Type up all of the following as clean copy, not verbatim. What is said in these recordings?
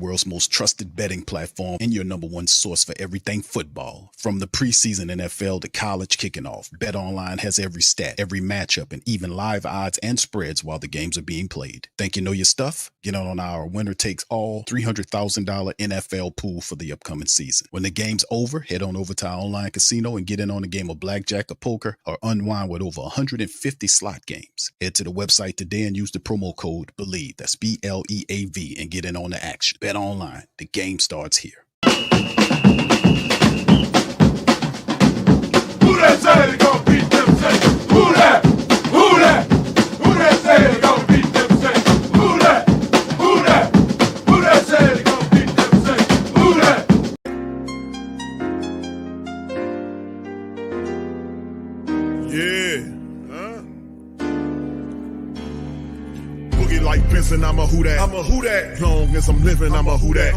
world's most trusted betting platform and your number one source for everything football. From the preseason NFL to college kicking off, BetOnline has every stat, every matchup, and even live odds and spreads while the games are being played. Think you know your stuff? Get on our winner-takes-all $300,000 NFL pool for the upcoming season. When the game's over, head on over to our online casino and get in on a game of blackjack or poker or unwind with over 150 slot games. Head to the website today and use the promo code BELIEVE, that's BLEAV, and get in on the action. Bet online. The game starts here. Who that say they gon' beat them say? Who that? Who that? Who that say they gon' beat them say? Who that? Who that? Who that say they gon' beat them say? Who that? Yeah. Boogie like Benson, I'm a who that. I'm a who that. Long as I'm living, I'm a who that.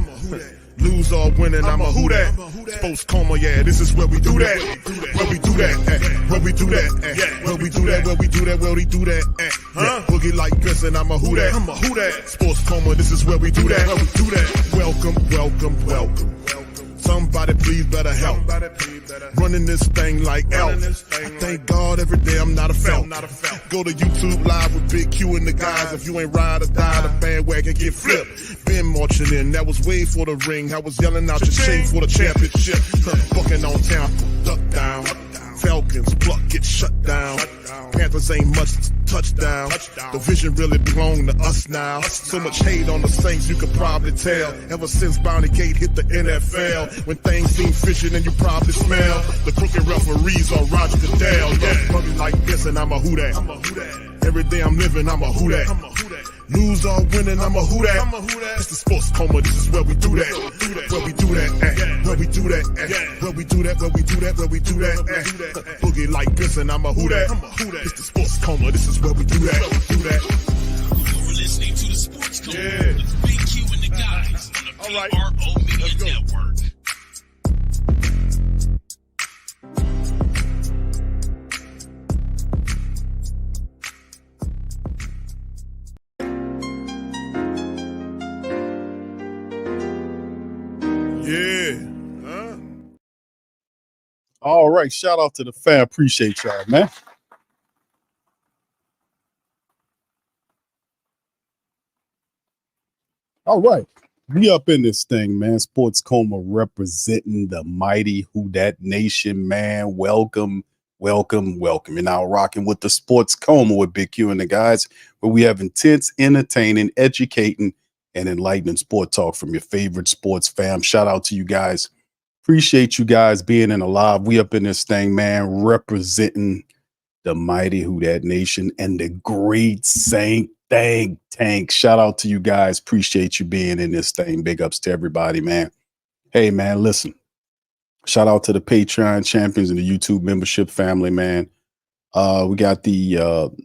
Lose or winning, I'm a who that. Sports Coma, yeah, this is where we do that. Where we do that, where we do that, where we do that, where we do that, where we do that. Boogie like Benson, I'm a who that. I'm a who that. Sports Coma, this is where we do that. Where we do that. Welcome, welcome, welcome. Somebody please better help. Running this thing like elf. I thank God every day I'm not a felt. Go to YouTube live with Big Q and the guys. If you ain't ride or die, the bandwagon get flipped. Been marching in, that was way for the ring. I was yelling out your shame for the championship. Bucking on town, duck down. Falcons, pluck, get shut down. Panthers ain't much touchdown. The vision really belong to us now. So much hate on the Saints, you could probably tell. Ever since Bounty Gate hit the NFL, when things seem fishy and you probably smell the crooked referees on Roger Goodell. Yeah, probably like this and I'm a who that. Every day I'm living, I'm a who that. Lose or winning, I'm a who that. It's the Sports Coma, this is where we do that. Where we do that, where we do that, where we do that, where we do that, where we do that. Boogie like this and I'm a who that. It's the Sports Coma, this is where we do that. You're listening to the Sports Coma with Big Q and the guys on the PRO Media Network. Yeah. All right. Shout out to the fan. Appreciate y'all, man. All right. We up in this thing, man. Sports Coma representing the mighty Who Dat Nation, man. Welcome, welcome, welcome. You're now rocking with the Sports Coma with Big Q and the guys, where we have intense, entertaining, educating, and enlightening sport talk from your favorite sports fam. Shout out to you guys. Appreciate you guys being in alive. We up in this thing, man, representing the mighty Who Dat Nation and the great Saint Tank. Shout out to you guys. Appreciate you being in this thing. Big ups to everybody, man. Hey, man, listen. Shout out to the Patreon champions and the YouTube membership family, man. We got the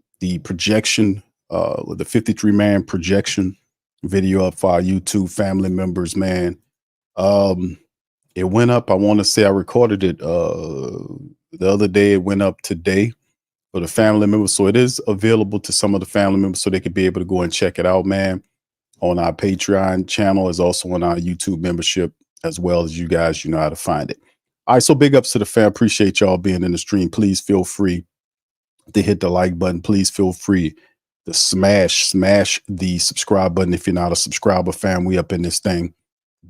projection, the 53-man projection video up for our YouTube family members, man. It went up. I want to say I recorded it the other day. It went up today for the family members. So it is available to some of the family members so they could be able to go and check it out, man. On our Patreon channel, is also on our YouTube membership, as well as you guys, you know how to find it. All right, so big ups to the fam. Appreciate y'all being in the stream. Please feel free to hit the like button. Please feel free to smash the subscribe button if you're not a subscriber, fam. We up in this thing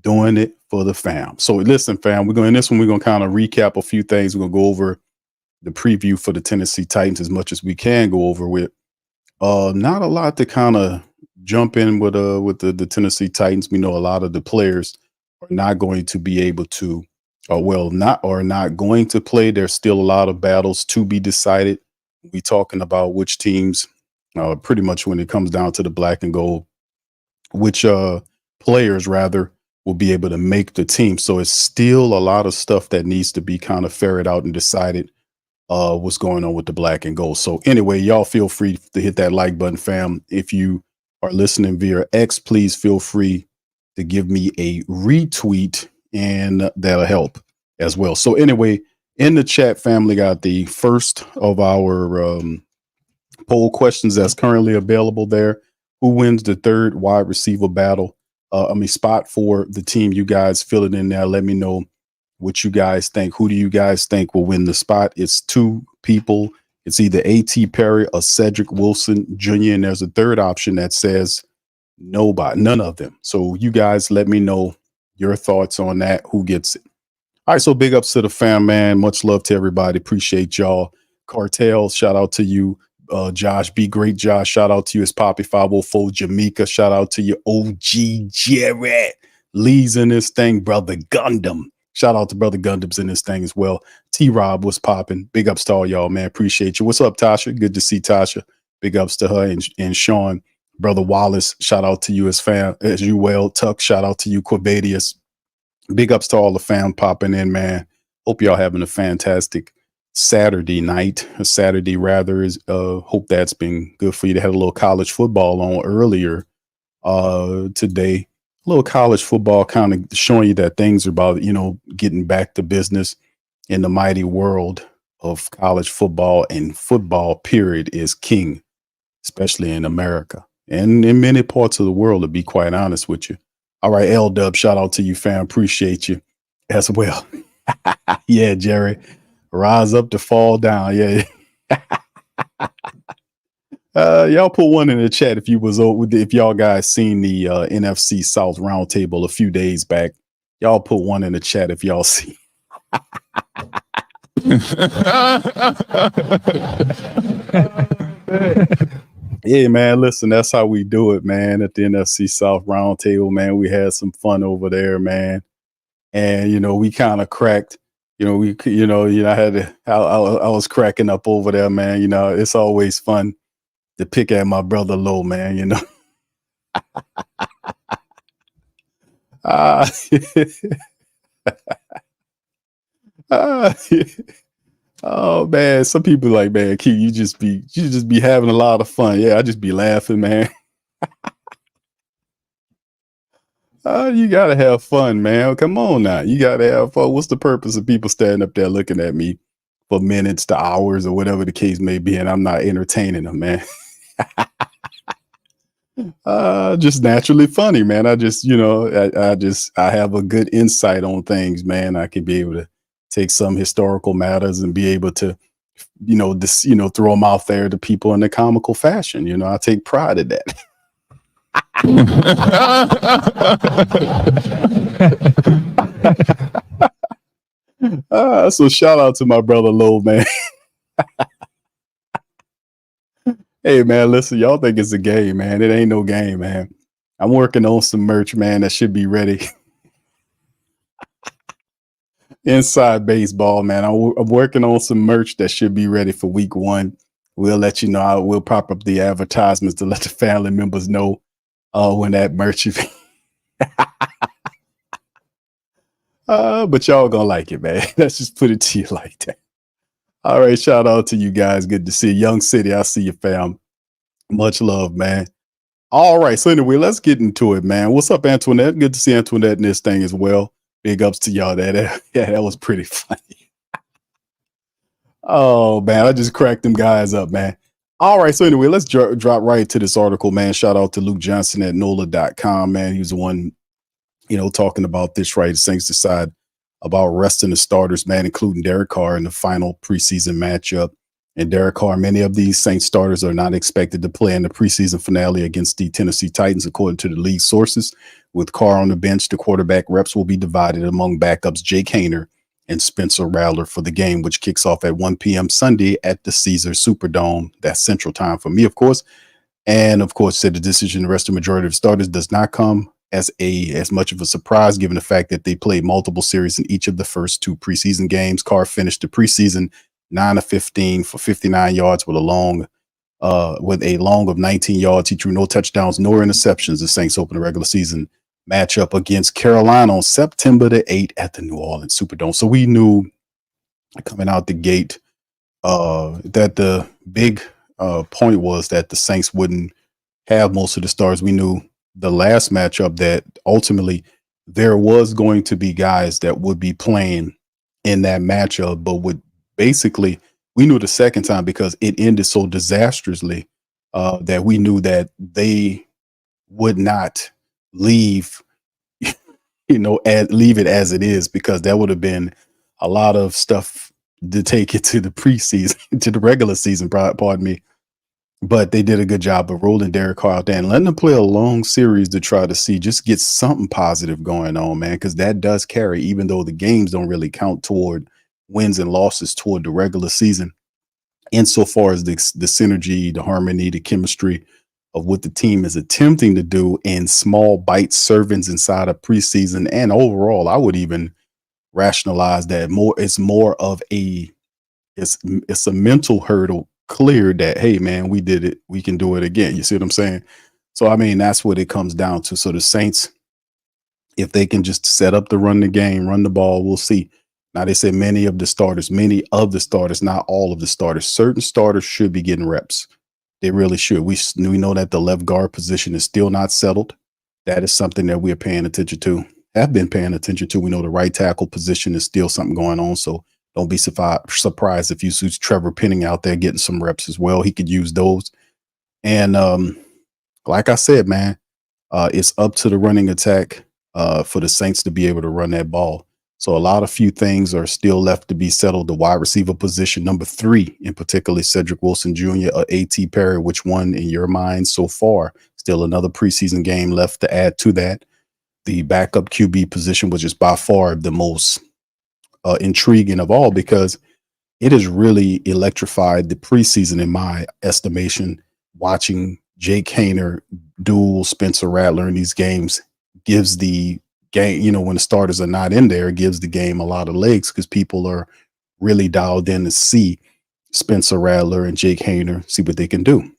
doing it for the fam. So listen, fam, we're going in this one. We're going to kind of recap a few things. We're going to go over the preview for the Tennessee Titans as much as we can go over with. Not a lot to kind of jump in with the Tennessee Titans. We know a lot of the players are not going to be able to, not going to play. There's still a lot of battles to be decided. We talking about which teams, pretty much when it comes down to the black and gold, which players rather will be able to make the team. So it's still a lot of stuff that needs to be kind of ferreted out and decided what's going on with the black and gold. So anyway, y'all feel free to hit that like button, fam. If you are listening via X, please feel free to give me a retweet, and that'll help as well. So anyway, in the chat, family, got the first of our poll questions that's currently available there. Who wins the third wide receiver battle spot for the team. You guys fill it in there. Let me know what you guys think. Who do you guys think will win the spot? It's two people. It's either A.T. Perry or Cedric Wilson Jr. And there's a third option that says nobody, none of them. So you guys let me know your thoughts on that. Who gets it? All right. So big ups to the fam, man. Much love to everybody. Appreciate y'all. Cartel, shout out to you. Josh, be great, Josh. Shout out to you. It's Poppy 504. Jamaica, shout out to you. OG Jared. Lee's in this thing. Brother Gundam. Shout out to Brother Gundam's in this thing as well. T-Rob was popping. Big ups to all y'all, man. Appreciate you. What's up, Tasha? Good to see Tasha. Big ups to her and Sean. Brother Wallace, shout out to you as you well. Tuck, shout out to you. Corvadius. Big ups to all the fam popping in, man. Hope y'all having a fantastic Saturday night, a Saturday rather. Is hope that's been good for you. To have a little college football on earlier today. A little college football kind of showing you that things are about, getting back to business in the mighty world of college football, and football period is king, especially in America and in many parts of the world, to be quite honest with you. All right, L-Dub, shout out to you, fam. Appreciate you as well. Yeah, Jerry. Rise up to fall down. Yeah. Y'all put one in the chat if y'all guys seen the NFC South roundtable a few days back. Y'all put one in the chat if y'all see. Yeah, man. Listen, that's how we do it, man. At the NFC South roundtable, man, we had some fun over there, man. And we kind of cracked. I was cracking up over there, man. It's always fun to pick at my brother Low, man. Oh man, some people like, man, Key, you just be having a lot of fun. Yeah, I just be laughing, man. You gotta have fun, man. Come on now, you gotta have fun. What's the purpose of people standing up there looking at me for minutes to hours or whatever the case may be, and I'm not entertaining them, man? Just naturally funny, man. I have a good insight on things, man. I could be able to take some historical matters and be able to, throw them out there to people in a comical fashion. I take pride in that. So shout out to my brother Low, man. Hey man, listen, y'all think it's a game, man. It ain't no game, man. I'm working on some merch, man, that should be ready. Inside baseball, man. I'm working on some merch that should be ready for week 1. We'll let you know. We'll pop up the advertisements to let the family members know when that merch is. But y'all gonna like it, man. Let's just put it to you like that. All right, shout out to you guys. Good to see you. Young City, I see you, fam. Much love, man. All right, so anyway, let's get into it, man. What's up, Antoinette? Good to see Antoinette in this thing as well. Big ups to y'all. That was pretty funny. Oh, man, I just cracked them guys up, man. All right, so anyway, let's drop right to this article, man. Shout out to Luke Johnson at NOLA.com, man. He was the one, talking about this, right? The Saints decide about resting the starters, man, including Derek Carr in the final preseason matchup. And Derek Carr, many of these Saints starters are not expected to play in the preseason finale against the Tennessee Titans, according to the league sources. With Carr on the bench, the quarterback reps will be divided among backups Jake Haener and Spencer Rattler for the game, which kicks off at 1 p.m. Sunday at the Caesars Superdome. That's Central Time for me, of course. And of course, said the decision to rest the majority of starters does not come as much of a surprise, given the fact that they played multiple series in each of the first 2 preseason games. Carr finished the preseason 9 of 15 for 59 yards with a long of 19 yards. He threw no touchdowns nor interceptions. The Saints open the regular season matchup against Carolina on September the 8th at the New Orleans Superdome. So we knew coming out the gate that the big point was that the Saints wouldn't have most of the stars. We knew the last matchup that ultimately there was going to be guys that would be playing in that matchup, but would basically, we knew the second time because it ended so disastrously that we knew that they would not leave, leave it as it is, because that would have been a lot of stuff to take it to the preseason, to the regular season, pardon me. But they did a good job of rolling Derek Carr out there and letting him play a long series to try to see, just get something positive going on, man, because that does carry, even though the games don't really count toward wins and losses toward the regular season. Insofar as the synergy, the harmony, the chemistry of what the team is attempting to do in small bite servings inside of preseason and overall, I would even rationalize that more. It's more of it's a mental hurdle cleared that, hey man, we did it, we can do it again. You see what I'm saying? So I mean, that's what it comes down to. So the Saints, if they can just set up to run the game, run the ball, we'll see. Now they say many of the starters, not all of the starters, certain starters should be getting reps. They really should. We know that the left guard position is still not settled. That is something that we're paying attention to, have been paying attention to. We know the right tackle position is still something going on. So don't be surprised if you see Trevor Penning out there getting some reps as well. He could use those. And like I said, man, it's up to the running attack for the Saints to be able to run that ball. So a few things are still left to be settled. The wide receiver position, number 3, in particular, Cedric Wilson Jr., A.T. Perry, which one in your mind so far? Still another preseason game left to add to that. The backup QB position, which is by far the most intriguing of all, because it has really electrified the preseason, in my estimation. Watching Jake Haener duel Spencer Rattler in these games gives the game, when the starters are not in there, it gives the game a lot of legs, because people are really dialed in to see Spencer Rattler and Jake Haener, see what they can do.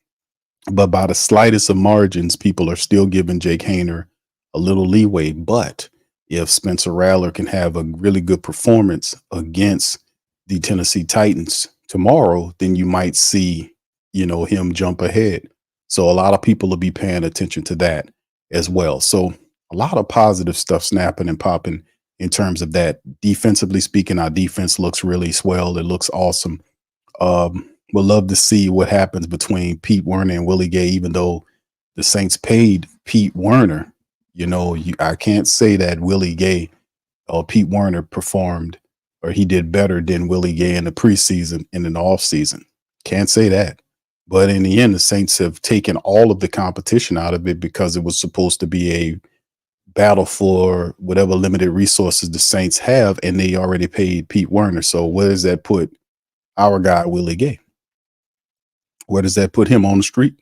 But by the slightest of margins, people are still giving Jake Haener a little leeway. But if Spencer Rattler can have a really good performance against the Tennessee Titans tomorrow, then you might see, him jump ahead. So a lot of people will be paying attention to that as well. So a lot of positive stuff snapping and popping in terms of that. Defensively speaking, our defense looks really swell. It looks awesome. We'll love to see what happens between Pete Werner and Willie Gay, even though the Saints paid Pete Werner. I can't say that Willie Gay or Pete Werner performed, or he did better than Willie Gay in the preseason and in the offseason. Can't say that. But in the end, the Saints have taken all of the competition out of it, because it was supposed to be a battle for whatever limited resources the Saints have, and they already paid Pete Werner. So where does that put our guy, Willie Gay? Where does that put him on the street?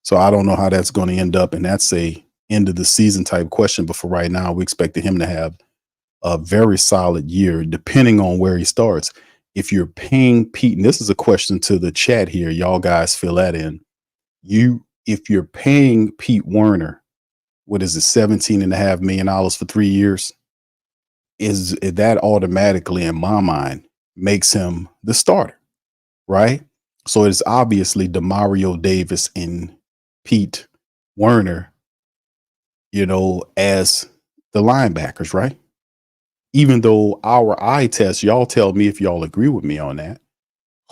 So I don't know how that's going to end up, and that's a end of the season type question. But for right now, we expected him to have a very solid year, depending on where he starts. If you're paying Pete, and this is a question to the chat here, y'all guys fill that in. If you're paying Pete Werner, what is it, $17.5 million for 3 years? Is that automatically, in my mind, makes him the starter, right? So it's obviously Demario Davis and Pete Werner, as the linebackers, right? Even though our eye test, y'all tell me if y'all agree with me on that.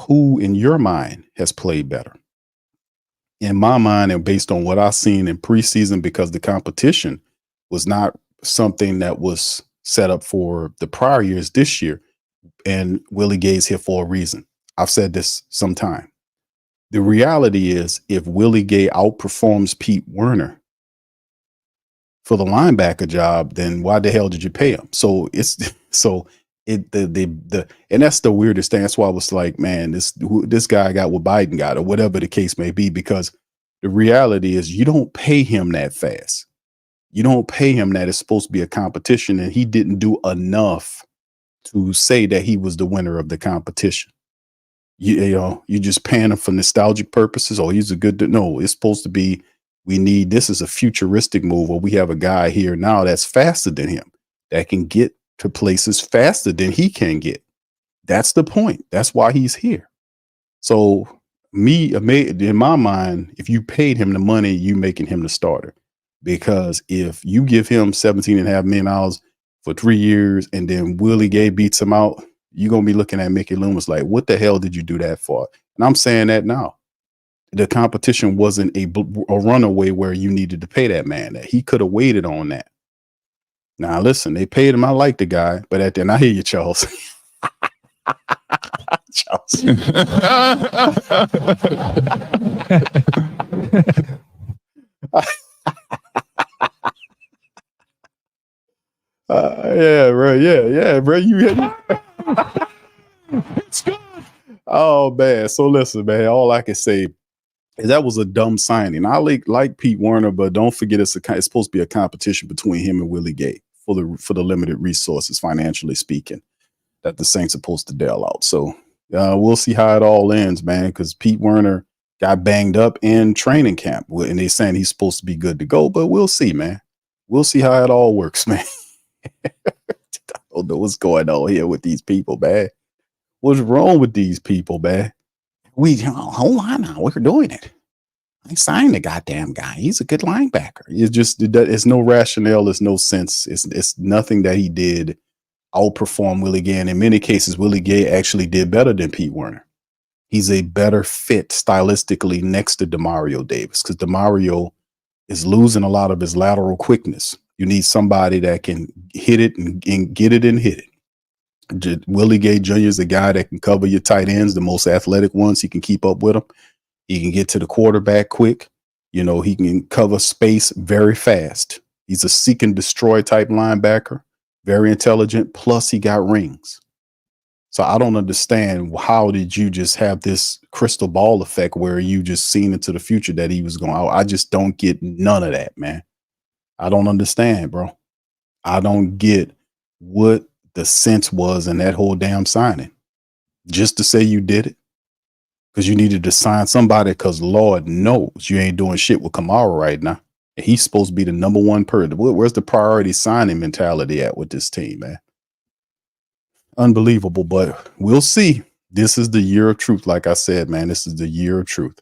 Who in your mind has played better? In my mind, and based on what I've seen in preseason, because the competition was not something that was set up for the prior years this year, and Willie Gay's here for a reason. I've said this sometime. The reality is, if Willie Gay outperforms Pete Werner for the linebacker job, then why the hell did you pay him? And that's the weirdest thing. That's why I was like, man, this guy got what Biden got, or whatever the case may be, because the reality is, you don't pay him that fast. You don't pay him that. It's supposed to be a competition, and he didn't do enough to say that he was the winner of the competition. You just paying him for nostalgic purposes. Oh, he's a good. No, it's supposed to be, this is a futuristic move where we have a guy here now that's faster than him, that can get to places faster than he can get. That's the point. That's why he's here. So in my mind, if you paid him the money, you making him the starter. Because if you give him $17.5 million for 3 years, and then Willie Gay beats him out, you're going to be looking at Mickey Loomis like, what the hell did you do that for? And I'm saying that now. The competition wasn't a runaway where you needed to pay that man that. He could have waited on that. Now, listen, they paid him. I like the guy, but at the end, I hear you, Charles. Charles. Yeah, bro. Yeah, bro. It's good. Oh man. So listen, man. All I can say is that was a dumb signing. I like Pete Werner, but don't forget it's supposed to be a competition between him and Willie Gay for the limited resources, financially speaking, that the Saints are supposed to deal out. So we'll see how it all ends, man. Because Pete Werner got banged up in training camp, and they're saying he's supposed to be good to go. But we'll see, man. We'll see how it all works, man. I don't know what's going on here with these people, man. What's wrong with these people, man? Hold on now. We're doing it. I signed the goddamn guy. He's a good linebacker. It's no rationale. There's no sense. It's nothing that he did outperform Willie Gay. And in many cases, Willie Gay actually did better than Pete Werner. He's a better fit stylistically next to Demario Davis, because Demario is losing a lot of his lateral quickness. You need somebody that can hit it and get it and hit it. Willie Gay Jr. is the guy that can cover your tight ends, the most athletic ones. He can keep up with them. He can get to the quarterback quick. You know, he can cover space very fast. He's a seek and destroy type linebacker, very intelligent. Plus, he got rings. So I don't understand, how did you just have this crystal ball effect where you just seen into the future that he was going out? I just don't get none of that, man. I don't understand, bro. I don't get what the sense was in that whole damn signing. Just to say you did it because you needed to sign somebody, because Lord knows you ain't doing shit with Kamara right now. And he's supposed to be the number one person. Where's the priority signing mentality at with this team, man? Unbelievable, but we'll see. This is the year of truth. Like I said, man, this is the year of truth.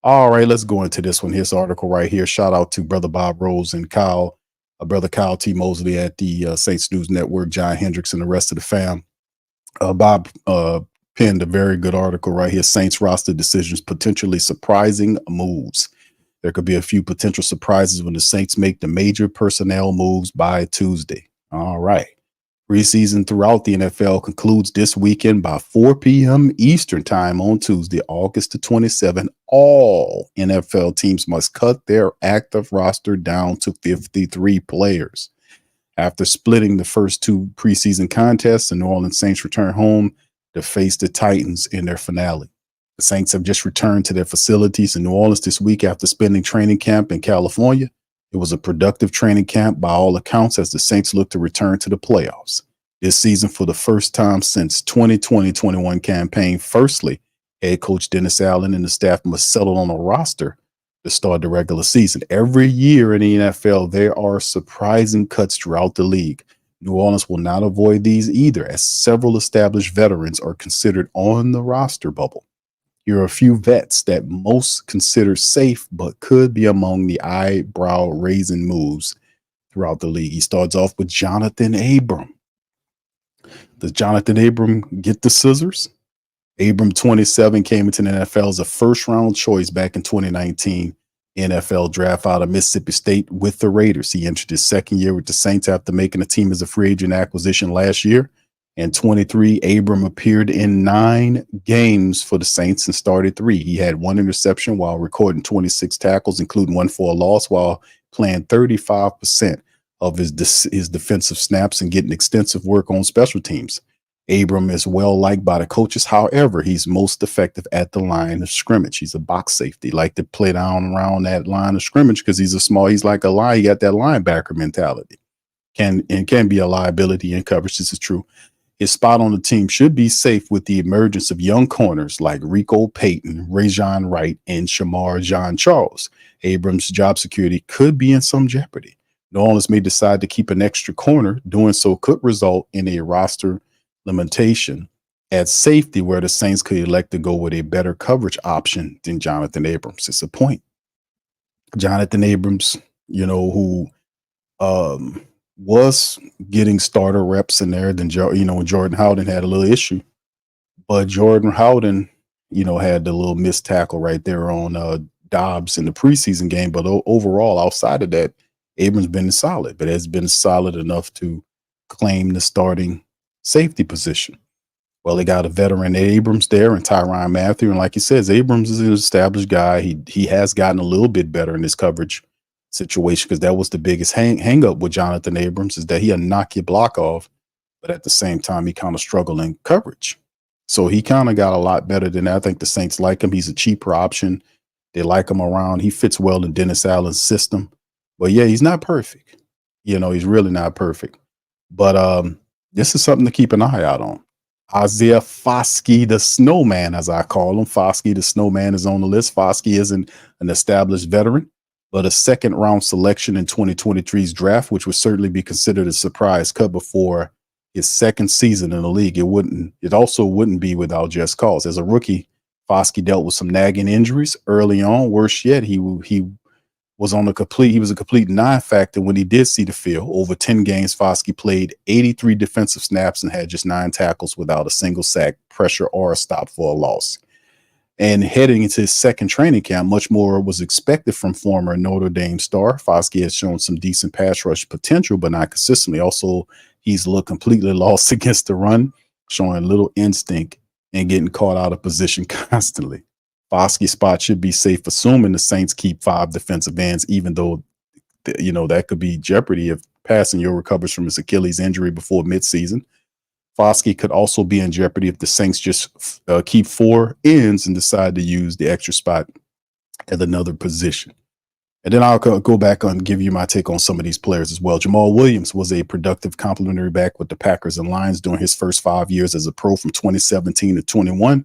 All right, let's go into this one. Here's the article right here. Shout out to Brother Bob Rose and Brother Kyle T. Mosley at the Saints News Network, John Hendricks, and the rest of the fam. Bob penned a very good article right here. Saints roster decisions, potentially surprising moves. There could be a few potential surprises when the Saints make the major personnel moves by Tuesday. All right. Preseason throughout the NFL concludes this weekend by 4 p.m. Eastern time on Tuesday, August the 27th. All NFL teams must cut their active roster down to 53 players. After splitting the first two preseason contests, the New Orleans Saints return home to face the Titans in their finale. The Saints have just returned to their facilities in New Orleans this week after spending training camp in California. It was a productive training camp by all accounts as the Saints look to return to the playoffs this season for the first time since 2020-21 campaign. Firstly, head coach Dennis Allen and the staff must settle on a roster to start the regular season. Every year in the NFL, there are surprising cuts throughout the league. New Orleans will not avoid these either, as several established veterans are considered on the roster bubble. Here are a few vets that most consider safe, but could be among the eyebrow-raising moves throughout the league. He starts off with Jonathan Abram. Does Jonathan Abram get the scissors? Abram, 27, came into the NFL as a first-round choice back in 2019 NFL draft out of Mississippi State with the Raiders. He entered his second year with the Saints after making the team as a free agent acquisition last year. In 23, Abram appeared in 9 games for the Saints and started 3. He had 1 interception while recording 26 tackles, including 1 for a loss, while playing 35% of his defensive snaps and getting extensive work on special teams. Abram is well liked by the coaches. However, he's most effective at the line of scrimmage. He's a box safety, like to play down around that line of scrimmage because he's like a line. He got that linebacker mentality. Can be a liability in coverage. This is true. His spot on the team should be safe with the emergence of young corners like Rico Payton, Rajon Wright, and Shamar John Charles. Abram's job security could be in some jeopardy. New Orleans may decide to keep an extra corner. Doing so could result in a roster limitation at safety where the Saints could elect to go with a better coverage option than Jonathan Abrams. It's a point. Jonathan Abrams, who was getting starter reps in there, then when Jordan Howden had a little issue. But Jordan Howden had the little missed tackle right there on Dobbs in the preseason game. But overall, outside of that, Abrams been solid, but has been solid enough to claim the starting safety position. Well, they got a veteran Abrams there and Tyrann Mathieu. And like he says, Abrams is an established guy. He has gotten a little bit better in this coverage situation because that was the biggest hang up with Jonathan Abrams is that he'll knock your block off, but at the same time, he kind of struggled in coverage. So he kind of got a lot better than that. I think the Saints like him. He's a cheaper option. They like him around. He fits well in Dennis Allen's system. But yeah, he's not perfect. He's really not perfect. But this is something to keep an eye out on. Isaiah Foskey, the Snowman, as I call him. Foskey, the Snowman, is on the list. Foskey isn't an established veteran, but a second-round selection in 2023's draft, which would certainly be considered a surprise cut before his second season in the league. It also wouldn't be without just cause. As a rookie, Foskey dealt with some nagging injuries early on. Worse yet, he was a complete non-factor when he did see the field. Over 10 games, Foskey played 83 defensive snaps and had just 9 tackles without a single sack, pressure, or a stop for a loss. And heading into his second training camp, much more was expected from former Notre Dame star. Foskey has shown some decent pass rush potential, but not consistently. Also, he's looked completely lost against the run, showing little instinct and getting caught out of position constantly. Foskey's spot should be safe, assuming the Saints keep 5 defensive ends, even though, that could be jeopardy if Passanio recovers from his Achilles injury before midseason. Foskey could also be in jeopardy if the Saints just keep 4 ends and decide to use the extra spot at another position. And then I'll go back and give you my take on some of these players as well. Jamal Williams was a productive complementary back with the Packers and Lions during his first 5 years as a pro from 2017 to 21.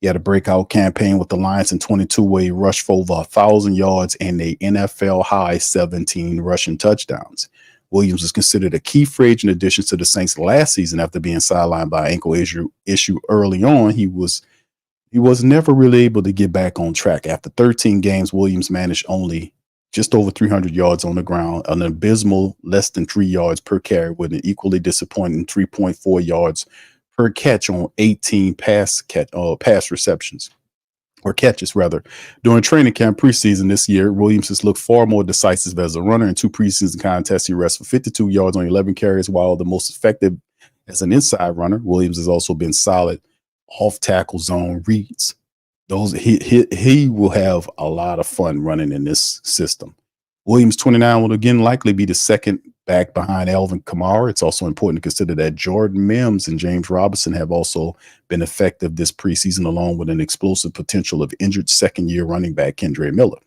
He had a breakout campaign with the Lions in 22 where he rushed for over 1,000 yards and a NFL high 17 rushing touchdowns. Williams was considered a key free agent addition to the Saints last season after being sidelined by an ankle issue early on. He was never really able to get back on track. After 13 games, Williams managed only just over 300 yards on the ground, an abysmal less than 3 yards per carry with an equally disappointing 3.4 yards per catch on 18 pass receptions, or catches rather. During training camp preseason this year, Williams has looked far more decisive as a runner. In 2 preseason contests, he rushed for 52 yards on 11 carries, while the most effective as an inside runner. Williams has also been solid off tackle zone reads. He will have a lot of fun running in this system. Williams, 29, will again likely be the second back behind Alvin Kamara. It's also important to consider that Jordan Mims and James Robinson have also been effective this preseason, along with an explosive potential of injured second-year running back Kendre Miller.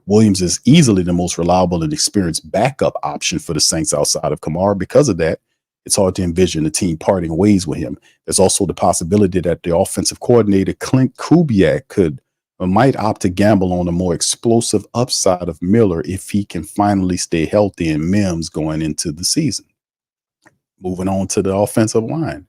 Williams is easily the most reliable and experienced backup option for the Saints outside of Kamara. Because of that, it's hard to envision the team parting ways with him. There's also the possibility that the offensive coordinator, Clint Kubiak, might opt to gamble on a more explosive upside of Miller if he can finally stay healthy and Mims going into the season. Moving on to the offensive line.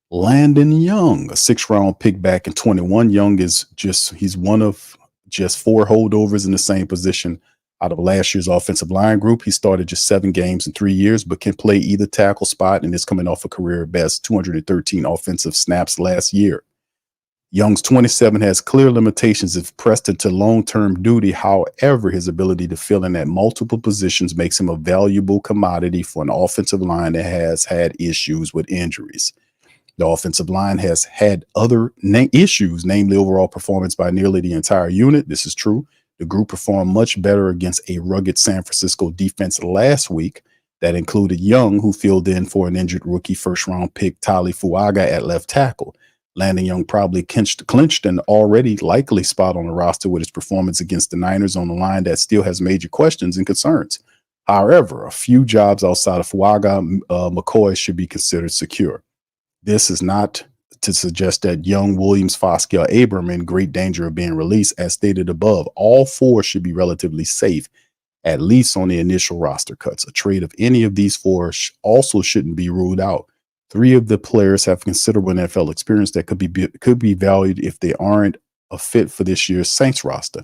Landon Young, a 6th-round pick back in 21. Young he's one of just 4 holdovers in the same position out of last year's offensive line group. He started just 7 games in 3 years, but can play either tackle spot and is coming off a career best 213 offensive snaps last year. Young's 27 has clear limitations if pressed into long-term duty. However, his ability to fill in at multiple positions makes him a valuable commodity for an offensive line that has had issues with injuries. The offensive line has had other issues, namely overall performance by nearly the entire unit. This is true. The group performed much better against a rugged San Francisco defense last week that included Young, who filled in for an injured rookie first-round pick Tali Fuaga at left tackle. Landon Young probably clinched an already likely spot on the roster with his performance against the Niners on the line that still has major questions and concerns. However, a few jobs outside of Fuaga, McCoy should be considered secure. This is not to suggest that Young, Williams, Foskey, or Abram are in great danger of being released. As stated above, all 4 should be relatively safe, at least on the initial roster cuts. A trade of any of these 4 also shouldn't be ruled out. 3 of the players have considerable NFL experience that could be valued if they aren't a fit for this year's Saints roster.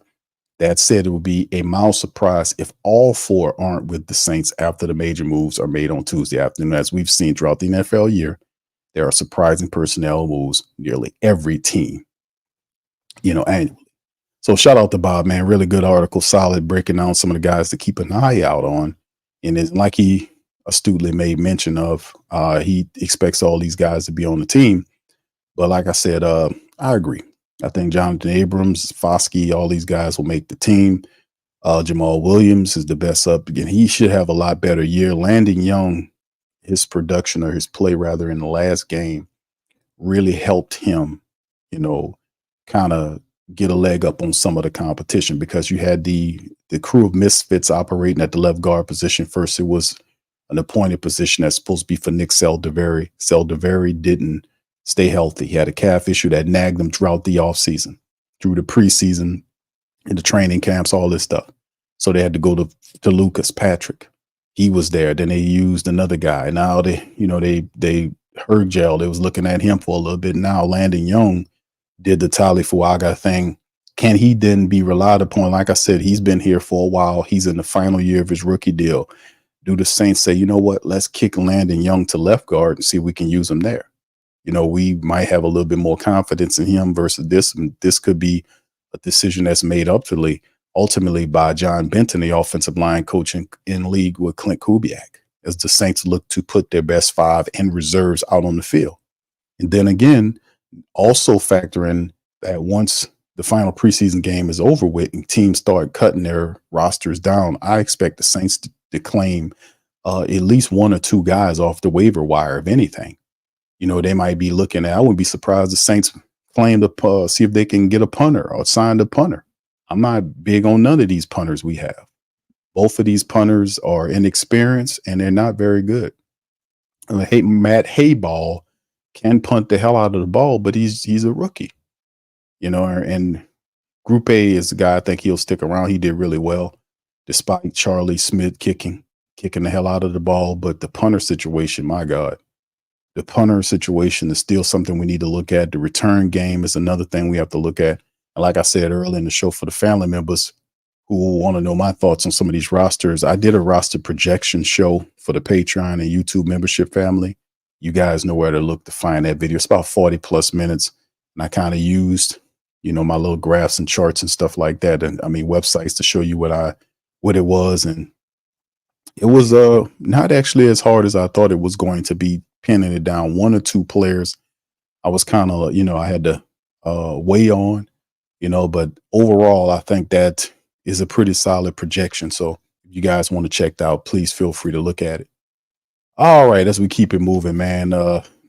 That said, it would be a mild surprise if all 4 aren't with the Saints after the major moves are made on Tuesday afternoon. As we've seen throughout the NFL year, there are surprising personnel moves nearly every team. annually. So shout out to Bob, man. Really good article, solid, breaking down some of the guys to keep an eye out on. And it's like he astutely made mention of, he expects all these guys to be on the team. But like I said, I agree. I think Jonathan Abrams, Foskey, all these guys will make the team. Jamal Williams is the best up again. He should have a lot better year. Landon Young, his production or his play rather in the last game really helped him, kind of get a leg up on some of the competition, because you had the crew of misfits operating at the left guard position. First, it was an appointed position that's supposed to be for Nick Saldiveri. Saldiveri didn't stay healthy. He had a calf issue that nagged him throughout the offseason, through the preseason, in the training camps, all this stuff. So they had to go to Lucas Patrick. He was there. Then they used another guy. Now they heard gel. They was looking at him for a little bit. Now Landon Young did the Tali Fuaga thing. Can he then be relied upon? Like I said, he's been here for a while. He's in the final year of his rookie deal. Do the Saints say, you know what, let's kick Landon Young to left guard and see if we can use him there? We might have a little bit more confidence in him versus this. And this could be a decision that's made ultimately by John Benton, the offensive line coach in league with Clint Kubiak, as the Saints look to put their best 5 and reserves out on the field. And then again, also factor in that once the final preseason game is over with and teams start cutting their rosters down, I expect the Saints to claim at least 1 or 2 guys off the waiver wire, if anything. They might be looking at, I wouldn't be surprised the Saints claim to see if they can get a punter or sign a punter. I'm not big on none of these punters we have. Both of these punters are inexperienced and they're not very good. Matt Hayball can punt the hell out of the ball, but he's a rookie, and Group A is the guy I think he'll stick around. He did really well, despite Charlie Smith kicking the hell out of the ball. But the punter situation, my God, the punter situation is still something we need to look at. The return game is another thing we have to look at. And like I said earlier in the show, for the family members who want to know my thoughts on some of these rosters, I did a roster projection show for the Patreon and YouTube membership family. You guys know where to look to find that video. It's about 40 plus minutes. And I kind of used, my little graphs and charts and stuff like that. And websites to show you what it was. And it was not actually as hard as I thought it was going to be, pinning it down. 1 or 2 players I was kind of, I had to weigh on, but overall, I think that is a pretty solid projection. So if you guys want to check it out, please feel free to look at it. All right, as we keep it moving, man,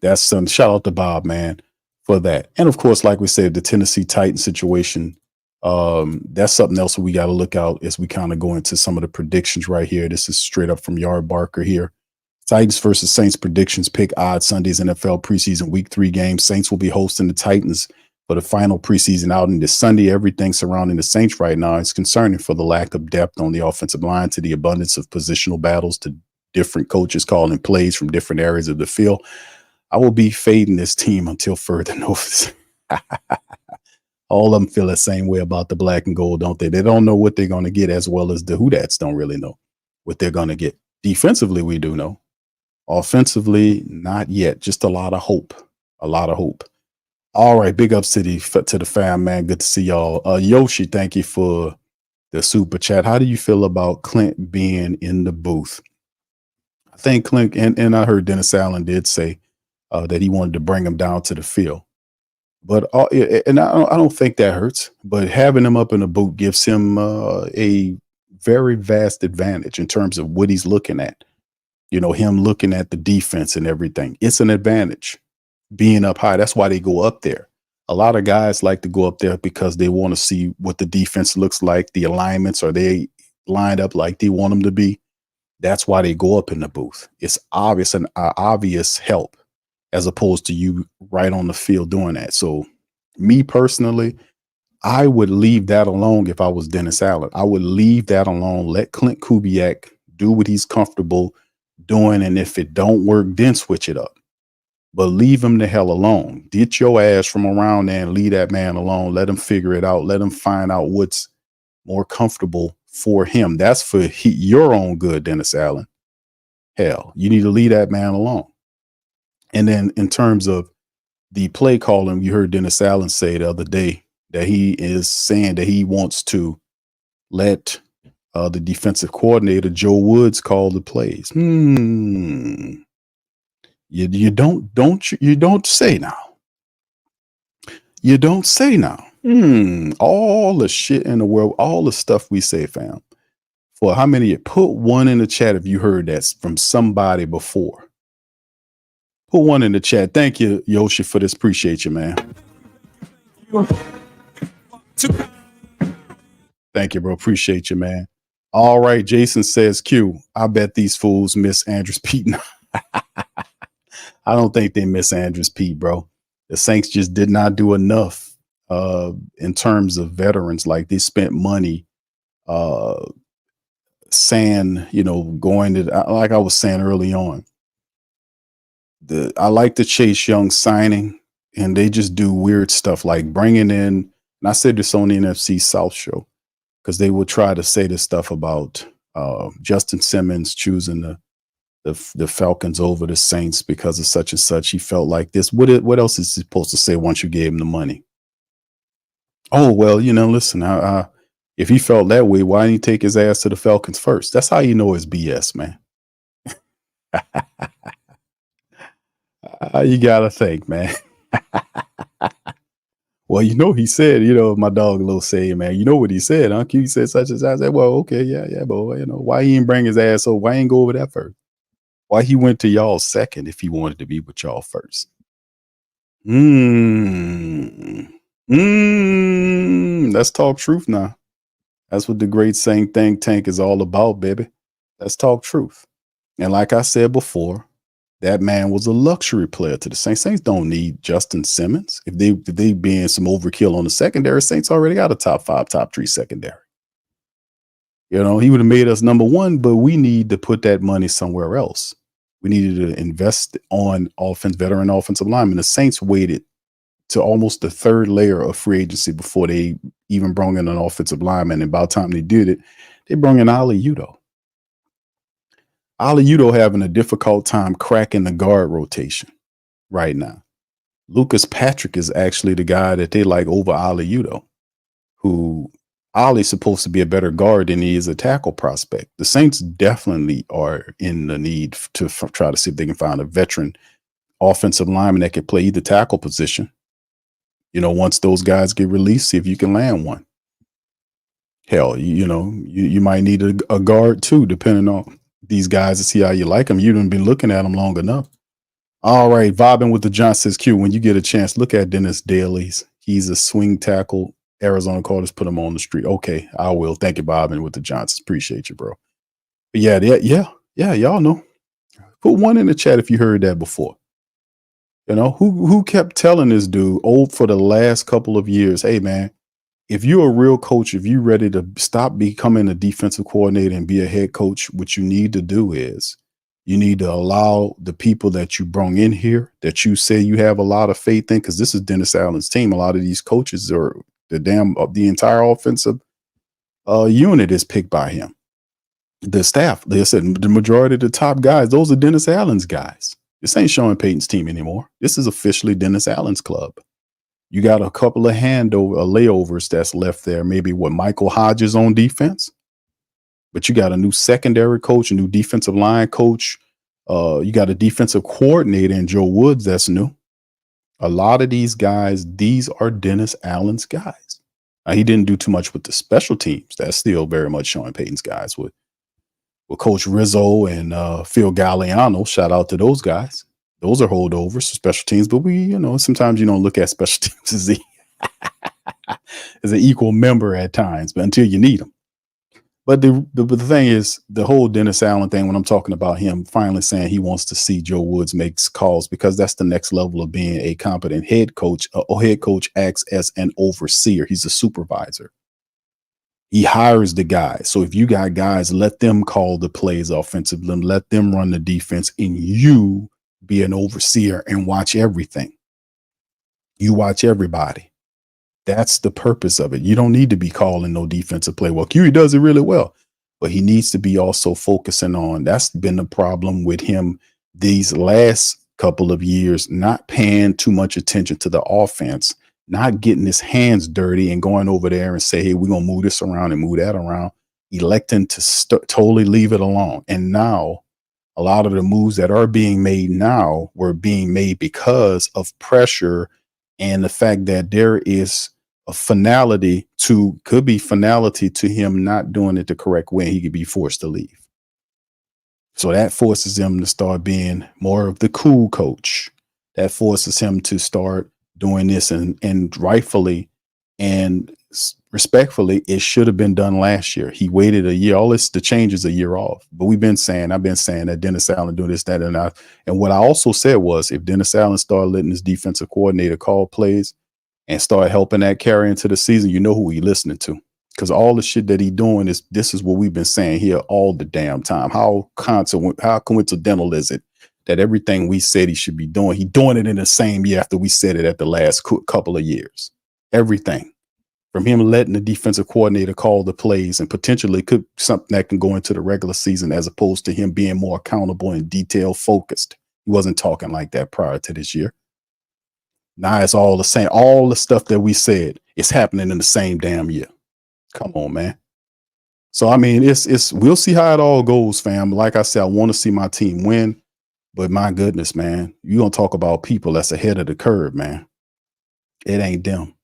that's some shout out to Bob, man, for that. And of course, like we said, the Tennessee Titans situation, that's something else we got to look out as we kind of go into some of the predictions right here. This is straight up from Yard Barker here. Titans versus Saints predictions, pick odds, Sunday's NFL preseason week 3 game. Saints will be hosting the Titans for the final preseason outing this Sunday. Everything surrounding the Saints right now is concerning, for the lack of depth on the offensive line, to the abundance of positional battles, to different coaches calling plays from different areas of the field. I will be fading this team until further notice. All of them feel the same way about the black and gold, don't they? They don't know what they're going to get, as well as the Who Dats don't really know what they're going to get. Defensively, we do know. Offensively, not yet. Just a lot of hope. A lot of hope. All right. Big ups to the fam, man. Good to see y'all. Yoshi, thank you for the super chat. How do you feel about Clint being in the booth? I think Clint, and I heard Dennis Allen did say that he wanted to bring him down to the field. But and I don't think that hurts. But having him up in the booth gives him a very vast advantage in terms of what he's looking at. Him looking at the defense and everything. It's an advantage being up high. That's why they go up there. A lot of guys like to go up there because they want to see what the defense looks like, the alignments, are they lined up like they want them to be. That's why they go up in the booth. It's obvious, an obvious help, as opposed to you right on the field doing that. So me personally, I would leave that alone. If I was Dennis Allen, I would leave that alone. Let Clint Kubiak do what he's comfortable doing. And if it don't work, then switch it up. But leave him the hell alone. Get your ass from around there and leave that man alone. Let him figure it out. Let him find out what's more comfortable for him. That's for your own good, Dennis Allen. Hell, you need to leave that man alone. And then in terms of the play calling, you heard Dennis Allen say the other day that he is saying that he wants to let the defensive coordinator Joe Woods call the plays. You don't say now. You don't say now. All the shit in the world, all the stuff we say, fam. For how many? Put one in the chat if you heard that from somebody before. Put one in the chat. Thank you, Yoshi, for this. Appreciate you, man. Thank you, bro. Appreciate you, man. All right, Jason says, Q, I bet these fools miss Andrews Pete. I don't think they miss Andrews Pete, bro. The Saints just did not do enough in terms of veterans. Like, they spent money saying, going to, like I was saying early on, I like the Chase Young signing, and they just do weird stuff like bringing in, and I said this on the NFC South show, because they would try to say this stuff about Justin Simmons choosing the Falcons over the Saints because of such and such. He felt like this. What else is he supposed to say once you gave him the money? Oh, well, listen, if he felt that way, why didn't he take his ass to the Falcons first? That's how you know it's BS, man. You gotta think, man. Well, he said, my dog Lil say, man, you know what he said, huh? He said such and such. I said, well, okay, yeah, but why he didn't bring his ass over? Why he didn't go over that first? Why he went to y'all second if he wanted to be with y'all first? Let's talk truth now. That's what the great saying think tank is all about, baby. Let's talk truth. And like I said before, that man was a luxury player to the Saints. Saints don't need Justin Simmons. If they being some overkill on the secondary, Saints already got a top 5, top 3 secondary. He would have made us number 1, but we need to put that money somewhere else. We needed to invest on veteran offensive linemen. The Saints waited to almost the third layer of free agency before they even brought in an offensive lineman. And by the time they did it, they brought in Ali Udoh. Ali Udoh having a difficult time cracking the guard rotation right now. Lucas Patrick is actually the guy that they like over Ali Udoh, who Ollie's supposed to be a better guard than he is a tackle prospect. The Saints definitely are in the need to try to see if they can find a veteran offensive lineman that can play either tackle position. Once those guys get released, see if you can land one. Hell, you might need a guard too, depending on these guys to see how you like them. You haven't been looking at them long enough. All right, vibing with the Johnson's Q. When you get a chance, look at Dennis Daly's. He's a swing tackle. Arizona Cardinals put him on the street. Okay, I will. Thank you, vibing with the Johnsons. Appreciate you, bro. But yeah, y'all know. Put one in the chat if you heard that before. Who kept telling this dude for the last couple of years, hey, man, if you're a real coach, if you're ready to stop becoming a defensive coordinator and be a head coach, what you need to do is you need to allow the people that you brought in here that you say you have a lot of faith in, because this is Dennis Allen's team. A lot of these coaches are the entire offensive unit is picked by him. The staff, they said the majority of the top guys, those are Dennis Allen's guys. This ain't Sean Payton's team anymore. This is officially Dennis Allen's club. You got a couple of layovers that's left there. Maybe Michael Hodges on defense, but you got a new secondary coach, a new defensive line coach. You got a defensive coordinator in Joe Woods that's new. A lot of these guys, these are Dennis Allen's guys. Now, he didn't do too much with the special teams. That's still very much Sean Payton's guys with Coach Rizzo and Phil Galliano. Shout out to those guys. Those are holdovers for special teams, but sometimes you don't look at special teams as an equal member at times, but until you need them. But the thing is, the whole Dennis Allen thing, when I'm talking about him finally saying he wants to see Joe Woods make calls, because that's the next level of being a competent head coach. A head coach acts as an overseer. He's a supervisor. He hires the guys. So if you got guys, let them call the plays offensively, let them run the defense, and you be an overseer and watch everything. You watch everybody. That's the purpose of it. You don't need to be calling no defensive play. Well, Q does it really well, but he needs to be also focusing on, that's been the problem with him these last couple of years, not paying too much attention to the offense, not getting his hands dirty and going over there and say, hey, we're going to move this around and move that around, electing to totally leave it alone. And now a lot of the moves that are being made now were being made because of pressure and the fact that there is a could be finality to him not doing it the correct way. He could be forced to leave. So that forces him to start being more of the cool coach. That forces him to start doing this, and rightfully and respectfully, it should have been done last year. He waited a year. The changes a year off. But I've been saying that Dennis Allen doing this, that, and what I also said was, if Dennis Allen started letting his defensive coordinator call plays and start helping that carry into the season, you know who he listening to. Because all the shit that he doing this is what we've been saying here all the damn time. How coincidental is it that everything we said he should be doing, he doing it in the same year after we said it at the last couple of years? Everything from him letting the defensive coordinator call the plays and potentially could something that can go into the regular season, as opposed to him being more accountable and detail focused. He wasn't talking like that prior to this year. Now it's all the same. All the stuff that we said is happening in the same damn year. Come on, man. So, I mean, we'll see how it all goes, fam. Like I said, I want to see my team win, but my goodness, man, you're going to talk about people that's ahead of the curve, man. It ain't them.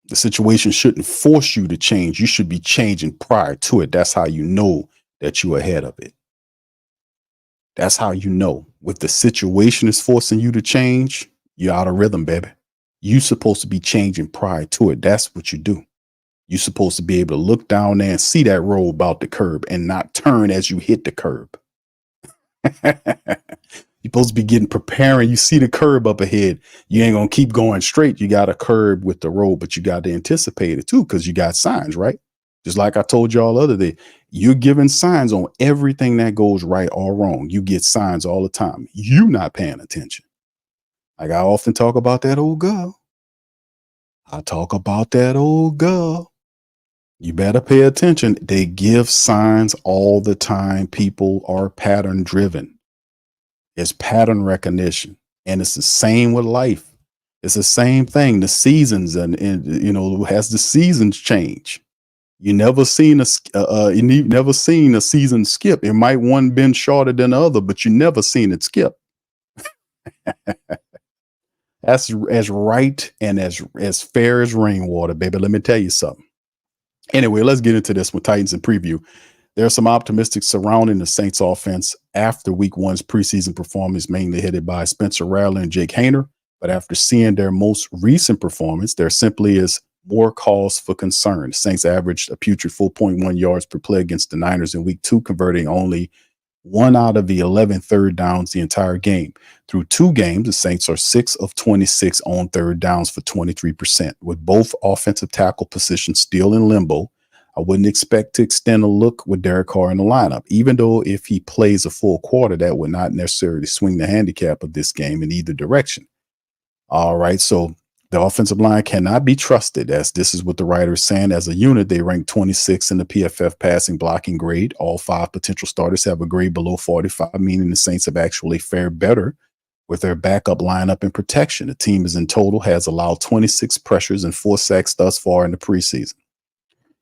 The situation shouldn't force you to change. You should be changing prior to it. That's how you know that you're ahead of it. That's how you know. If the situation is forcing you to change, you're out of rhythm, baby. You're supposed to be changing prior to it. That's what you do. You're supposed to be able to look down there and see that road about the curb and not turn as you hit the curb. You're supposed to be preparing. You see the curb up ahead. You ain't going to keep going straight. You got a curb with the road, but you got to anticipate it too, because you got signs, right? Just like I told y'all the other day, you're giving signs on everything that goes right or wrong. You get signs all the time. You not paying attention. Like I often talk about that old girl. You better pay attention. They give signs all the time. People are pattern driven. It's pattern recognition. And it's the same with life. It's the same thing. The seasons and as the seasons change, you never seen a season skip. It might one been shorter than the other, but you never seen it skip. That's as right and as fair as rainwater, baby. Let me tell you something. Anyway, let's get into this with Titans in preview. There's some optimistic surrounding the Saints offense after week one's preseason performance, mainly headed by Spencer Rattler and Jake Haener. But after seeing their most recent performance, there simply is more cause for concern. The Saints averaged a putrid 4.1 yards per play against the Niners in week two, converting only 1 out of the 11 third downs the entire game. Through 2 games, the Saints are 6 of 26 on third downs for 23%. With both offensive tackle positions still in limbo, I wouldn't expect to extend a look with Derek Carr in the lineup, even though if he plays a full quarter, that would not necessarily swing the handicap of this game in either direction. All right, so the offensive line cannot be trusted, as this is what the writer is saying. As a unit, they rank 26 in the PFF passing blocking grade. All 5 potential starters have a grade below 45, meaning the Saints have actually fared better with their backup lineup and protection. The team is in total has allowed 26 pressures and 4 sacks thus far in the preseason.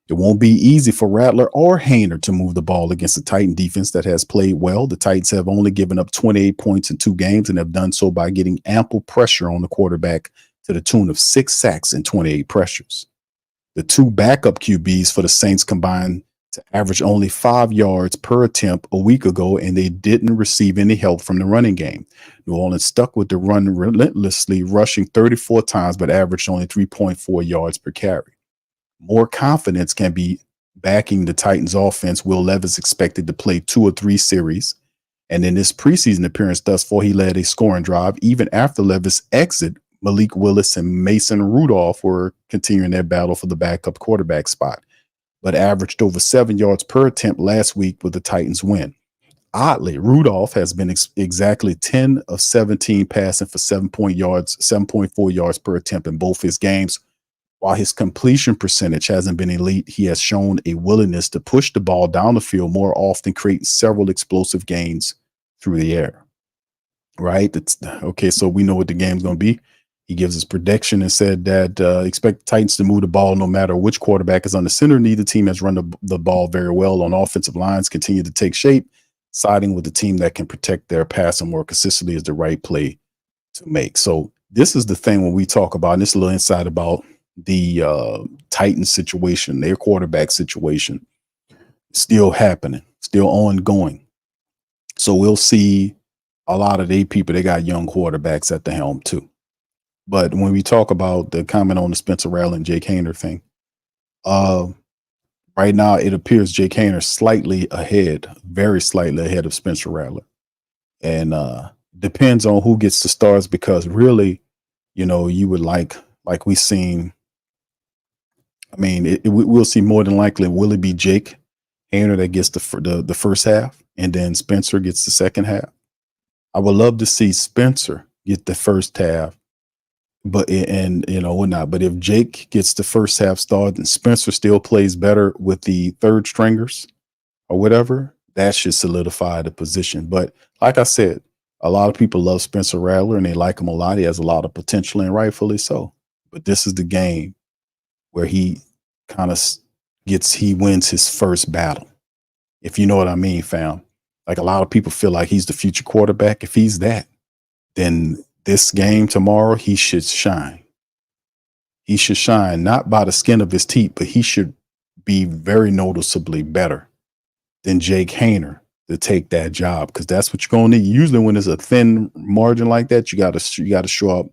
It won't be easy for Rattler or Haener to move the ball against the Titan defense that has played well. The Titans have only given up 28 points in 2 games and have done so by getting ample pressure on the quarterback to the tune of 6 sacks and 28 pressures. The 2 backup QBs for the Saints combined to average only 5 yards per attempt a week ago, and they didn't receive any help from the running game. New Orleans stuck with the run relentlessly, rushing 34 times, but averaged only 3.4 yards per carry. More confidence can be backing the Titans offense. Will Levis expected to play 2 or 3 series. And in this preseason appearance thus far, he led a scoring drive. Even after Levis' exit, Malik Willis and Mason Rudolph were continuing their battle for the backup quarterback spot, but averaged over 7 yards per attempt last week with the Titans win. Oddly, Rudolph has been exactly 10 of 17 passing for 7.4 yards per attempt in both his games. While his completion percentage hasn't been elite, he has shown a willingness to push the ball down the field more often, creating several explosive gains through the air. Right? Okay, so we know what the game's going to be. He gives his prediction and said that expect the Titans to move the ball no matter which quarterback is on the center. Neither team has run the ball very well on offensive lines. Continue to take shape. Siding with the team that can protect their passing more consistently is the right play to make. So this is the thing when we talk about, and this is a little insight about the Titans situation, their quarterback situation, still happening, still ongoing. So we'll see a lot of they people, they got young quarterbacks at the helm too. But when we talk about the comment on the Spencer Rattler and Jake Haener thing, right now it appears Jake Haener slightly ahead, very slightly ahead of Spencer Rattler. And depends on who gets the stars, because really, you know, you would like we seen. I mean, we'll see more than likely. Will it be Jake Haener that gets the first half, and then Spencer gets the second half? I would love to see Spencer get the first half, but and you know whatnot. But if Jake gets the first half start and Spencer still plays better with the third stringers or whatever, that should solidify the position. But like I said, a lot of people love Spencer Rattler and they like him a lot. He has a lot of potential, and rightfully so. But this is the game where he kind of wins his first battle. If you know what I mean, fam. Like a lot of people feel like he's the future quarterback. If he's that, then this game tomorrow, he should shine. He should shine, not by the skin of his teeth, but he should be very noticeably better than Jake Haener to take that job, because that's what you're going to need. Usually when there's a thin margin like that, you got to show up,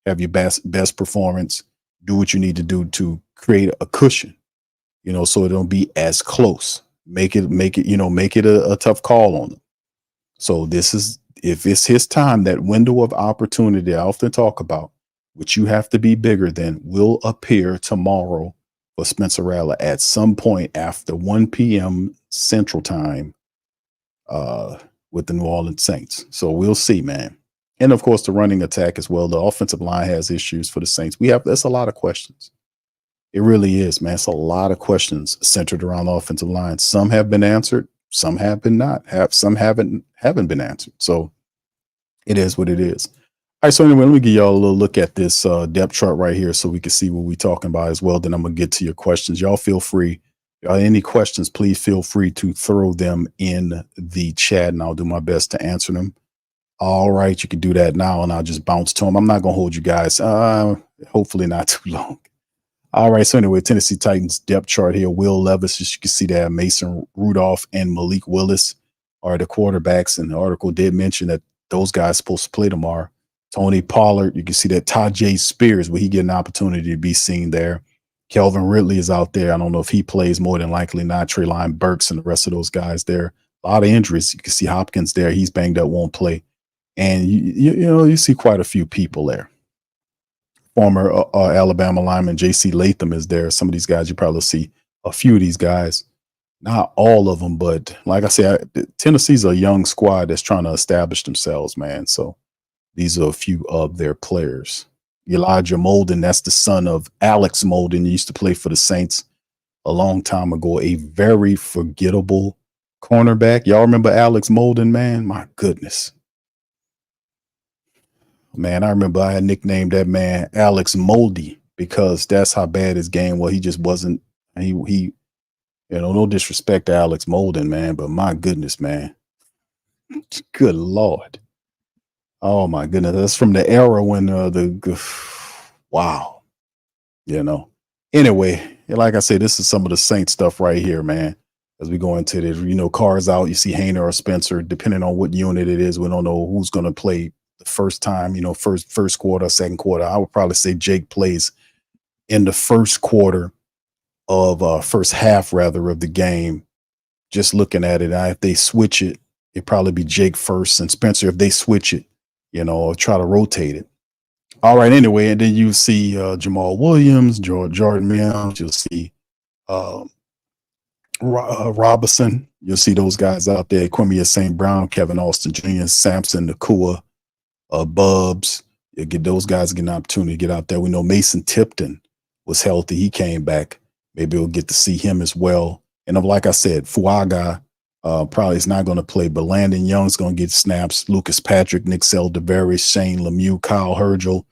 have your best performance, do what you need to do to create a cushion, you know, so it don't be as close. Make it a tough call on them. So this is, if it's his time, that window of opportunity I often talk about, which you have to be bigger than, will appear tomorrow for Spencer Rattler at some point after 1 p.m. Central Time with the New Orleans Saints. So we'll see, man. And of course, the running attack as well. The offensive line has issues for the Saints. That's a lot of questions. It really is, man. It's a lot of questions centered around the offensive line. Some have been answered. Some have been not. Some haven't been answered. So it is what it is. All right. So anyway, let me give y'all a little look at this depth chart right here, so we can see what we're talking about as well. Then I'm gonna get to your questions. Y'all feel free. Any questions, please feel free to throw them in the chat, and I'll do my best to answer them. All right, you can do that now, and I'll just bounce to them. I'm not gonna hold you guys. Hopefully not too long. All right, so anyway, Tennessee Titans depth chart here. Will Levis, as you can see there, Mason Rudolph and Malik Willis are the quarterbacks, and the article did mention that those guys supposed to play tomorrow. Tony Pollard, you can see that Tajay Spears, will he get an opportunity to be seen there? Kelvin Ridley is out there. I don't know if he plays, more than likely not. Treylon Burks and the rest of those guys there. A lot of injuries. You can see Hopkins there. He's banged up, won't play. And you see quite a few people there. Former Alabama lineman J.C. Latham is there. Some of these guys, you probably see a few of these guys. Not all of them, but like I said, Tennessee's a young squad that's trying to establish themselves, man. So these are a few of their players. Elijah Molden, that's the son of Alex Molden. He used to play for the Saints a long time ago. A very forgettable cornerback. Y'all remember Alex Molden, man? My goodness. Man, I remember I had nicknamed that man Alex Moldy, because that's how bad his game was. He just wasn't, no disrespect to Alex Molden, man, but my goodness, man. Good Lord. Oh my goodness. That's from the era when wow. Anyway, like I said, this is some of the Saint stuff right here, man. As we go into this, cars out, you see Haener or Spencer, depending on what unit it is. We don't know who's going to play the first time, first quarter, second quarter. I would probably say Jake plays in the first quarter of first half rather of the game. Just looking at it, if they switch it, it'd probably be Jake first, and Spencer, if they switch it, try to rotate it. All right, anyway, and then you see Jamal Williams, Jordan Mills, you'll see Robinson, you'll see those guys out there, Quimia St. Brown, Kevin Austin Jr., Samson Nakua, Bubs. You get those guys get an opportunity to get out there. We know Mason Tipton was healthy. He came back. Maybe we'll get to see him as well. And like I said, Fuaga probably is not going to play, but Landon Young's going to get snaps. Lucas Patrick, Nick Seldavaris, Shane Lemieux, Kyle Hergel.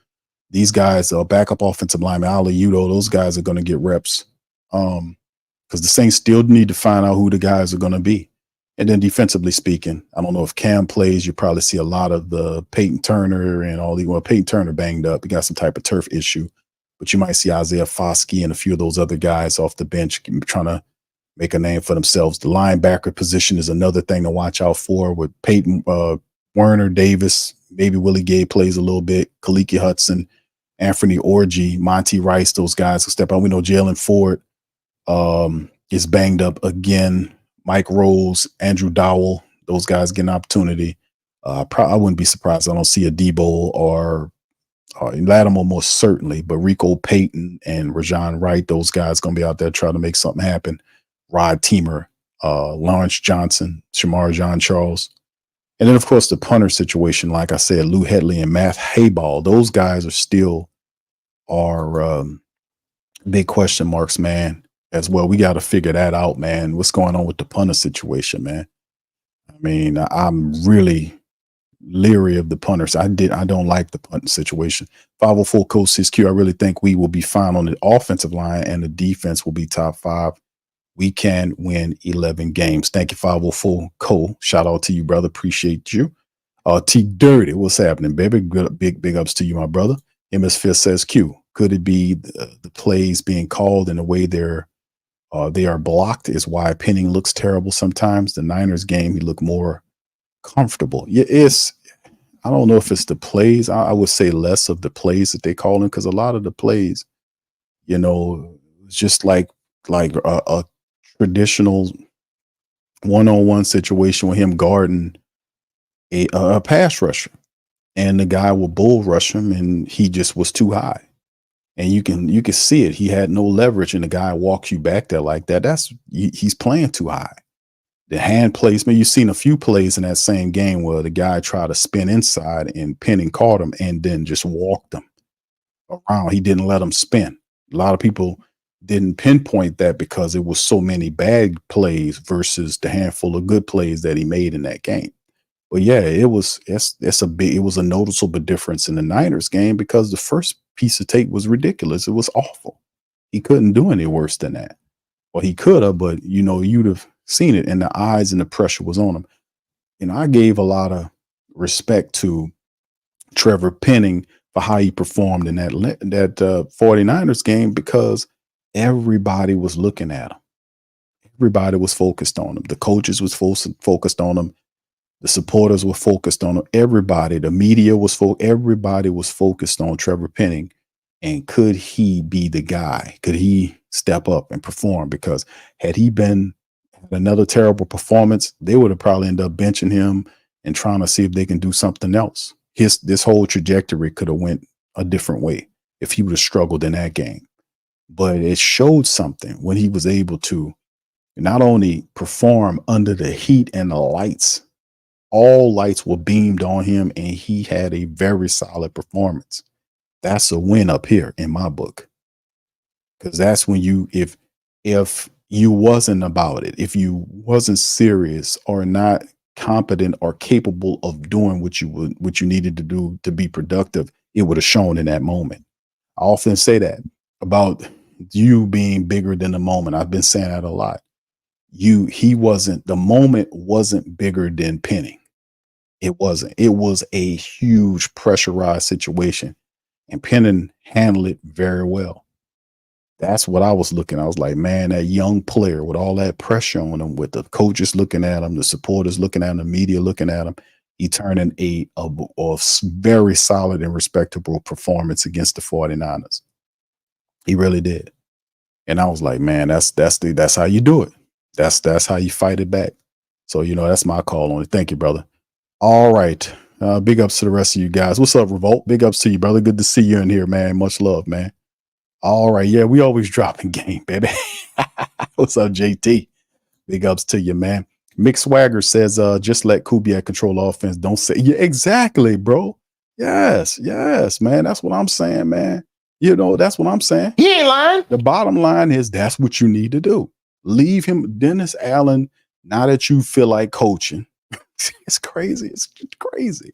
These guys are backup offensive lineman, Ali Udo. Those guys are going to get reps. Because the Saints still need to find out who the guys are going to be. And then defensively speaking, I don't know if Cam plays. You probably see a lot of the Peyton Turner and all the, well, Peyton Turner banged up. He got some type of turf issue. But you might see Isaiah Foskey and a few of those other guys off the bench trying to make a name for themselves. The linebacker position is another thing to watch out for with Peyton, Werner, Davis, maybe Willie Gay plays a little bit, Kaliki Hudson, Anthony Orji, Monty Rice, those guys will step out. We know Jalen Ford is banged up again. Mike Rose, Andrew Dowell, those guys get an opportunity. I wouldn't be surprised. I don't see a Debo or Latimer most certainly, but Rico Payton and Rajon Wright, those guys going to be out there trying to make something happen. Rod Teamer, Lawrence Johnson, Shamar John Charles. And then, of course, the punter situation, like I said, Lou Headley and Matt Hayball, those guys are still big question marks, man, as well. We got to figure that out, man. What's going on with the punter situation, man? I mean, I'm really leery of the punters. I don't like the punting situation. 504 Coach 6Q, I really think we will be fine on the offensive line and the defense will be top 5. We can win 11 games. Thank you, 504 Cole. Shout out to you, brother. Appreciate you. T Dirty, what's happening, baby? Big ups to you, my brother. MS Fist says Q. Could it be the plays being called in the way they are blocked is why Penning looks terrible sometimes? The Niners game, he looked more comfortable. Yeah, I don't know if it's the plays. I would say less of the plays that they call him, because a lot of the plays, you know, just like a traditional one-on-one situation with him guarding a pass rusher, and the guy will bull rush him, and he just was too high. And you can see it. He had no leverage, and the guy walks you back there like that. He's playing too high. The hand placement, you've seen a few plays in that same game where the guy tried to spin inside and Penning caught him and then just walked him around. He didn't let him spin. A lot of people didn't pinpoint that because it was so many bad plays versus the handful of good plays that he made in that game. But yeah, it was a noticeable difference in the Niners game, because the first piece of tape was ridiculous. It was awful. He couldn't do any worse than that. Well, he could have, but you know, you'd have seen it, and the eyes and the pressure was on him. And I gave a lot of respect to Trevor Penning for how he performed in that 49ers game, because everybody was looking at him. Everybody was focused on him. The coaches was focused on him. The supporters were focused on him. Everybody, the media was everybody was focused on Trevor Penning. And could he be the guy? Could he step up and perform? Because had he been another terrible performance, they would have probably ended up benching him and trying to see if they can do something else. This whole trajectory could have went a different way if he would have struggled in that game. But it showed something when he was able to not only perform under the heat and the lights. All lights were beamed on him, and he had a very solid performance. That's a win up here in my book. Because that's when if you wasn't about it, if you wasn't serious or not competent or capable of doing what you needed to do to be productive, it would have shown in that moment. I often say that about you being bigger than the moment. I've been saying that a lot. The moment wasn't bigger than Penning. It wasn't. It was a huge pressurized situation, and Penning handled it very well. That's what I was looking. I was like, man, that young player with all that pressure on him, with the coaches looking at him, the supporters looking at him, the media looking at him, he turned in a very solid and respectable performance against the 49ers. He really did. And I was like, man, that's how you do it. That's how you fight it back. So, you know, that's my call on it. Thank you, brother. All right. Big ups to the rest of you guys. What's up, Revolt? Big ups to you, brother. Good to see you in here, man. Much love, man. All right. Yeah, we always dropping game, baby. What's up, JT? Big ups to you, man. Mick Swagger says, just let Kubiak control offense. Don't say, yeah, exactly, bro. Yes, man. That's what I'm saying, man. You know, that's what I'm saying. He ain't lying. The bottom line is that's what you need to do. Leave him, Dennis Allen, now that you feel like coaching. It's crazy. It's crazy.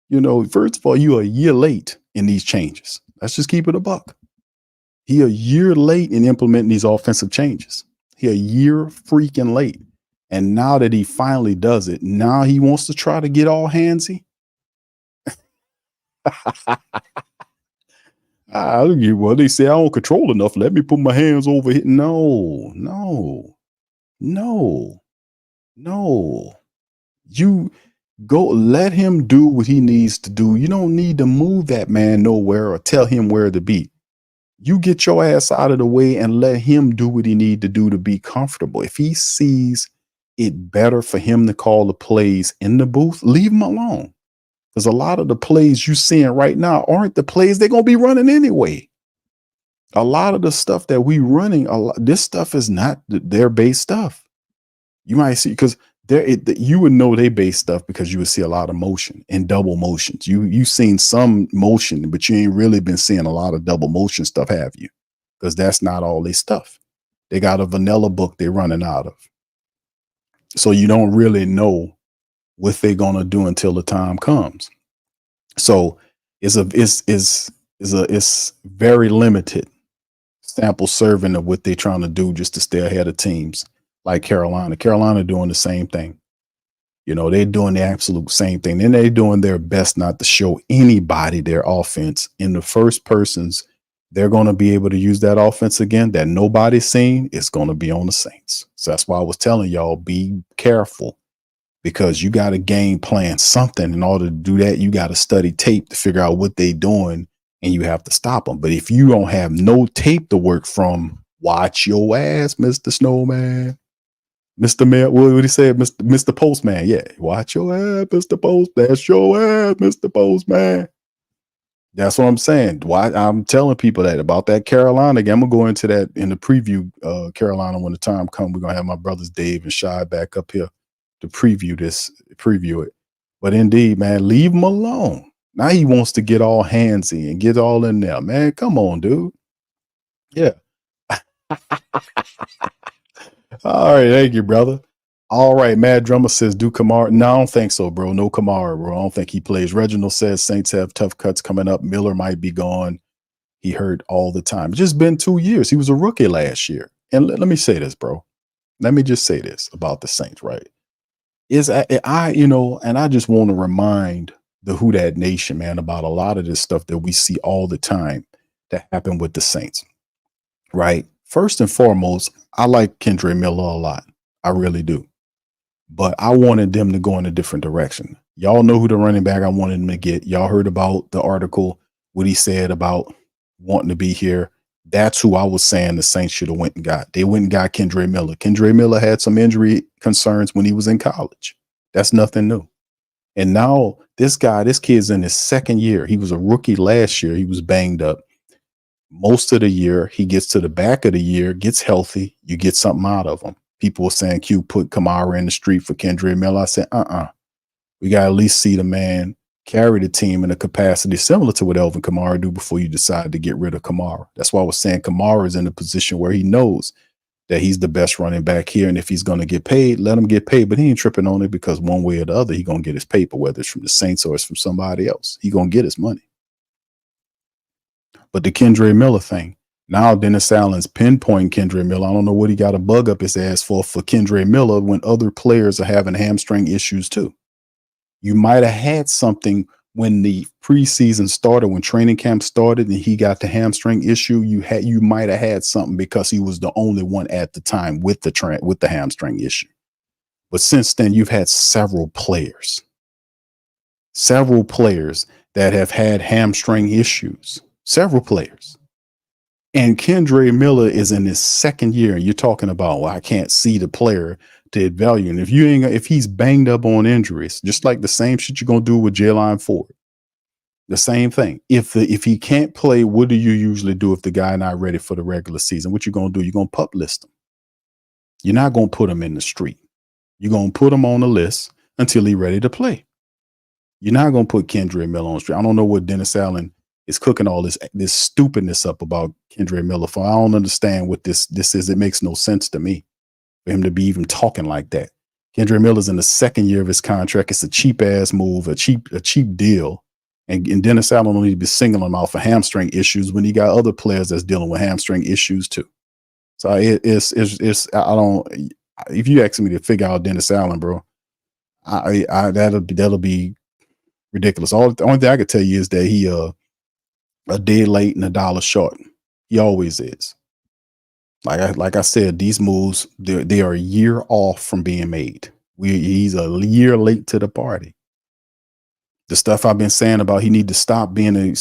You know, first of all, you're a year late in these changes. Let's just keep it a buck. He a year late in implementing these offensive changes. He a year freaking late. And now that he finally does it, now he wants to try to get all handsy. Well, they say I don't control enough. Let me put my hands over here. No. You go let him do what he needs to do. You don't need to move that man nowhere or tell him where to be. You get your ass out of the way and let him do what he need to do to be comfortable. If he sees it better for him to call the plays in the booth, leave him alone. Because a lot of the plays you're seeing right now aren't the plays they're going to be running anyway. A lot of the stuff that we running, this stuff is not their base stuff. You might see, because you would know they base stuff because you would see a lot of motion and double motions. You've seen some motion, but you ain't really been seeing a lot of double motion stuff, have you? Because that's not all their stuff. They got a vanilla book they're running out of. So you don't really know what they're gonna do until the time comes. So it's very limited sample serving of what they're trying to do just to stay ahead of teams like Carolina. Carolina doing the same thing. You know, they're doing the absolute same thing. And they're doing their best not to show anybody their offense. In the first persons they're going to be able to use that offense again that nobody's seen, is going to be on the Saints. So that's why I was telling y'all, be careful, because you got to game plan something. In order to do that, you got to study tape to figure out what they're doing, and you have to stop them. But if you don't have no tape to work from, watch your ass, Mr. Snowman. Mr. Mayor, what did he say? Mr. Postman. Yeah, watch your ass, Mr. Post. That's your ass, Mr. Postman. That's what I'm saying. Why I'm telling people that about that Carolina game. I'm gonna go into that in the preview. Carolina, when the time comes, we're gonna have my brothers Dave and Shy back up here to preview it. But indeed, man, leave him alone. Now he wants to get all handsy and get all in there. Man, come on, dude. Yeah. All right, thank you, brother. All right, Mad Drummer says, do Kamara? No, I don't think so, bro. No Kamara, bro. I don't think he plays. Reginald says Saints have tough cuts coming up. Miller might be gone. He hurt all the time. It's just been 2 years. He was a rookie last year. And let me say this, bro. Let me just say this about the Saints, right? And I just want to remind the Who Dat Nation, man, about a lot of this stuff that we see all the time that happen with the Saints, right? First and foremost, I like Kendre Miller a lot. I really do. But I wanted them to go in a different direction. Y'all know who the running back I wanted him to get. Y'all heard about the article, what he said about wanting to be here. That's who I was saying the Saints should have went and got. They went and got Kendre Miller. Kendre Miller had some injury concerns when he was in college. That's nothing new. And now this kid's in his second year. He was a rookie last year. He was banged up. Most of the year, he gets to the back of the year, gets healthy. You get something out of him. People were saying, Q, put Kamara in the street for Kendre Miller. I said, we got to at least see the man carry the team in a capacity similar to what Elvin Kamara do before you decide to get rid of Kamara. That's why I was saying Kamara is in a position where he knows that he's the best running back here. And if he's going to get paid, let him get paid. But he ain't tripping on it, because one way or the other, he's going to get his paper, whether it's from the Saints or it's from somebody else. He's going to get his money. But the Kendre Miller thing, now Dennis Allen's pinpointing Kendre Miller. I don't know what he got a bug up his ass for Kendre Miller when other players are having hamstring issues too. You might have had something when the preseason started, when training camp started, and he got the hamstring issue. You might have had something because he was the only one at the time with the hamstring issue. But since then, you've had several players that have had hamstring issues. Several players. And Kendre Miller is in his second year. You're talking about, well, I can't see the player to evaluate. And if he's banged up on injuries, just like the same shit you're gonna do with Jaylon Ford, the same thing. If he can't play, what do you usually do if the guy not ready for the regular season? What you gonna do? You're gonna pup list him. You're not gonna put him in the street. You're gonna put him on the list until he's ready to play. You're not gonna put Kendre Miller on the street. I don't know what Dennis Allen is cooking all this stupidness up about Kendre Miller for. I don't understand what this is. It makes no sense to me for him to be even talking like that. Kendre Miller's in the second year of his contract. It's a cheap ass move, a cheap deal. And Dennis Allen don't need to be singling him out for hamstring issues when he got other players that's dealing with hamstring issues too. So it's I don't. If you ask me to figure out Dennis Allen, bro, that'll be ridiculous. The only thing I could tell you is that he a day late and a dollar short. He always is. Like I said, these moves they are a year off from being made. He's a year late to the party. The stuff I've been saying about he need to stop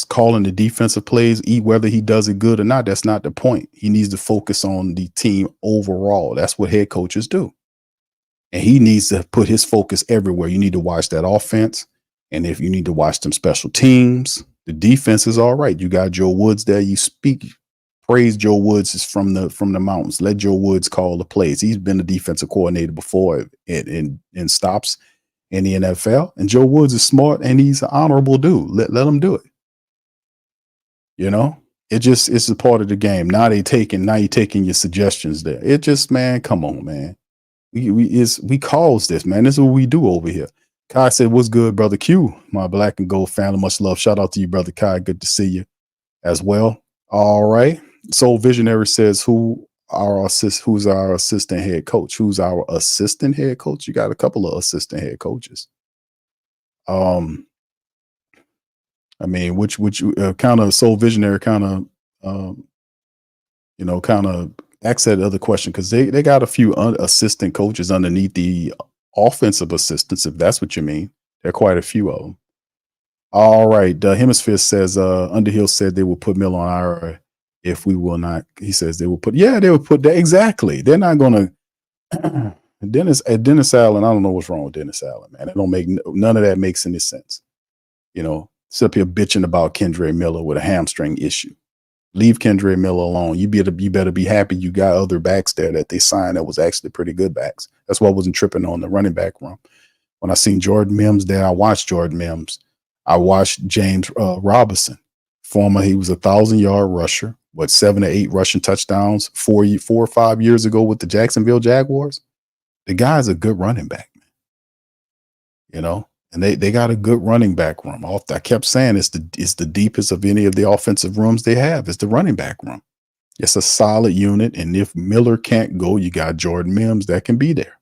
calling the defensive plays, whether he does it good or not. That's not the point. He needs to focus on the team overall. That's what head coaches do. And he needs to put his focus everywhere. You need to watch that offense. And if you need to watch them special teams, the defense is all right. You got Joe Woods there. You praise Joe Woods is from the mountains. Let Joe Woods call the plays. He's been a defensive coordinator before in stops in the NFL. And Joe Woods is smart and he's an honorable dude. Let him do it. You know, it's a part of the game. Now you're taking your suggestions there. It just, man, come on, man. We cause this, man. This is what we do over here. Kai said, "What's good, brother Q? My black and gold family. Much love. Shout out to you, brother Kai. Good to see you as well." All right. Soul Visionary says, who's our assistant head coach? Who's our assistant head coach? You got a couple of assistant head coaches. I mean, which kind of Soul Visionary kind of ask that other question, because they got a few assistant coaches underneath the offensive assistants, if that's what you mean. There are quite a few of them. All right. Hemisphere says Underhill said they will put Miller on IR if we will not. He says they will put that. Exactly. They're not going to. Dennis Allen. I don't know what's wrong with Dennis Allen, man. It don't make none of that makes any sense. You know, sit up here bitching about Kendre Miller with a hamstring issue. Leave Kendre Miller alone. You better be happy you got other backs there that they signed that was actually pretty good backs. That's why I wasn't tripping on the running back room. When I seen Jordan Mims there, I watched Jordan Mims. I watched James Robinson. He was 1,000-yard rusher, 7 to 8 rushing touchdowns 4 or 5 years ago with the Jacksonville Jaguars. The guy's a good running back, man. You know, and they got a good running back room. I kept saying it's the deepest of any of the offensive rooms they have. It's the running back room. It's a solid unit. And if Miller can't go, you got Jordan Mims that can be there.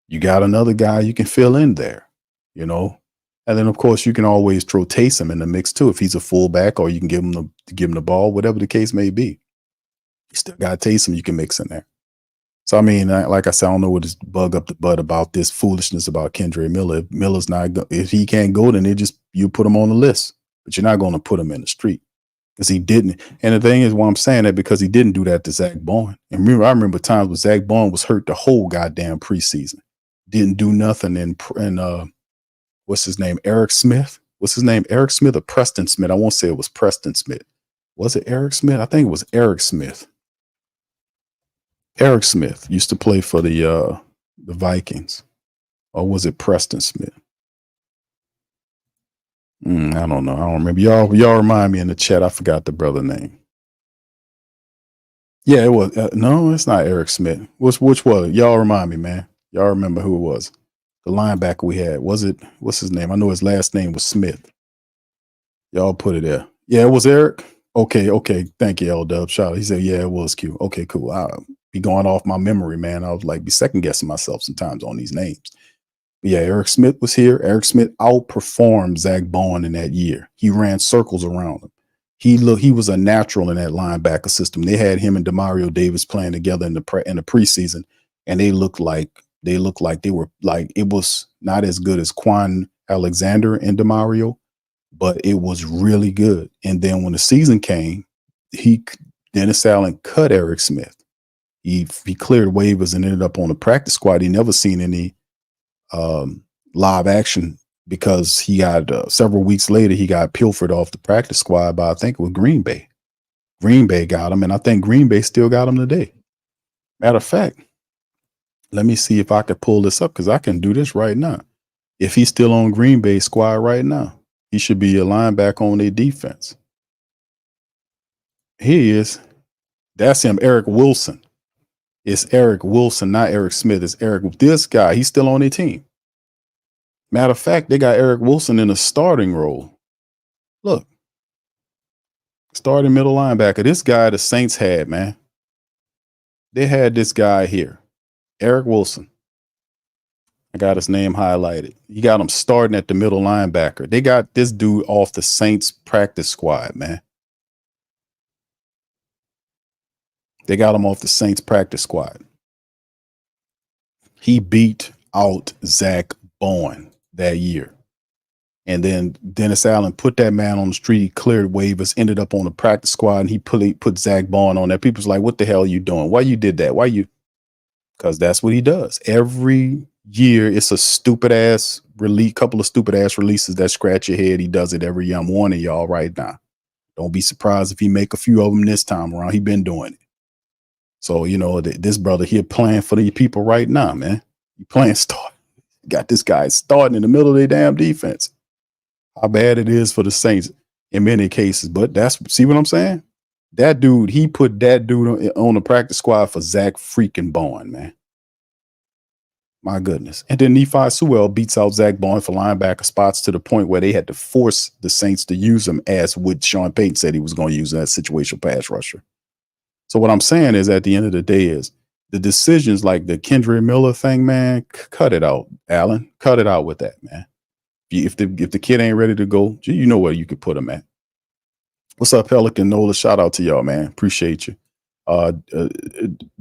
You got another guy you can fill in there, you know. And then, of course, you can always throw Taysom in the mix, too, if he's a fullback, or you can give him the ball, whatever the case may be. You still got Taysom you can mix in there. So, I mean, like I said, I don't know what is bug up the butt about this foolishness about Kendre Miller. If Miller's if he can't go, then you put him on the list. But you're not going to put him in the street because he didn't. And the thing is, why I'm saying that, because he didn't do that to Zach Bowen. And I remember times when Zach Bowen was hurt the whole goddamn preseason. Didn't do nothing in what's his name? Eric Smith? What's his name? Eric Smith or Preston Smith? I won't say it was Preston Smith. Was it Eric Smith? I think it was Eric Smith. Eric Smith used to play for the Vikings. Or was it Preston Smith? I don't know. I don't remember. Y'all remind me in the chat. I forgot the brother name. Yeah, it was. No, it's not Eric Smith. Which was it? Y'all remind me, man. Y'all remember who it was? The linebacker we had. Was it? What's his name? I know his last name was Smith. Y'all put it there. Yeah, it was Eric. Okay. Thank you, L-Dub. Shout out. He said, yeah, it was Q. Okay, cool. I'll be going off my memory, man. I was like, be second guessing myself sometimes on these names. But yeah, Eric Smith was here. Eric Smith outperformed Zach Bowen in that year. He ran circles around him. He was a natural in that linebacker system. They had him and Demario Davis playing together in the preseason, and they looked like they were like, it was not as good as Quan Alexander and Demario, but it was really good. And then when the season came, Dennis Allen cut Eric Smith. He cleared waivers and ended up on the practice squad. He never seen any live action because he got several weeks later, he got pilfered off the practice squad by, I think it was Green Bay. Green Bay got him, and I think Green Bay still got him today. Matter of fact, let me see if I can pull this up, because I can do this right now. If he's still on Green Bay squad right now, he should be a linebacker on their defense. He is. That's him, Eric Wilson. It's Eric Wilson, not Eric Smith. It's Eric. This guy, he's still on their team. Matter of fact, they got Eric Wilson in a starting role. Look, starting middle linebacker. This guy the Saints had, man. They had this guy here, Eric Wilson. I got his name highlighted. You got him starting at the middle linebacker. They got this dude off the Saints practice squad, man. They got him off the Saints practice squad. He beat out Zach Bowen that year. And then Dennis Allen put that man on the street. He cleared waivers, ended up on the practice squad, and he put Zach Bowen on there. People's like, what the hell are you doing? Why you did that? Why you? Because that's what he does. Every year, it's a stupid ass release, couple of stupid ass releases that scratch your head. He does it every year. I'm warning y'all right now. Don't be surprised if he make a few of them this time around. He been doing it. So, you know, this brother here playing for the people right now, man. He playing start. Got this guy starting in the middle of their damn defense. How bad it is for the Saints in many cases. But see what I'm saying? That dude, he put that dude on the practice squad for Zach freaking Bowen, man. My goodness. And then Nephi Sewell beats out Zach Bowen for linebacker spots to the point where they had to force the Saints to use him as what Sean Payton said he was going to use as situational pass rusher. So what I'm saying is at the end of the day is the decisions like the Kendra Miller thing, man, cut it out, Allen. Cut it out with that, man. If the kid ain't ready to go, you know where you could put him at. What's up, Pelican Nola? Shout out to y'all, man. Appreciate you.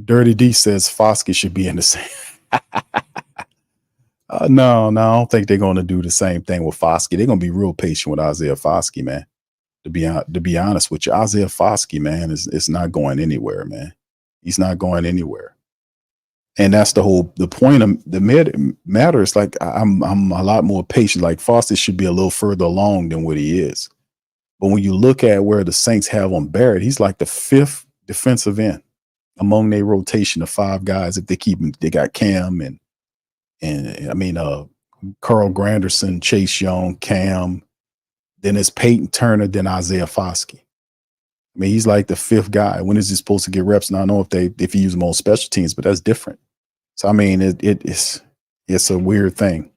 Dirty D says Foskey should be in the same. No, I don't think they're going to do the same thing with Foskey. They're going to be real patient with Isaiah Foskey, man. To be honest with you, Isaiah Foskey, man, is not going anywhere, man. He's not going anywhere. And that's the point of the matter is like I'm a lot more patient. Like Foster should be a little further along than what he is. But when you look at where the Saints have on Barrett, he's like the 5th defensive end among their rotation of 5 guys. If they keep him, they got Cam and Carl Granderson, Chase Young, Cam. Then it's Peyton Turner, then Isaiah Foskey. I mean, he's like the 5th guy. When is he supposed to get reps? Now I know if he use them on special teams, but that's different. So I mean, it's a weird thing.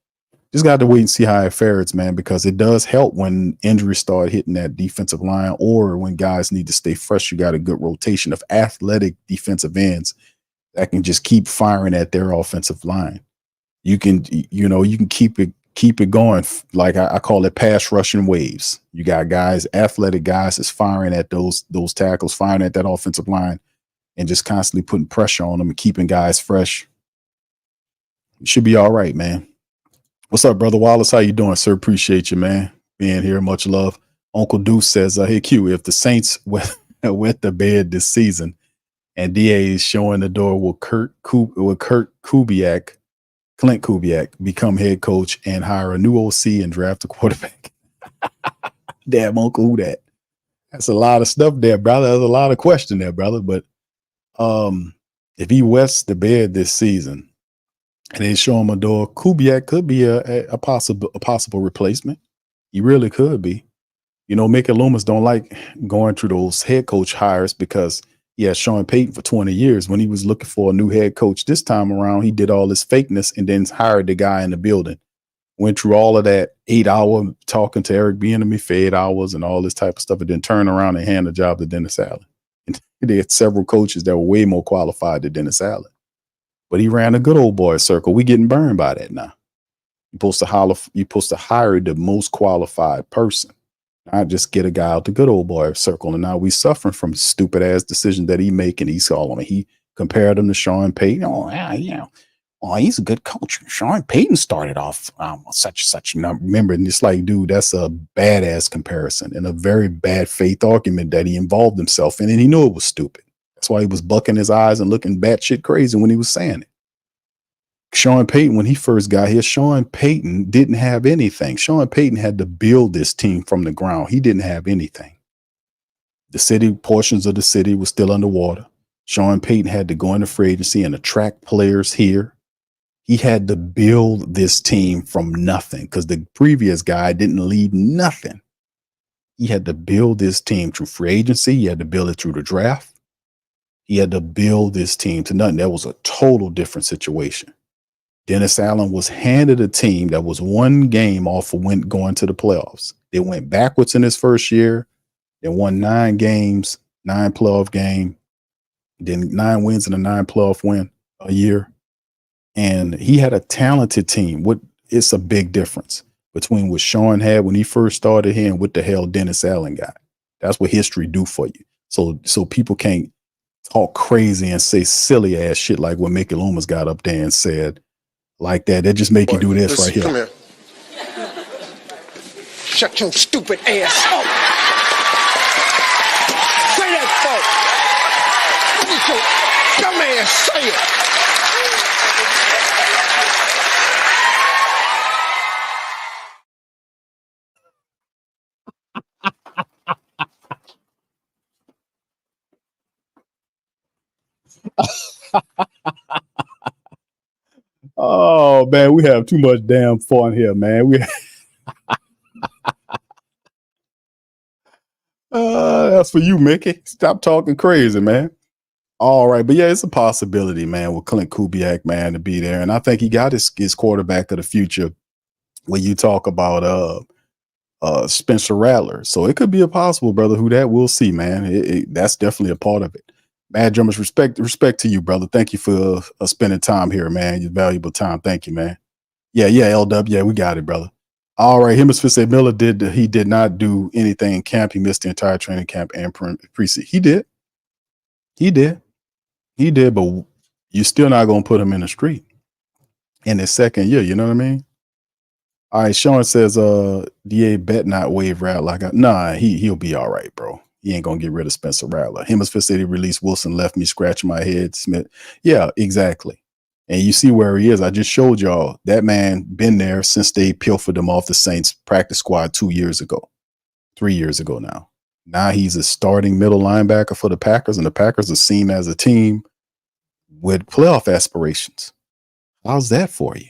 Just got to wait and see how it fares, man, because it does help when injuries start hitting that defensive line or when guys need to stay fresh. You got a good rotation of athletic defensive ends that can just keep firing at their offensive line. You can keep it going. Like I call it pass rushing waves. You got guys, athletic guys that's firing at those tackles, firing at that offensive line and just constantly putting pressure on them and keeping guys fresh. You should be all right, man. What's up, Brother Wallace? How you doing, sir? Appreciate you, man. Being here. Much love. Uncle Deuce says, hey, Q, if the Saints went to bed this season and DA is showing the door, will Clint Kubiak become head coach and hire a new OC and draft a quarterback? Damn, Uncle Who Dat. That's a lot of stuff there, brother. There's a lot of question there, brother. But if he wets the bed this season and they show him a door, Kubiak could be a possible replacement. He really could be. You know, Mickey Loomis don't like going through those head coach hires because he had Sean Payton for 20 years. When he was looking for a new head coach this time around, he did all this fakeness and then hired the guy in the building. Went through all of that 8-hour talking to Eric Bieniemy for 8 hours and all this type of stuff, and then turn around and hand the job to Dennis Allen. And they had several coaches that were way more qualified than Dennis Allen. But he ran a good old boy circle. We getting burned by that now. You're supposed to hire the most qualified person. Not just get a guy out the good old boy circle. And now we suffering from stupid ass decisions that he making. He compared him to Sean Payton. Oh, yeah. Oh, he's a good coach. Sean Payton started off such number. Remember, and it's like, dude, that's a badass comparison and a very bad faith argument that he involved himself in. And he knew it was stupid. That's why he was bucking his eyes and looking batshit crazy when he was saying it. Sean Payton, when he first got here, Sean Payton didn't have anything. Sean Payton had to build this team from the ground. He didn't have anything. Portions of the city was still underwater. Sean Payton had to go into free agency and attract players here. He had to build this team from nothing because the previous guy didn't leave nothing. He had to build this team through free agency. He had to build it through the draft. He had to build this team to nothing. That was a total different situation. Dennis Allen was handed a team that was one game off of going to the playoffs. They went backwards in his first year. They won 9 games, 9 playoff game, then 9 wins and a 9 playoff win a year. And he had a talented team. It's a big difference between what Sean had when he first started here and what the hell Dennis Allen got. That's what history do for you. So people can't talk crazy and say silly ass shit like what Mickey Loomis got up there and said like that. They just make you do this right here. Come here. Shut your stupid ass up. Say that, folks. Look at your dumb ass say it. Oh man, we have too much damn fun here, man. That's for you, Mickey. Stop talking crazy, man. All right, but yeah, it's a possibility, man, with Clint Kubiak, man, to be there, and I think he got his quarterback of the future. When you talk about Spencer Rattler, so it could be a possible, brother. Who that? We'll see, man. That's definitely a part of it. Mad Drummers, respect to you, brother. Thank you for spending time here, man. Your valuable time. Thank you, man. Yeah, LW. Yeah, we got it, brother. All right. Hemisphere said Miller did not do anything in camp. He missed the entire training camp and preseason. He did, but you're still not going to put him in the street in his second year. You know what I mean? All right. Sean says, DA bet not waive Rattler. Nah, he'll be all right, bro. He ain't gonna get rid of Spencer Rattler. Hemisphere City released Wilson left me scratching my head. Smith. Yeah, exactly. And you see where he is. I just showed y'all that man been there since they pilfered him off the Saints practice squad 2 years ago, 3 years ago now. Now he's a starting middle linebacker for the Packers, and the Packers are seen as a team with playoff aspirations. How's that for you?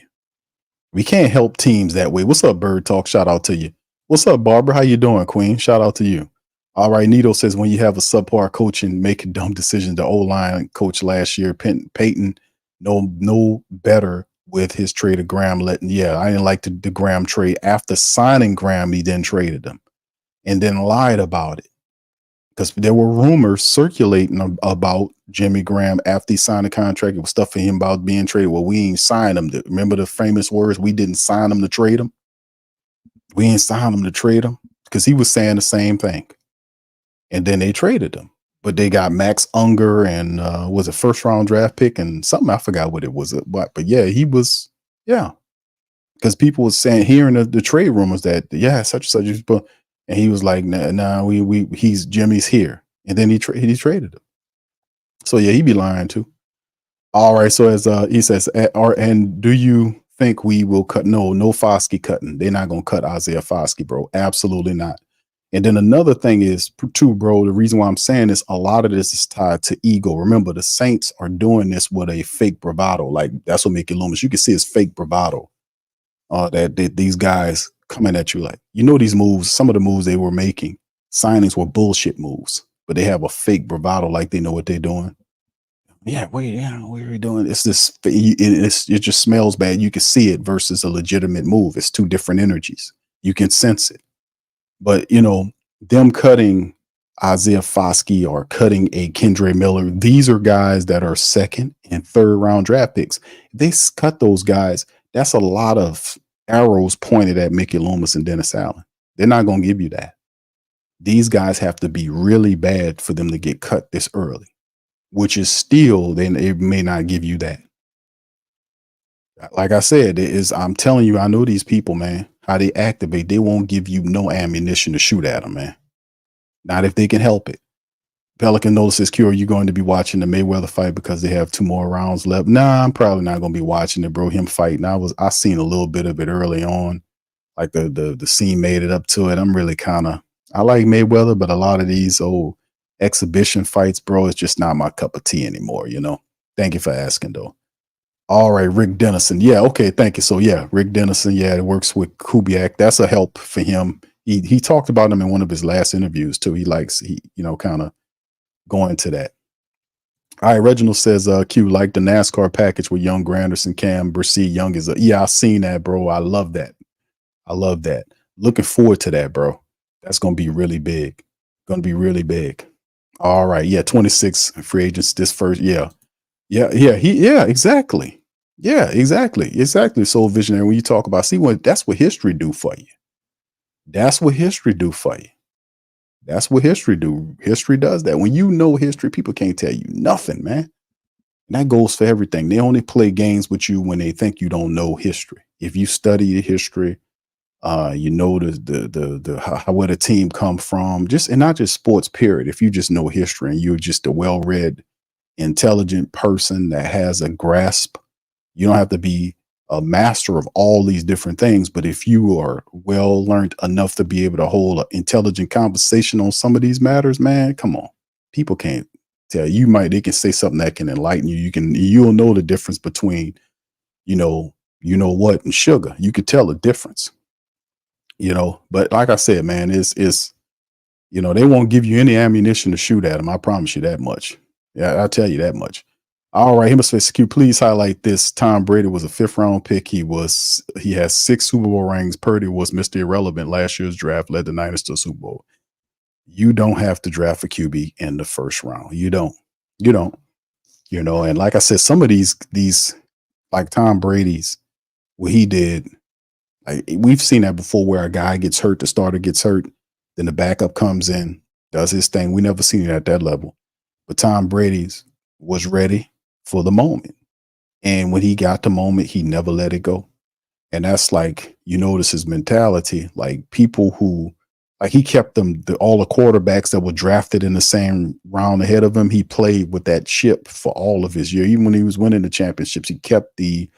We can't help teams that way. What's up, Bird Talk? Shout out to you. What's up, Barbara? How you doing, Queen? Shout out to you. All right, Nito says when you have a subpar coach and make a dumb decision, the O-line coach last year, Peyton, no better with his trade of Graham. I didn't like the Graham trade. After signing Graham, he then traded him and then lied about it because there were rumors circulating about Jimmy Graham after he signed a contract. It was stuff for him about being traded. Well, we ain't signed him. Remember the famous words? We didn't sign him to trade him. We ain't signed him to trade him because he was saying the same thing. And then they traded him, but they got Max Unger and was a first round draft pick and something. I forgot what it was. But yeah, he was. Yeah. Because people were saying, hearing the trade rumors that, such and such. And he was like, nah, Jimmy's here. And then he traded him. So yeah, he be lying too. All right. So as he says, and do you think we will cut? No Foskey cutting. They're not going to cut Isaiah Foskey, bro. Absolutely not. And then another thing is too, bro, the reason why I'm saying this, a lot of this is tied to ego. Remember, the Saints are doing this with a fake bravado. Like that's what Mickey Loomis, you can see his fake bravado. That these guys coming at you like, these moves, some of the moves they were making, signings were bullshit moves, but they have a fake bravado like they know what they're doing. Yeah, what are we doing? It's this, it just smells bad. You can see it versus a legitimate move. It's two different energies. You can sense it. But, them cutting Isaiah Foskey or cutting a Kendre Miller, these are guys that are second and third round draft picks. If they cut those guys, that's a lot of arrows pointed at Mickey Loomis and Dennis Allen. They're not going to give you that. These guys have to be really bad for them to get cut this early, which is still, then it may not give you that. Like I said, I'm telling you, I know these people, man, how they activate. They won't give you no ammunition to shoot at them, man. Not if they can help it. Pelican notices, Q, are you going to be watching the Mayweather fight because they have 2 more rounds left? Nah, I'm probably not going to be watching it, bro. Him fighting. I seen a little bit of it early on. Like the scene made it up to it. I'm really I like Mayweather, but a lot of these old exhibition fights, bro, it's just not my cup of tea anymore, Thank you for asking, though. All right, Rick Dennison. Yeah, okay, thank you. So yeah, Rick Dennison, it works with Kubiak. That's a help for him. He talked about him in one of his last interviews too. He kind of going to that. All right, Reginald says, Q, like the NASCAR package with young Granderson, Cam, Brissy, Young is yeah, I seen that, bro. I love that. I love that. Looking forward to that, bro. That's gonna be really big. Gonna be really big. All right. Yeah, 26 free agents this first. Yeah. Yeah, exactly. Yeah, exactly. Exactly. So visionary when you talk about see what that's what history do for you. That's what history do for you. That's what history do. History does that. When you know history, people can't tell you nothing, man. And that goes for everything. They only play games with you when they think you don't know history. If you study the history, you know the how where the team come from, just and not just sports. Period. If you just know history and you're just a well-read, intelligent person that has a grasp, you don't have to be a master of all these different things. But if you are well learned enough to be able to hold an intelligent conversation on some of these matters, man, come on, people can't tell you. Might they can say something that can enlighten you. You'll know the difference between you know what and sugar. You could tell the difference but like I said, man, it's they won't give you any ammunition to shoot at them. I promise you that much. Yeah, I'll tell you that much. All right, Hemisphere Q, please highlight this. Tom Brady was a 5th-round pick. He has 6 Super Bowl rings. Purdy was Mr. Irrelevant. Last year's draft led the Niners to a Super Bowl. You don't have to draft a QB in the 1st round. You don't. You don't. And like I said, some of these like Tom Brady's, what he did. We've seen that before where a guy gets hurt, the starter gets hurt, then the backup comes in, does his thing. We never seen it at that level. But Tom Brady's was ready for the moment. And when he got the moment, he never let it go. And that's like, you notice his mentality, like people who, like he kept all the quarterbacks that were drafted in the same round ahead of him. He played with that chip for all of his year. Even when he was winning the championships, he kept the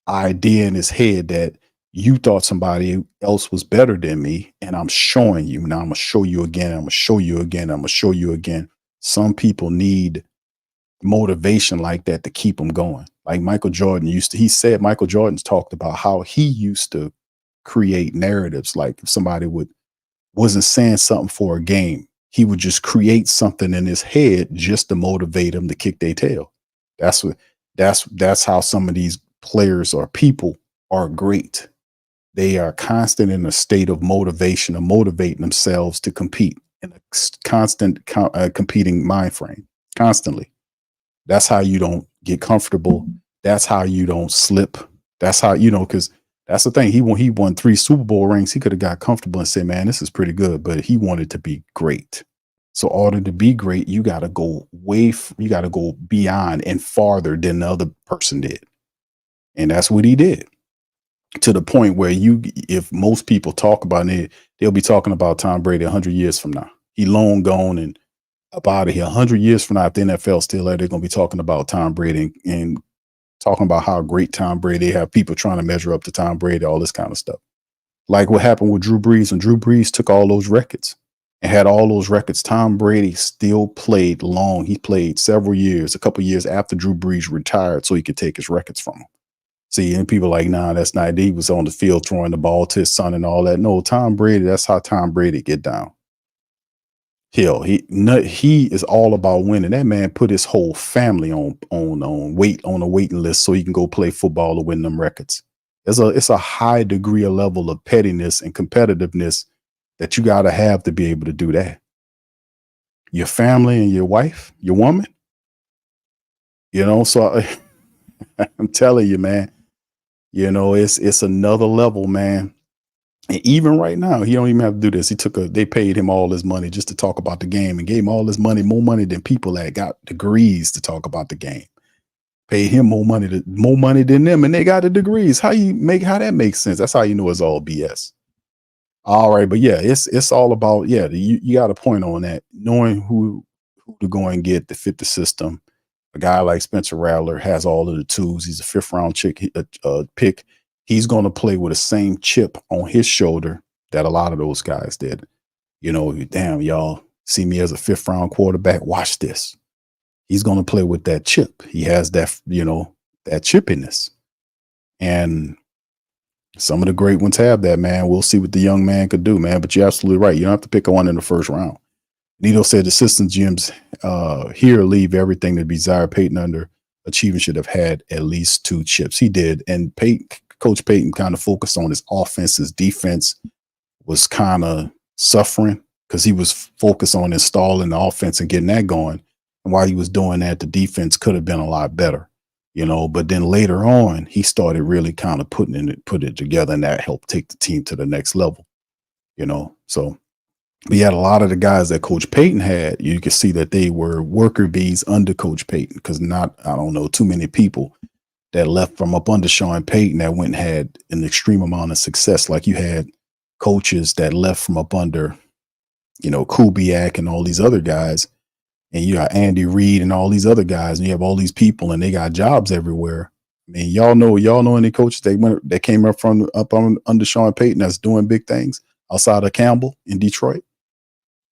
idea in his head that you thought somebody else was better than me, and I'm showing you. Now I'm gonna show you again. I'm gonna show you again. I'm gonna show you again. Some people need motivation like that to keep them going. Like Michael Jordan he said Michael Jordan's talked about how he used to create narratives. Like if somebody wasn't saying something for a game, he would just create something in his head just to motivate them to kick their tail. That's how some of these players or people are great. They are constant in a state of motivation, of motivating themselves to compete in a constant competing mind frame, constantly. That's how you don't get comfortable. That's how you don't slip. That's how, because that's the thing. He won 3 Super Bowl rings. He could have got comfortable and said, man, this is pretty good, but he wanted to be great. So in order to be great, you got to go you got to go beyond and farther than the other person did. And that's what he did. To the point where if most people talk about it, they'll be talking about Tom Brady 100 years from now. He long gone and up out of here. 100 years from now, if the NFL still there, they're going to be talking about Tom Brady and talking about how great Tom Brady. They have people trying to measure up to Tom Brady, all this kind of stuff. Like what happened with Drew Brees, and Drew Brees took all those records and had all those records. Tom Brady still played long. He played several years, a couple years after Drew Brees retired, so he could take his records from him. See, and people are like, nah, that's not. He was on the field throwing the ball to his son and all that. No, Tom Brady, that's how Tom Brady get down. He is all about winning. That man put his whole family on a waiting list so he can go play football to win them records. It's a high degree of level of pettiness and competitiveness that you got to have to be able to do that. Your family and your wife, your woman, so I'm telling you, man, it's another level, man. And even right now, he don't even have to do this. They paid him all his money just to talk about the game and gave him all his money, more money than people that got degrees to talk about the game. Paid him more money than them, and they got the degrees. How that makes sense? That's how you know it's all BS. All right, but yeah, it's all about you got a point on that. Knowing who to go and get to fit the system. A guy like Spencer Rattler has all of the tools. He's a 5th-round pick. He's going to play with the same chip on his shoulder that a lot of those guys did. Damn, y'all see me as a 5th-round quarterback. Watch this. He's going to play with that chip. He has that, that chippiness. And some of the great ones have that, man. We'll see what the young man could do, man. But you're absolutely right. You don't have to pick one in the 1st round. Nito said assistant GMs here leave everything to be desired. Peyton under achievement should have had at least 2 chips. He did. And Coach Peyton kind of focused on his offense. His defense was kind of suffering because he was focused on installing the offense and getting that going. And while he was doing that, the defense could have been a lot better, but then later on, he started really kind of put it together, and that helped take the team to the next level, So we had a lot of the guys that Coach Payton had. You could see that they were worker bees under Coach Payton because I don't know too many people that left from up under Sean Payton that went and had an extreme amount of success. Like you had coaches that left from up under, Kubiak and all these other guys. And you got Andy Reid and all these other guys, and you have all these people, and they got jobs everywhere. I mean, y'all know any coaches that came up under Sean Payton that's doing big things outside of Campbell in Detroit?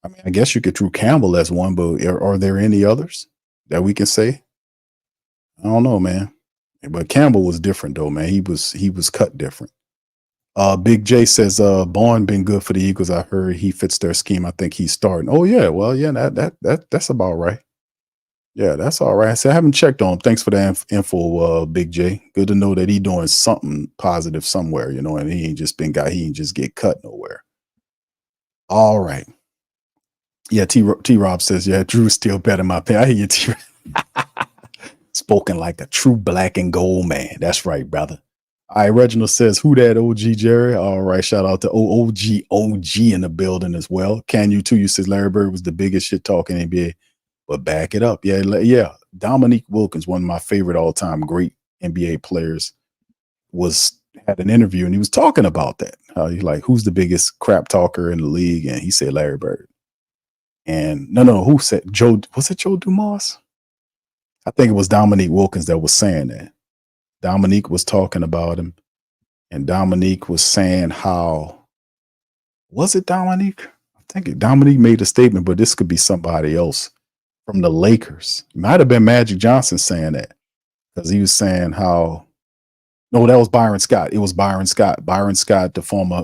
I mean, I guess you could throw Campbell as one, but are there any others that we can say? I don't know, man. But Campbell was different though, man. He was cut different. Big J says Bourne been good for the Eagles. I heard he fits their scheme. I think he's starting. Oh yeah, well yeah, that's about right. Yeah, that's all right. So I haven't checked on him. Thanks for the info, Big J. Good to know that he doing something positive somewhere, and he ain't just get cut nowhere. All right. Yeah, T Rob says, yeah, Drew's still better in my opinion. I hear you, T. Spoken like a true black and gold man. That's right, brother. All right, Reginald says, who that OG Jerry? All right, shout out to OG in the building as well. Can you too? You says Larry Bird was the biggest shit talking NBA, but back it up. Yeah. Dominique Wilkins, one of my favorite all-time great NBA players, had an interview and he was talking about that. He's like, who's the biggest crap talker in the league? And he said Larry Bird. And no, who said Joe? Was it Joe Dumas? I think it was Dominique Wilkins that was saying that. Dominique was talking about him, and Dominique was saying how, was it Dominique? I think Dominique made a statement, but this could be somebody else from the Lakers. It might have been Magic Johnson saying that, because he was saying how, no, that was Byron Scott. It was Byron Scott. Byron Scott, the former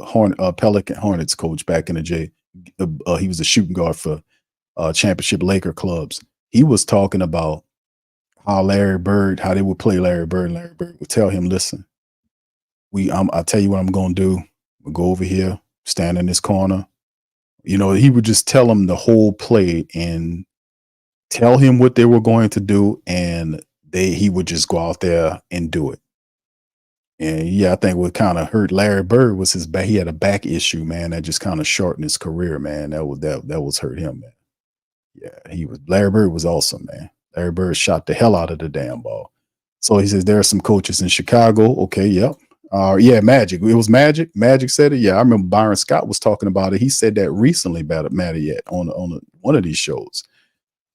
Pelican Hornets coach back in the day. He was a shooting guard for championship Laker clubs. He was talking about how how they would play Larry Bird. And Larry Bird would tell him, listen, I'll tell you what I'm going to do. We'll go over here, stand in this corner. He would just tell him the whole play and tell him what they were going to do. And he would just go out there and do it. And yeah, I think what kind of hurt Larry Bird was his back. He had a back issue, man, that just kind of shortened his career, man. That was hurt him, man. Yeah, Larry Bird was awesome, man. Larry Bird shot the hell out of the damn ball. So he says there are some coaches in Chicago. Okay, yep. Yeah, Magic. It was Magic. Magic said it. Yeah, I remember Byron Scott was talking about it. He said that recently about Matty on one of these shows.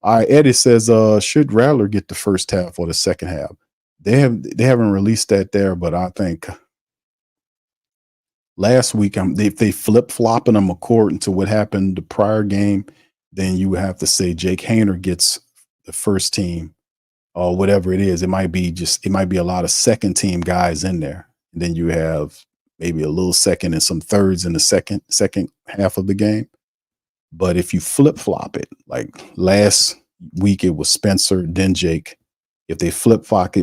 All right, Eddie says, should Rattler get the first half or the second half? They haven't released that there, but I think last week they flip-flopping them according to what happened the prior game. Then you would have to say Jake Haener gets the first team or whatever it is. It might be a lot of second team guys in there. And then you have maybe a little second and some thirds in the second half of the game. But if you flip-flop it, like last week it was Spencer, then Jake. If they flip-flop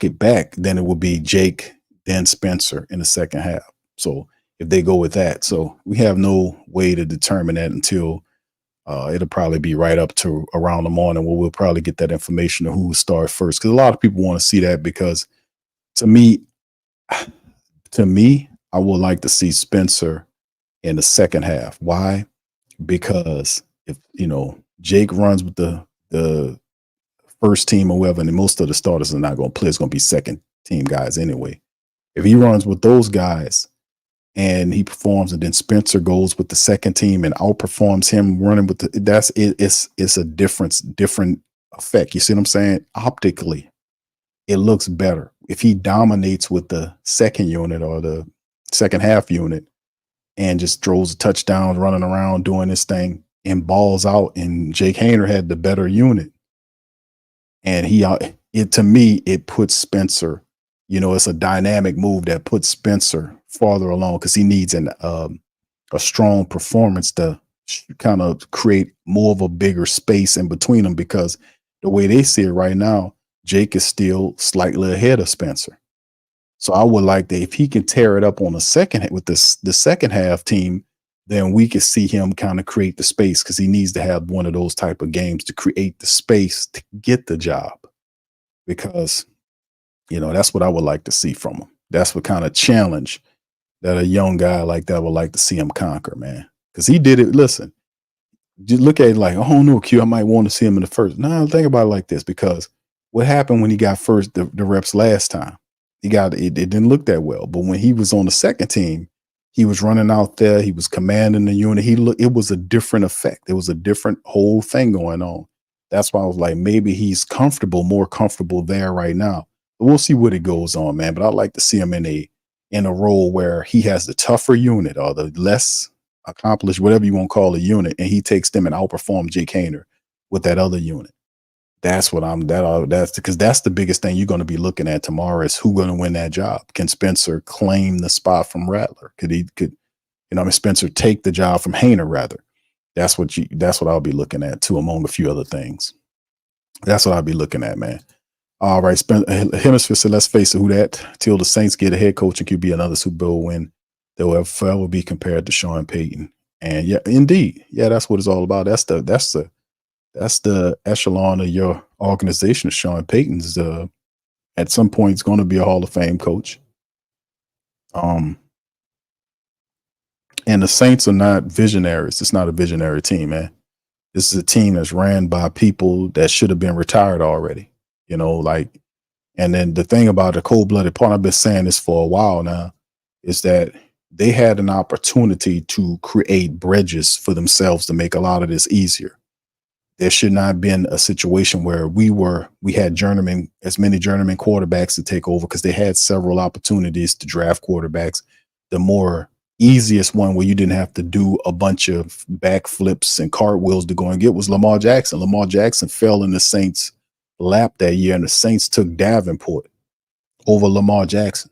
it back, then it will be Jake, then Spencer in the second half. So if they go with that. So we have no way to determine that until it'll probably be right up to around the morning where we'll probably get that information of who will start first. Because a lot of people want to see that, because to me, I would like to see Spencer in the second half. Why? Because if Jake runs with the first team or whoever, and most of the starters are not going to play, it's going to be second team guys anyway. If he runs with those guys and he performs, and then Spencer goes with the second team and outperforms him running with it's a different effect. You see what I'm saying? Optically, it looks better if he dominates with the second unit or the second half unit and just throws a touchdown, running around doing this thing and balls out. And Jake Haener had the better unit. And to me, it puts Spencer, it's a dynamic move that puts Spencer farther along, because he needs a strong performance to kind of create more of a bigger space in between them, because the way they see it right now, Jake is still slightly ahead of Spencer. So I would like that if he can tear it up on the second with the second half team, then we could see him kind of create the space, because he needs to have one of those type of games to create the space to get the job. Because, that's what I would like to see from him. That's what kind of challenge that a young guy like that would like to see him conquer, man. Because he did it. Listen, just look at it like, oh no, Q, I might want to see him in the first. No, think about it like this, because what happened when he got the reps last time? It didn't look that well. But when he was on the second team, he was running out there, he was commanding the unit. It was a different effect. It was a different whole thing going on. That's why I was like, maybe he's more comfortable there right now. But we'll see what it goes on, man. But I'd like to see him in a role where he has the tougher unit, or the less accomplished, whatever you want to call a unit, and he takes them and outperforms Jake Haener with that other unit. That's because that's the biggest thing you're going to be looking at tomorrow, is who's going to win that job. Can Spencer claim the spot from Rattler? Could Spencer take the job from Haener rather? That's what I'll be looking at too, among a few other things. That's what I'll be looking at, man. All right, Hemisphere said, let's face it, who that? Till the Saints get a head coach and could be another Super Bowl win, they will forever be compared to Sean Payton. And yeah, indeed, yeah, that's what it's all about. That's the echelon of your organization. Sean Payton's at some point is going to be a Hall of Fame coach. And the Saints are not visionaries. It's not a visionary team, man. This is a team that's ran by people that should have been retired already. And then the thing about the cold-blooded part, I've been saying this for a while now, is that they had an opportunity to create bridges for themselves to make a lot of this easier. There should not have been a situation where we had as many journeyman quarterbacks to take over, because they had several opportunities to draft quarterbacks. The more easiest one, where you didn't have to do a bunch of backflips and cartwheels to go and get, was Lamar Jackson. Lamar Jackson fell in the Saints' lap that year, and the Saints took Davenport over Lamar Jackson.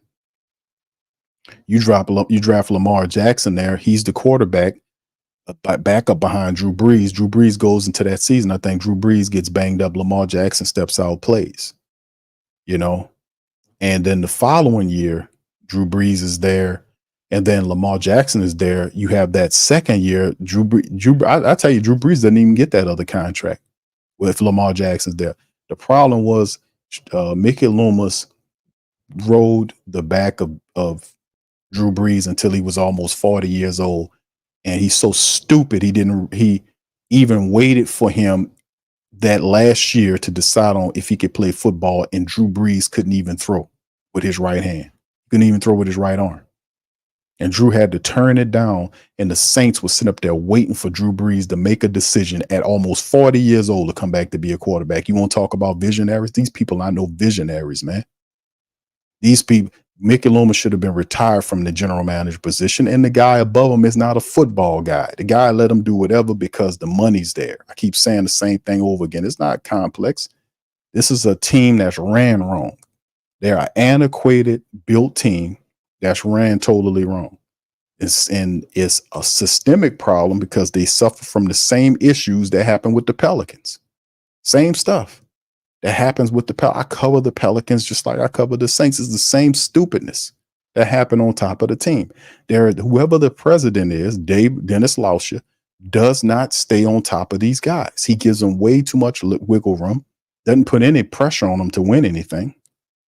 You draft Lamar Jackson there. He's the quarterback, back up behind Drew Brees. Drew Brees goes into that season. I think Drew Brees gets banged up. Lamar Jackson steps out, plays, and then the following year, Drew Brees is there, and then Lamar Jackson is there. You have that second year, I tell you, Drew Brees doesn't even get that other contract with Lamar Jackson's there. The problem was Mickey Loomis rode the back of Drew Brees until he was almost 40 years old. And he's so stupid, he even waited for him that last year to decide on if he could play football, and Drew Brees couldn't even throw with his right hand. Couldn't even throw with his right arm. And Drew had to turn it down, and the Saints were sitting up there waiting for Drew Brees to make a decision at almost 40 years old to come back to be a quarterback. You want to talk about visionaries? These people are no visionaries, man. These people, Mickey Loomis should have been retired from the general manager position, and the guy above him is not a football guy. The guy let him do whatever because the money's there. I keep saying the same thing over again. It's not complex. This is a team that's ran wrong. They're an antiquated, built team that's ran totally wrong. It's a systemic problem because they suffer from the same issues that happen with the Pelicans. Same stuff that happens with the Pelicans. I cover the Pelicans just like I cover the Saints. It's the same stupidness that happened on top of the team. Whoever the president is, Dennis Lauscher, does not stay on top of these guys. He gives them way too much wiggle room, doesn't put any pressure on them to win anything.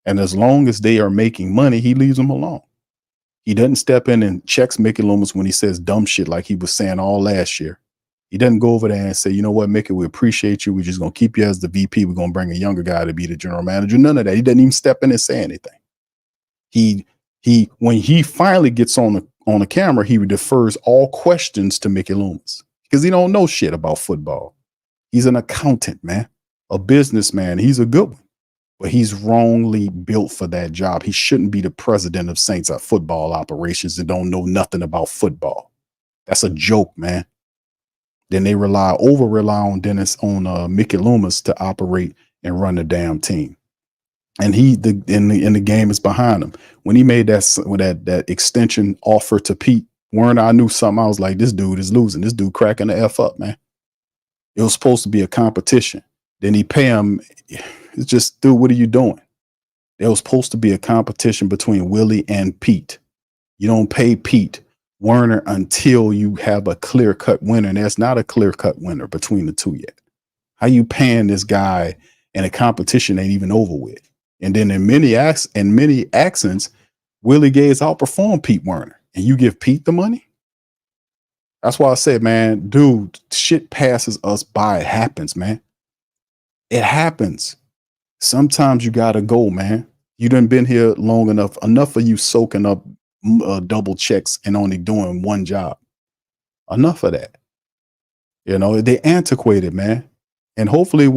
And as long as they are making money, he leaves them alone. He doesn't step in and checks Mickey Loomis when he says dumb shit like he was saying all last year. He doesn't go over there and say, you know what, Mickey, we appreciate you. We're just going to keep you as the VP. We're going to bring a younger guy to be the general manager. None of that. He doesn't even step in and say anything. When he finally gets on the camera, he defers all questions to Mickey Loomis because he don't know shit about football. He's an accountant, man, a businessman. He's a good one. But he's wrongly built for that job. He shouldn't be the president of Saints football operations and don't know nothing about football. That's a joke, man. Then they rely on Mickey Loomis to operate and run the damn team. And the game is behind him. When he made that extension offer to Pete Werner, I knew something. I was like, this dude is losing. This dude cracking the F up, man. It was supposed to be a competition. Then he pay him. It's just, dude, what are you doing? There was supposed to be a competition between Willie and Pete. You don't pay Pete Werner until you have a clear-cut winner, and there's not a clear-cut winner between the two yet. How you paying this guy and a competition ain't even over with? And then in many accents, Willie Gay's outperformed Pete Werner, and you give Pete the money? That's why I said, man, dude, shit passes us by. It happens, man. It happens. Sometimes you gotta go, man. You done been here long enough. Enough of you soaking up double checks and only doing one job. Enough of that. You know, they antiquated, man. And hopefully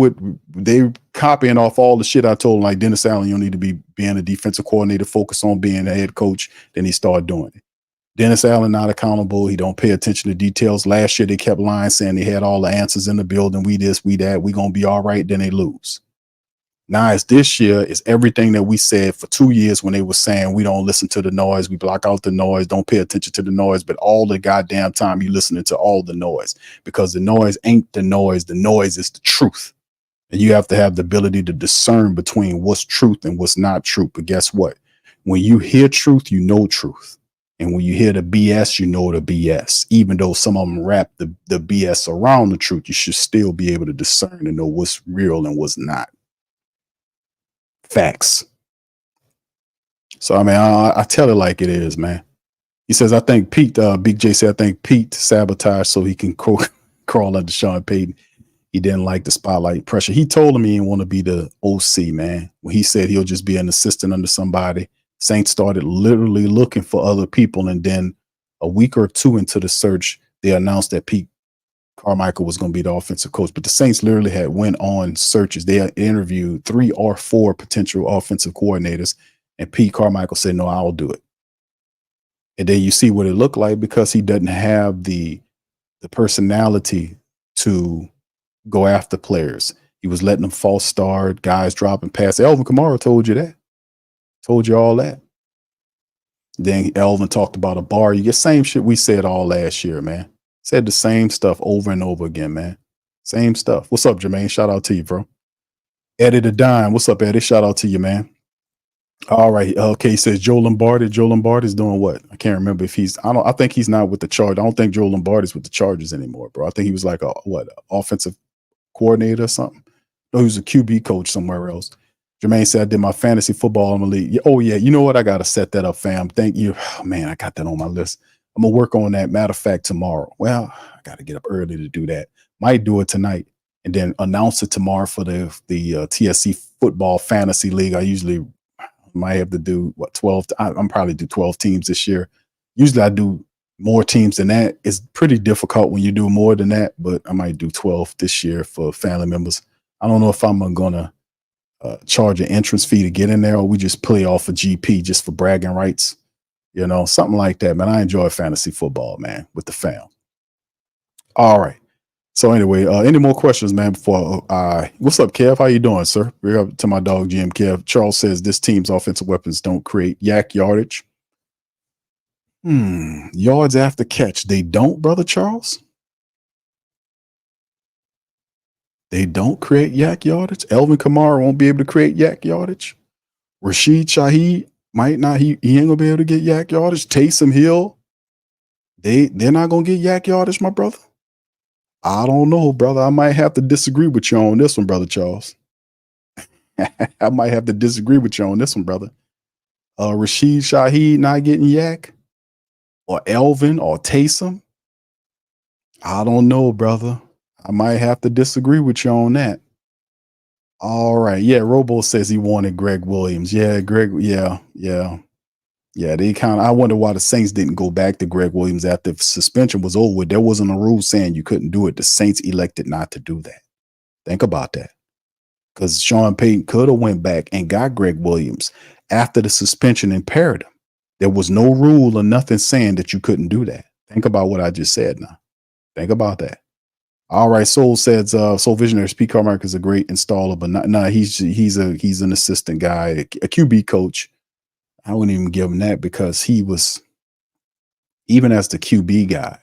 they copying off all the shit I told them, like Dennis Allen, you don't need to be being a defensive coordinator, focus on being a head coach. Then he started doing it. Dennis Allen not accountable. He don't pay attention to details. Last year they kept lying, saying they had all the answers in the building. We this, we that. We gonna be all right. Then they lose. Now it's this year. It's everything that we said for 2 years when they were saying we don't listen to the noise. We block out the noise. Don't pay attention to the noise. But all the goddamn time you listening to all the noise, because the noise ain't the noise. The noise is the truth. And you have to have the ability to discern between what's truth and what's not truth. But guess what? When you hear truth, you know truth. And when you hear the BS, you know the BS. Even though some of them wrap the BS around the truth, you should still be able to discern and know what's real and what's not. Facts. So, I mean, I tell it like it is, man. He says, I think Pete, Big J said, I think Pete sabotaged so he can crawl under Sean Payton. He didn't like the spotlight pressure. He told him he didn't want to be the OC, man. When he said he'll just be an assistant under somebody, Saints started literally looking for other people. And then a week or two into the search, they announced that Pete Carmichael was going to be the offensive coach. But the Saints literally had went on searches. They had interviewed 3 or 4 potential offensive coordinators. And Pete Carmichael said, no, I'll do it. And then you see what it looked like, because he doesn't have the personality to go after players. He was letting them false start, guys dropping passes. Elvin Kamara told you that. Told you all that. Then Elvin talked about a bar. You get same shit we said all last year, man. Said the same stuff over and over again, man. Same stuff. What's up, Jermaine? Shout out to you, bro. Eddie the Dime. What's up, Eddie? Shout out to you, man. All right. Okay. He says Joe Lombardi. Joe Lombardi's doing what? I can't remember if I think he's not with the Chargers. I don't think Joe Lombardi's with the Chargers anymore, bro. I think he was like offensive coordinator or something. No, he was a QB coach somewhere else. Jermaine said, I did my fantasy football in the league. Oh, yeah. You know what? I got to set that up, fam. Thank you. Oh, man, I got that on my list. I'm going to work on that. Matter of fact, tomorrow. Well, I got to get up early to do that. Might do it tonight and then announce it tomorrow for the TSC football fantasy league. I usually might have to do 12. I'm probably do 12 teams this year. Usually I do more teams than that. It's pretty difficult when you do more than that, but I might do 12 this year for family members. I don't know if I'm going to charge an entrance fee to get in there, or we just play off a GP just for bragging rights, you know, something like that, man. I enjoy fantasy football, man, with the fam. All right. So anyway, any more questions, man, before what's up, Kev? How you doing, sir? We're up to my dog, GM Kev. Charles says this team's offensive weapons don't create yak yardage. Yards after catch. They don't, brother Charles? They don't create yak yardage. Elvin Kamara won't be able to create yak yardage. Rashid Shaheed might not. He ain't gonna be able to get yak yardage. Taysom Hill, they're not gonna get yak yardage, my brother. I don't know, brother. I might have to disagree with you on this one, brother Charles. I might have to disagree with you on this one, brother. Rashid Shaheed not getting yak, or Elvin or Taysom. I don't know, brother. I might have to disagree with you on that. All right. Yeah, Robo says he wanted Greg Williams. Yeah, Greg. Yeah. They I wonder why the Saints didn't go back to Greg Williams after the suspension was over. There wasn't a rule saying you couldn't do it. The Saints elected not to do that. Think about that. Because Sean Payton could have went back and got Greg Williams after the suspension and paired him. There was no rule or nothing saying that you couldn't do that. Think about what I just said now. Think about that. All right, Soul says Soul Visionary Pete Carmichael is a great installer, but he's an assistant guy, a QB coach. I wouldn't even give him that because he was even as the QB guy,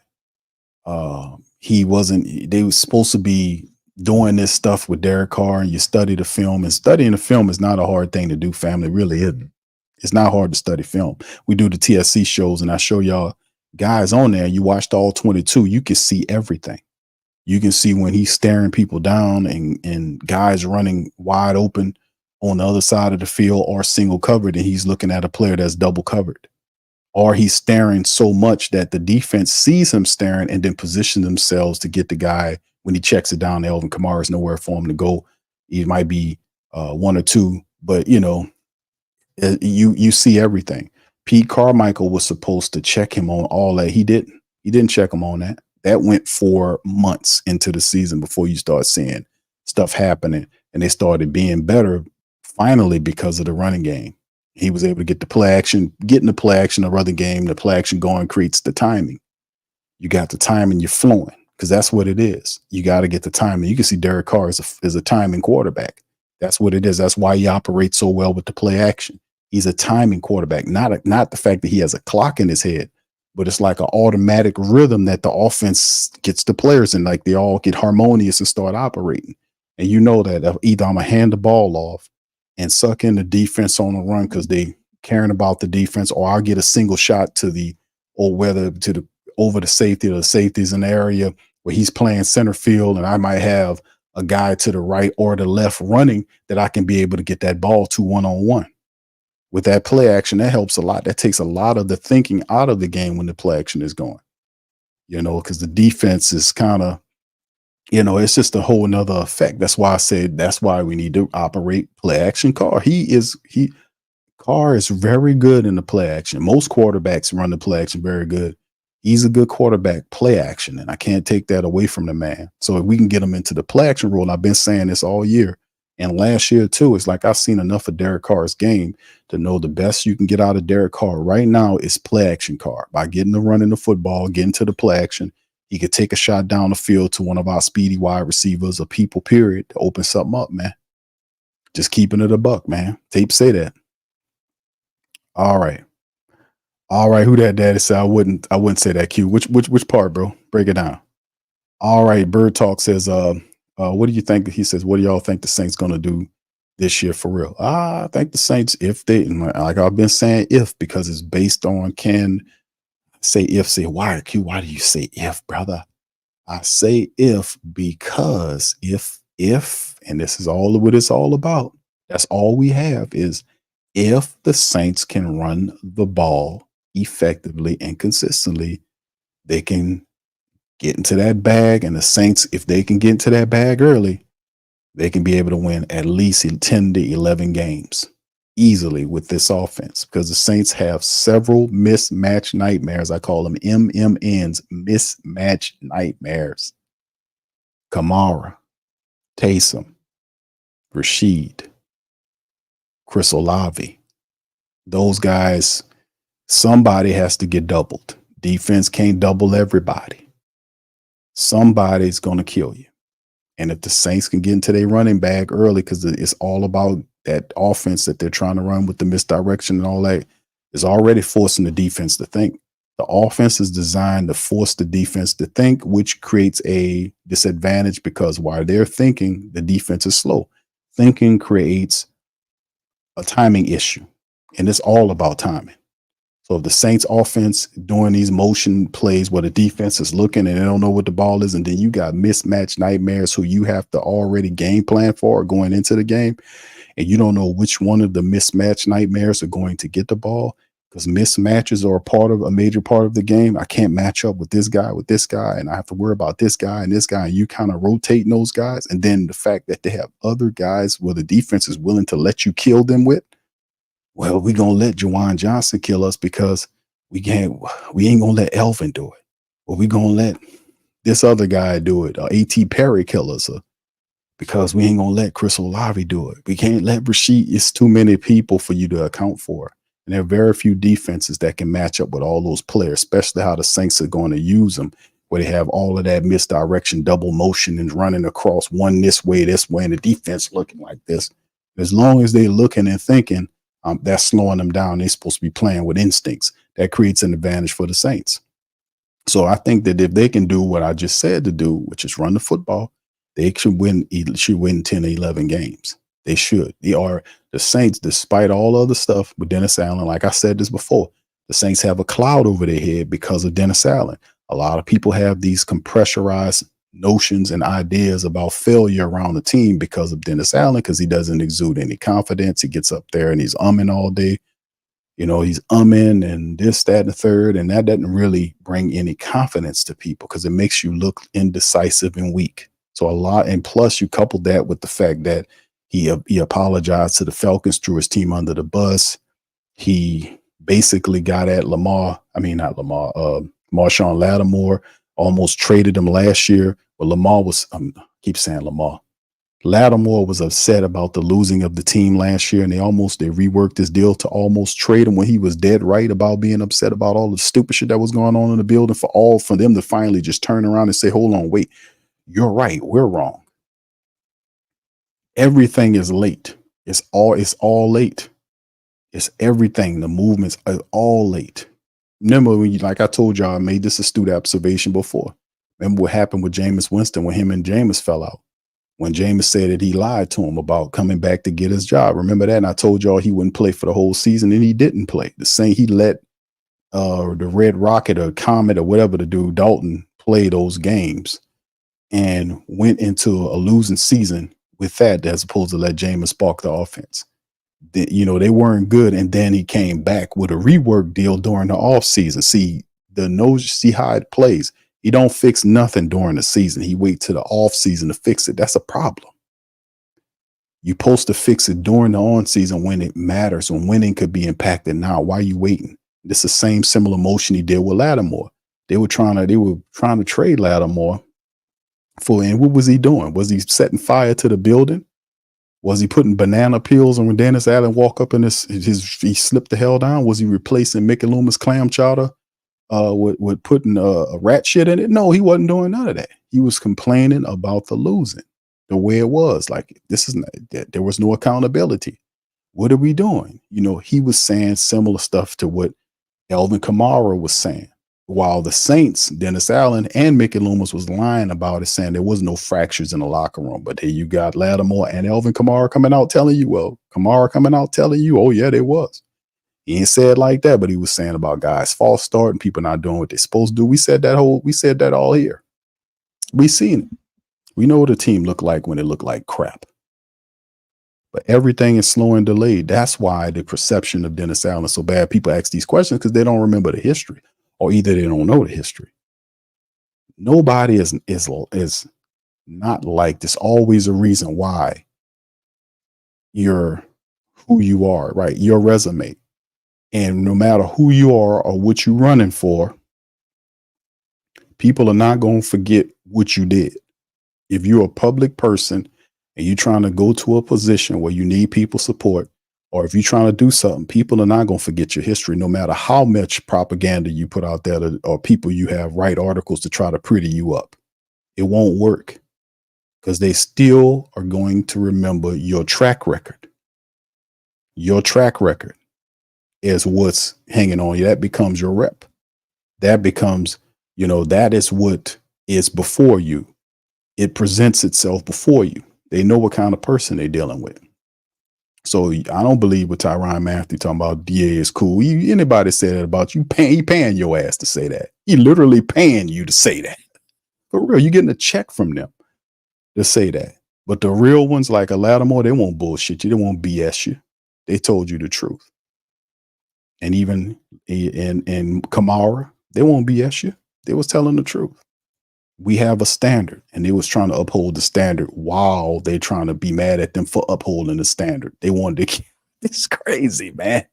he wasn't. They were supposed to be doing this stuff with Derek Carr, and you study the film. And studying the film is not a hard thing to do. Family really isn't. It's not hard to study film. We do the TSC shows, and I show y'all guys on there. You watched all 22. You can see everything. You can see when he's staring people down and guys running wide open on the other side of the field or single covered, and he's looking at a player that's double covered. Or he's staring so much that the defense sees him staring and then position themselves to get the guy when he checks it down. Alvin Kamara is nowhere for him to go. It might be one or two, but you see everything. Pete Carmichael was supposed to check him on all that. He didn't. He didn't check him on that. That went for months into the season before you start seeing stuff happening, and they started being better finally because of the running game. He was able to get the play action, getting the play action, the running game, the play action going creates the timing. You got the timing, you're flowing, because that's what it is. You got to get the timing. You can see Derek Carr is a timing quarterback. That's what it is. That's why he operates so well with the play action. He's a timing quarterback, not the fact that he has a clock in his head, but it's like an automatic rhythm that the offense gets the players in, like they all get harmonious and start operating. And you know that either I'm going to hand the ball off and suck in the defense on the run because they caring about the defense, or I'll get a single shot to the, or whether to the over the safety, or the safeties in the area where he's playing center field, and I might have a guy to the right or the left running that I can be able to get that ball to one-on-one. With that play action, that helps a lot. That takes a lot of the thinking out of the game when the play action is going, because the defense is kind of, it's just a whole nother effect. That's why I said that's why we need to operate play action. Carr is very good in the play action. Most quarterbacks run the play action very good. He's a good quarterback play action, and I can't take that away from the man. So if we can get him into the play action role, and I've been saying this all year and last year too, it's like I've seen enough of Derek Carr's game to know the best you can get out of Derek Carr right now is play action Carr. By getting the run in the football, getting to the play action, he could take a shot down the field to one of our speedy wide receivers or people, period, to open something up, man. Just keeping it a buck, man. Tape say that. All right. Who that daddy said I wouldn't say that, Q. Which part, bro? Break it down. All right. Bird Talk says, what do you think? He says, what do y'all think the Saints gonna do this year for real? I think the Saints, if they, like I've been saying, if, because it's based on can say if, say why, Q. Why do you say if, brother? I say if because if, and this is all what it's all about. That's all we have is if the Saints can run the ball effectively and consistently, they can get into that bag. And the Saints, if they can get into that bag early, they can be able to win at least 10 to 11 games easily with this offense, because the Saints have several mismatch nightmares. I call them MMNs, mismatch nightmares. Kamara, Taysom, Rashid, Chris Olave. Those guys, somebody has to get doubled. Defense can't double everybody. Somebody's going to kill you. And if the Saints can get into their running bag early, because it's all about that offense that they're trying to run with the misdirection and all that, is already forcing the defense to think. The offense is designed to force the defense to think, which creates a disadvantage because while they're thinking, the defense is slow. Thinking creates a timing issue, and it's all about timing. So if the Saints offense doing these motion plays where the defense is looking and they don't know what the ball is, and then you got mismatch nightmares who you have to already game plan for going into the game, and you don't know which one of the mismatch nightmares are going to get the ball, because mismatches are a major part of the game. I can't match up with this guy, and I have to worry about this guy and this guy, and you kind of rotating those guys. And then the fact that they have other guys where the defense is willing to let you kill them with, well, we're going to let Juwan Johnson kill us because we ain't going to let Elvin do it. Or we're going to let this other guy do it, A.T. Perry kill us, because we ain't going to let Chris Olave do it. We can't let Rashid. It's too many people for you to account for. And there are very few defenses that can match up with all those players, especially how the Saints are going to use them, where they have all of that misdirection, double motion, and running across one this way, and the defense looking like this. As long as they're looking and thinking, that's slowing them down. They're supposed to be playing with instincts. That creates an advantage for the Saints. So I think that if they can do what I just said to do, which is run the football, they should win 10 or 11 games. They should. They are the Saints, despite all other stuff with Dennis Allen. Like I said this before, the Saints have a cloud over their head because of Dennis Allen. A lot of people have these compressurized notions and ideas about failure around the team because of Dennis Allen, because he doesn't exude any confidence. He gets up there and he's umming all day. He's umming and this, that, and the third, and that doesn't really bring any confidence to people because it makes you look indecisive and weak. So a lot, and plus you couple that with the fact that he apologized to the Falcons, threw his team under the bus. He basically got at Marshawn Lattimore, almost traded him last year. But Lattimore was upset about the losing of the team last year, and they reworked this deal to almost trade him when he was dead right about being upset about all the stupid shit that was going on in the building for them to finally just turn around and say, hold on, wait, you're right, we're wrong. Everything is late. It's all late. It's everything. The movements are all late. Remember like I told y'all, I made this astute observation before. Remember what happened with Jameis Winston when him and Jameis fell out? When Jameis said that he lied to him about coming back to get his job. Remember that? And I told y'all he wouldn't play for the whole season, and he didn't play. He let the Red Rocket or Comet or whatever the dude, Dalton, play those games and went into a losing season with that, as opposed to let Jameis spark the offense. They weren't good, and then he came back with a rework deal during the offseason. See how it plays. He don't fix nothing during the season. He wait till the off season to fix it. That's a problem. You're supposed to fix it during the on season when it matters, when winning could be impacted now. Why are you waiting? This is the same similar motion he did with Lattimore. They were trying to trade Lattimore and what was he doing? Was he setting fire to the building? Was he putting banana peels on when Dennis Allen walk up in he slipped the hell down? Was he replacing Mickey Loomis clam chowder with putting a rat shit in it? No, he wasn't doing none of that. He was complaining about the losing, the way it was. Like, there was no accountability. What are we doing? He was saying similar stuff to what Alvin Kamara was saying. While the Saints, Dennis Allen and Mickey Loomis was lying about it, saying there was no fractures in the locker room. But here you got Lattimore and Alvin Kamara coming out telling you, oh yeah, there was. He ain't said like that, but he was saying about guys false start and people not doing what they're supposed to do. We said that all here. We seen it. We know what a team look like when it look like crap. But everything is slow and delayed. That's why the perception of Dennis Allen is so bad. People ask these questions because they don't remember the history, or either they don't know the history. Nobody is not like this. Always a reason why you're who you are, right? Your resume. And no matter who you are or what you're running for, people are not going to forget what you did. If you're a public person and you're trying to go to a position where you need people's support, or if you're trying to do something, people are not going to forget your history, no matter how much propaganda you put out there or people you have write articles to try to pretty you up. It won't work because they still are going to remember your track record. Your track record is what's hanging on you. That becomes your rep. That becomes, that is what is before you. It presents itself before you. They know what kind of person they're dealing with. So I don't believe what Tyrann Mathieu talking about DA is cool. Anybody say that about you, he paying your ass to say that. He literally paying you to say that. For real, you're getting a check from them to say that. But the real ones like a Lattimore, they won't bullshit you. They won't BS you. They told you the truth. And even in Kamara, they won't BS you. They was telling the truth. We have a standard, and they was trying to uphold the standard while they trying to be mad at them for upholding the standard. They wanted to. It's crazy, man.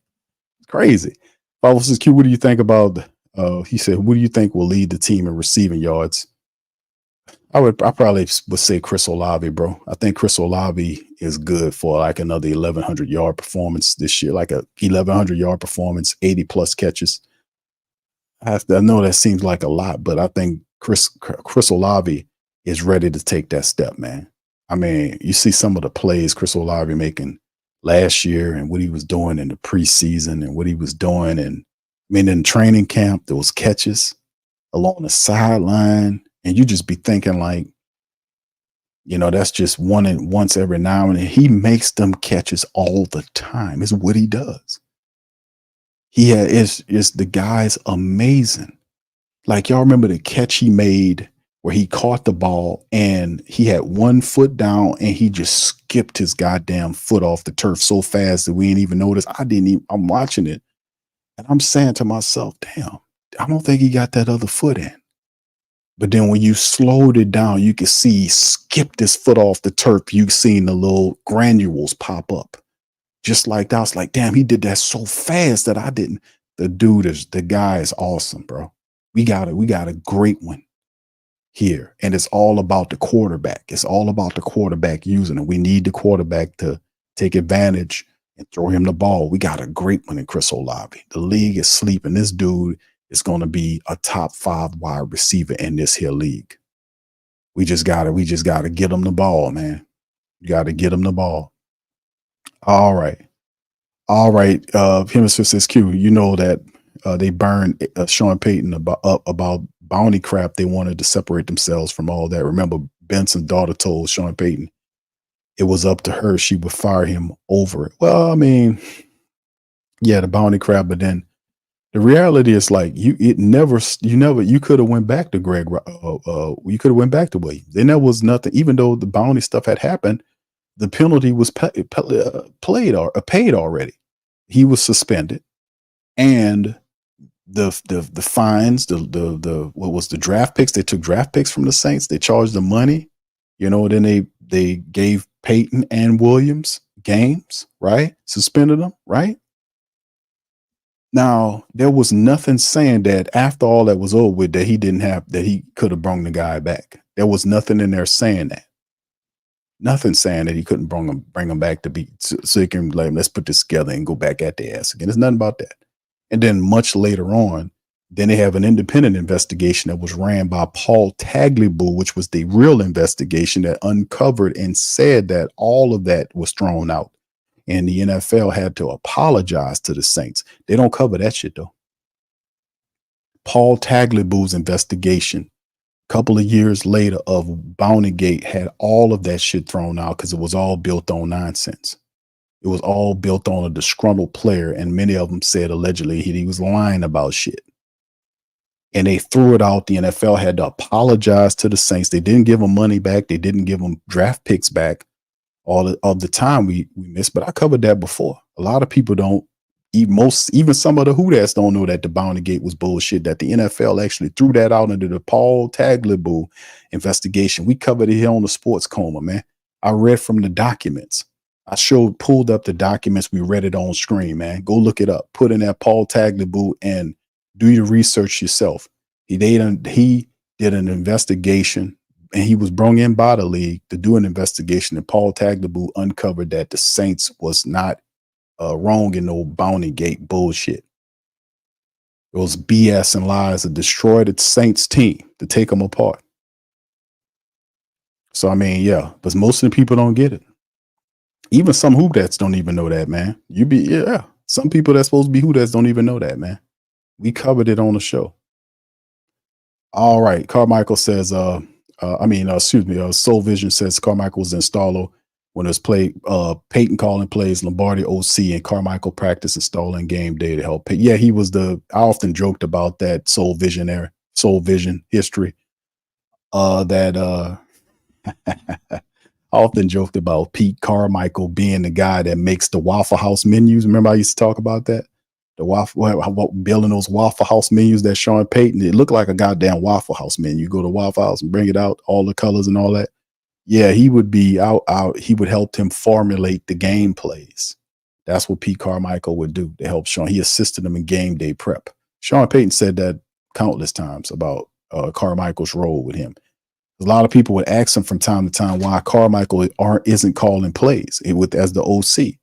It's crazy. If I was just curious, what do you think about? He said, "What do you think will lead the team in receiving yards?" I probably would say Chris Olave, bro. I think Chris Olave is good for like another 1,100 yard performance this year, like a 1,100 yard performance, 80 plus catches. I know that seems like a lot, but I think Chris Olave is ready to take that step, man. I mean, you see some of the plays Chris Olave making last year and what he was doing in the preseason and what he was doing. And I mean, in training camp, those catches, along the sideline, and you just be thinking like, that's just once every now and then. He makes them catches all the time. It's what he does. The guy's amazing. Like, y'all remember the catch he made where he caught the ball and he had 1 foot down and he just skipped his goddamn foot off the turf so fast that we didn't even notice. I'm watching it and I'm saying to myself, damn, I don't think he got that other foot in. But then when you slowed it down, you could see he skipped his foot off the turf. You seen the little granules pop up. Just like that. I was like, damn, he did that so fast that I didn't. The guy is awesome, bro. We got a great one here. And it's all about the quarterback. It's all about the quarterback using it. We need the quarterback to take advantage and throw him the ball. We got a great one in Chris Olave. The league is sleeping. This dude is going to be a top 5 wide receiver in this here league. We just gotta get him the ball, man. You gotta get him the ball. All right. Him says Q, you know that they burned Sean Payton about bounty crap. They wanted to separate themselves from all that. Remember, Benson's daughter told Sean Payton it was up to her. She would fire him over it. Well, I mean, yeah, the bounty crap, but then the reality is like you could have went back to Greg. You could have went back to Williams. Then there was nothing, even though the bounty stuff had happened, the penalty was paid already. He was suspended, and the fines, the what was the draft picks? They took draft picks from the Saints. They charged them money, Then they gave Peyton and Williams games, right? Suspended them, right? Now, there was nothing saying that after all that was over with, that he could have brought the guy back. There was nothing in there saying that. Nothing saying that he couldn't bring him back to be so he can like, let's put this together and go back at the ass again. There's nothing about that. And then much later on, then they have an independent investigation that was ran by Paul Tagliabue, which was the real investigation that uncovered and said that all of that was thrown out. And the NFL had to apologize to the Saints. They don't cover that shit, though. Paul Tagliabue's investigation, a couple of years later of Bountygate, had all of that shit thrown out because it was all built on nonsense. It was all built on a disgruntled player, and many of them said allegedly he was lying about shit. And they threw it out. The NFL had to apologize to the Saints. They didn't give them money back. They didn't give them draft picks back. All of the time we missed, but I covered that before. A lot of people don't, even some of the Who Dats don't know that the Bountygate was bullshit, that the NFL actually threw that out under the Paul Tagliabue investigation. We covered it here on the Sports Coma, man. I read from the documents. I pulled up the documents. We read it on screen, man. Go look it up. Put in that Paul Tagliabue and do your research yourself. He did an investigation. And he was brought in by the league to do an investigation, and Paul Tagliabue uncovered that the Saints was not wrong in no Bountygate bullshit. It was BS and lies that destroyed the Saints team to take them apart. So, I mean, yeah, but most of the people don't get it. Even some Who Dats don't even know that, man. Some people that's supposed to be Who Dats don't even know that, man. We covered it on the show. All right, Carmichael says, Soul Vision says Carmichael was installer when it was Peyton calling plays, Lombardi OC, and Carmichael practice installing game day to help. Yeah, he was I often joked about that Soul Vision history. I often joked about Pete Carmichael being the guy that makes the Waffle House menus. Remember I used to talk about that? Building those Waffle House menus that Sean Payton, it looked like a goddamn Waffle House menu. You go to Waffle House and bring it out, all the colors and all that. Yeah, he would be out. He would help him formulate the game plays. That's what Pete Carmichael would do to help Sean. He assisted him in game day prep. Sean Payton said that countless times about Carmichael's role with him. A lot of people would ask him from time to time why Carmichael isn't calling plays as the OC.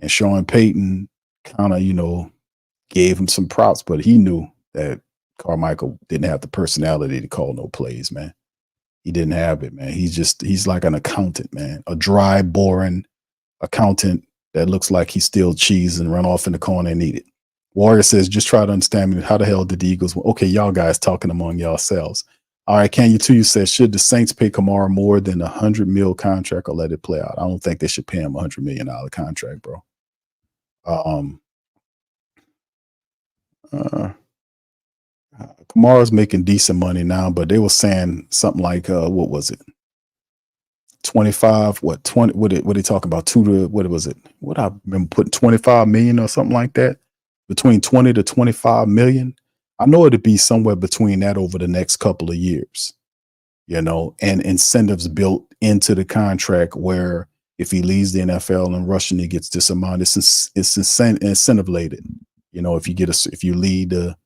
And Sean Payton kind of, gave him some props, but he knew that Carmichael didn't have the personality to call no plays, man. He didn't have it, man. He's like an accountant, man. A dry, boring accountant that looks like he steals cheese and run off in the corner and eat it. Warrior says, just try to understand me. How the hell did the Eagles win? Okay, y'all guys talking among yourselves. All right, Can You Too? You said, should the Saints pay Kamara more than $100 million contract or let it play out? I don't think they should pay him $100 million contract, bro. Kamara's making decent money now, but they were saying something like, what was it? 25, what 20, what they talk about? What was it? What I remember putting 25 million or something like that, between 20 to 25 million. I know it'd be somewhere between that over the next couple of years, and incentives built into the contract where if he leaves the NFL and rushing, he gets this amount. It's incentive-lated. If you lead the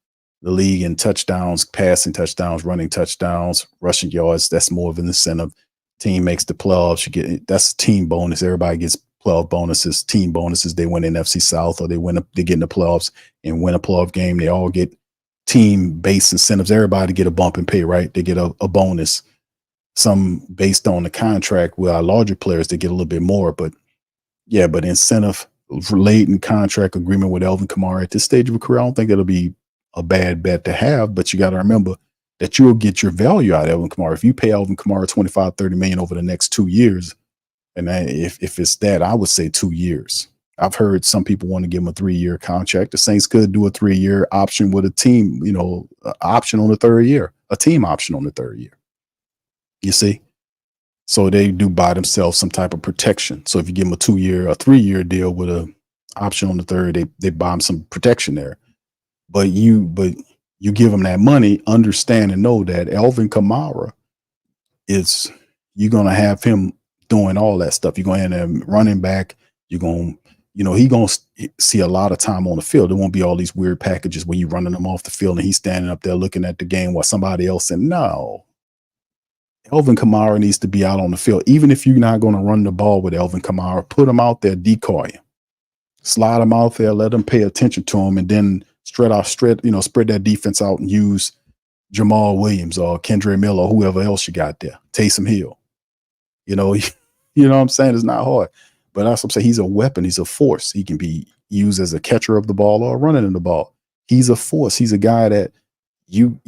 league in touchdowns, passing touchdowns, running touchdowns, rushing yards, that's more of an incentive. Team makes the playoffs, that's a team bonus. Everybody gets playoff bonuses, team bonuses. They win NFC South or they get in the playoffs and win a playoff game. They all get team-based incentives. Everybody get a bump in pay, right? They get a bonus. Some based on the contract. With our larger players, they get a little bit more, but incentive laden contract agreement with Alvin Kamara at this stage of a career, I don't think it'll be a bad bet to have, but you got to remember that you'll get your value out of Alvin Kamara. If you pay Alvin Kamara 25, 30 million over the next 2 years, and if it's that, I would say 2 years. I've heard some people want to give him a 3-year contract. The Saints could do a 3-year option with a team, option on the 3rd year, a team option on the 3rd year. You see? So they do buy themselves some type of protection. So if you give them a 3-year deal with a option on the 3rd, they buy them some protection there. But you give them that money, understand and know that Alvin Kamara you're going to have him doing all that stuff. You're going to have him running back. You're going, he's going to see a lot of time on the field. There won't be all these weird packages where you're running him off the field and he's standing up there looking at the game while somebody else said, no. Alvin Kamara needs to be out on the field. Even if you're not going to run the ball with Alvin Kamara, put him out there, decoy him. Slide him out there, let him pay attention to him, and then spread that defense out and use Jamal Williams or Kendre Miller or whoever else you got there. Taysom Hill. You know what I'm saying? It's not hard. But that's what I'm saying. He's a weapon. He's a force. He can be used as a catcher of the ball or running in the ball. He's a force. He's a guy that you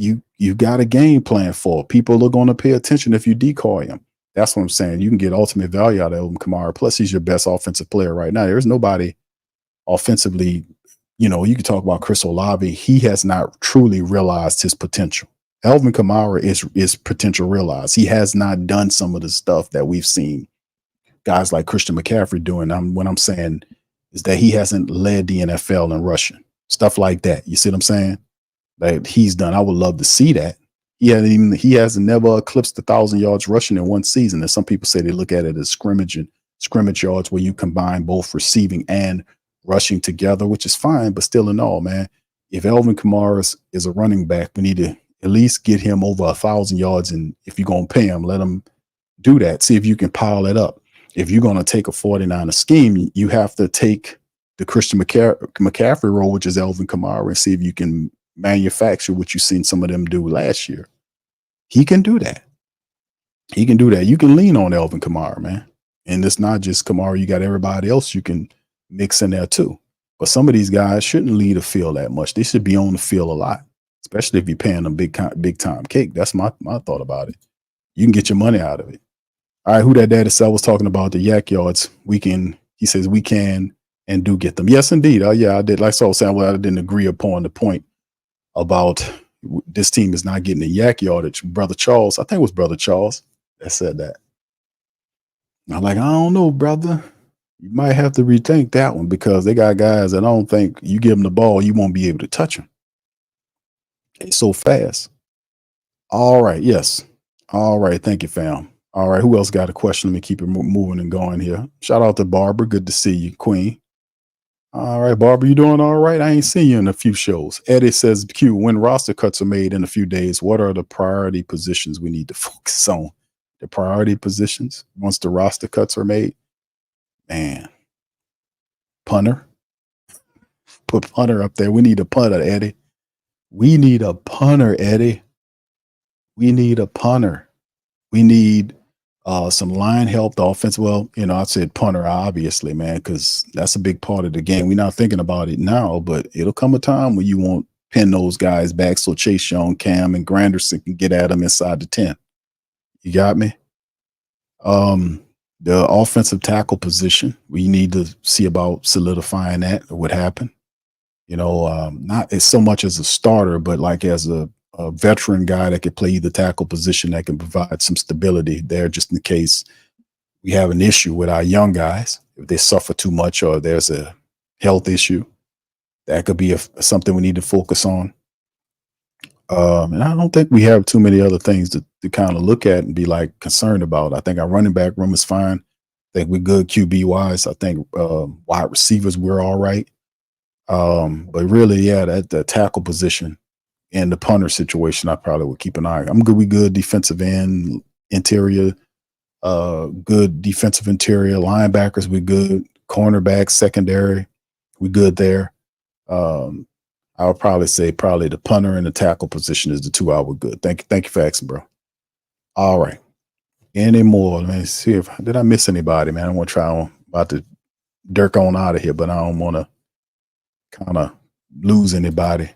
got a game plan for. People are going to pay attention if you decoy him. That's what I'm saying. You can get ultimate value out of Alvin Kamara. Plus, he's your best offensive player right now. There's nobody offensively. You can talk about Chris Olave. He has not truly realized his potential. Alvin Kamara is potential realized. He has not done some of the stuff that we've seen guys like Christian McCaffrey doing. What I'm saying is that he hasn't led the NFL in rushing. Stuff like that. You see what I'm saying? That he's done. I would love to see that. He has never eclipsed 1,000 yards rushing in one season. And some people say they look at it as scrimmage yards where you combine both receiving and rushing together, which is fine, but still in all, man, if Alvin Kamara is a running back, we need to at least get him over 1,000 yards. And if you're going to pay him, let him do that. See if you can pile it up. If you're going to take a 49er scheme, you have to take the Christian McCaffrey role, which is Alvin Kamara, and see if you can manufacture what you've seen some of them do last year. He can do that. You can lean on Alvin Kamara, man. And it's not just Kamara. You got everybody else you can mix in there too. But some of these guys shouldn't lead the field that much. They should be on the field a lot, especially if you're paying them big time cake. That's my thought about it. You can get your money out of it. All right, Who That Daddy Cell was talking about the yak yards. He says we can and do get them. Yes, indeed. Yeah, I did. Like I was saying, I didn't agree upon the point about this team is not getting the yak yardage. Brother Charles, I think it was Brother Charles that said that. I'm like, I don't know, brother. You might have to rethink that one because they got guys that I don't think you give them the ball, you won't be able to touch them. It's so fast. All right. Yes. All right. Thank you, fam. All right. Who else got a question? Let me keep it moving and going here. Shout out to Barbara. Good to see you, Queen. All right, Barbara, you doing all right? I ain't seen you in a few shows. Eddie says, Q, when roster cuts are made in a few days, what are the priority positions we need to focus on? The priority positions once the roster cuts are made? Man. Punter. Put punter up there. We need a punter, Eddie. We need a punter, Eddie. We need a punter. We need Some line help, the offense. Well, I said punter, obviously, man, because that's a big part of the game. We're not thinking about it now, but it'll come a time when you won't pin those guys back so Chase Young, Cam, and Granderson can get at them inside the 10. You got me? The offensive tackle position, we need to see about solidifying that, what happened. Not as so much as a starter, but like as a veteran guy that could play the tackle position that can provide some stability there just in case we have an issue with our young guys. If they suffer too much or there's a health issue, that could be something we need to focus on. And I don't think we have too many other things to kind of look at and be like concerned about. I think our running back room is fine. I think we're good QB wise. I think wide receivers, we're all right. But really, yeah, the tackle position and the punter situation, I probably would keep an eye on. I'm good. We good defensive end, interior, good defensive interior, linebackers, we good. Cornerbacks, secondary, we good there. I would probably say the punter and the tackle position is the two I would good. Thank you for asking, bro. All right. Any more? Let me see did I miss anybody, man? I want to try on about to dirk on out of here, but I don't want to kind of lose anybody.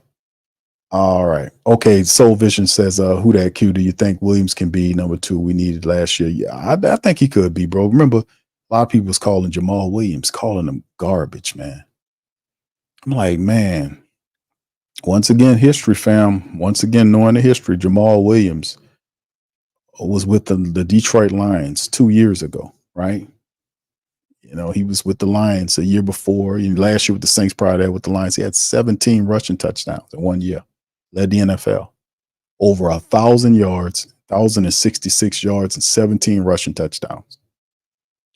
All right. Okay. Soul Vision says, who that Q? Do you think Williams can be number 2 we needed last year? Yeah, I think he could be, bro. Remember, a lot of people was calling Jamal Williams, calling him garbage, man. I'm like, man, once again, history, fam. Once again, knowing the history, Jamal Williams was with the Detroit Lions 2 years ago, right? He was with the Lions a year before. Last year with the Saints, prior to that with the Lions, he had 17 rushing touchdowns in 1 year. Led the NFL. Over 1,000 yards, 1,066 yards, and 17 rushing touchdowns.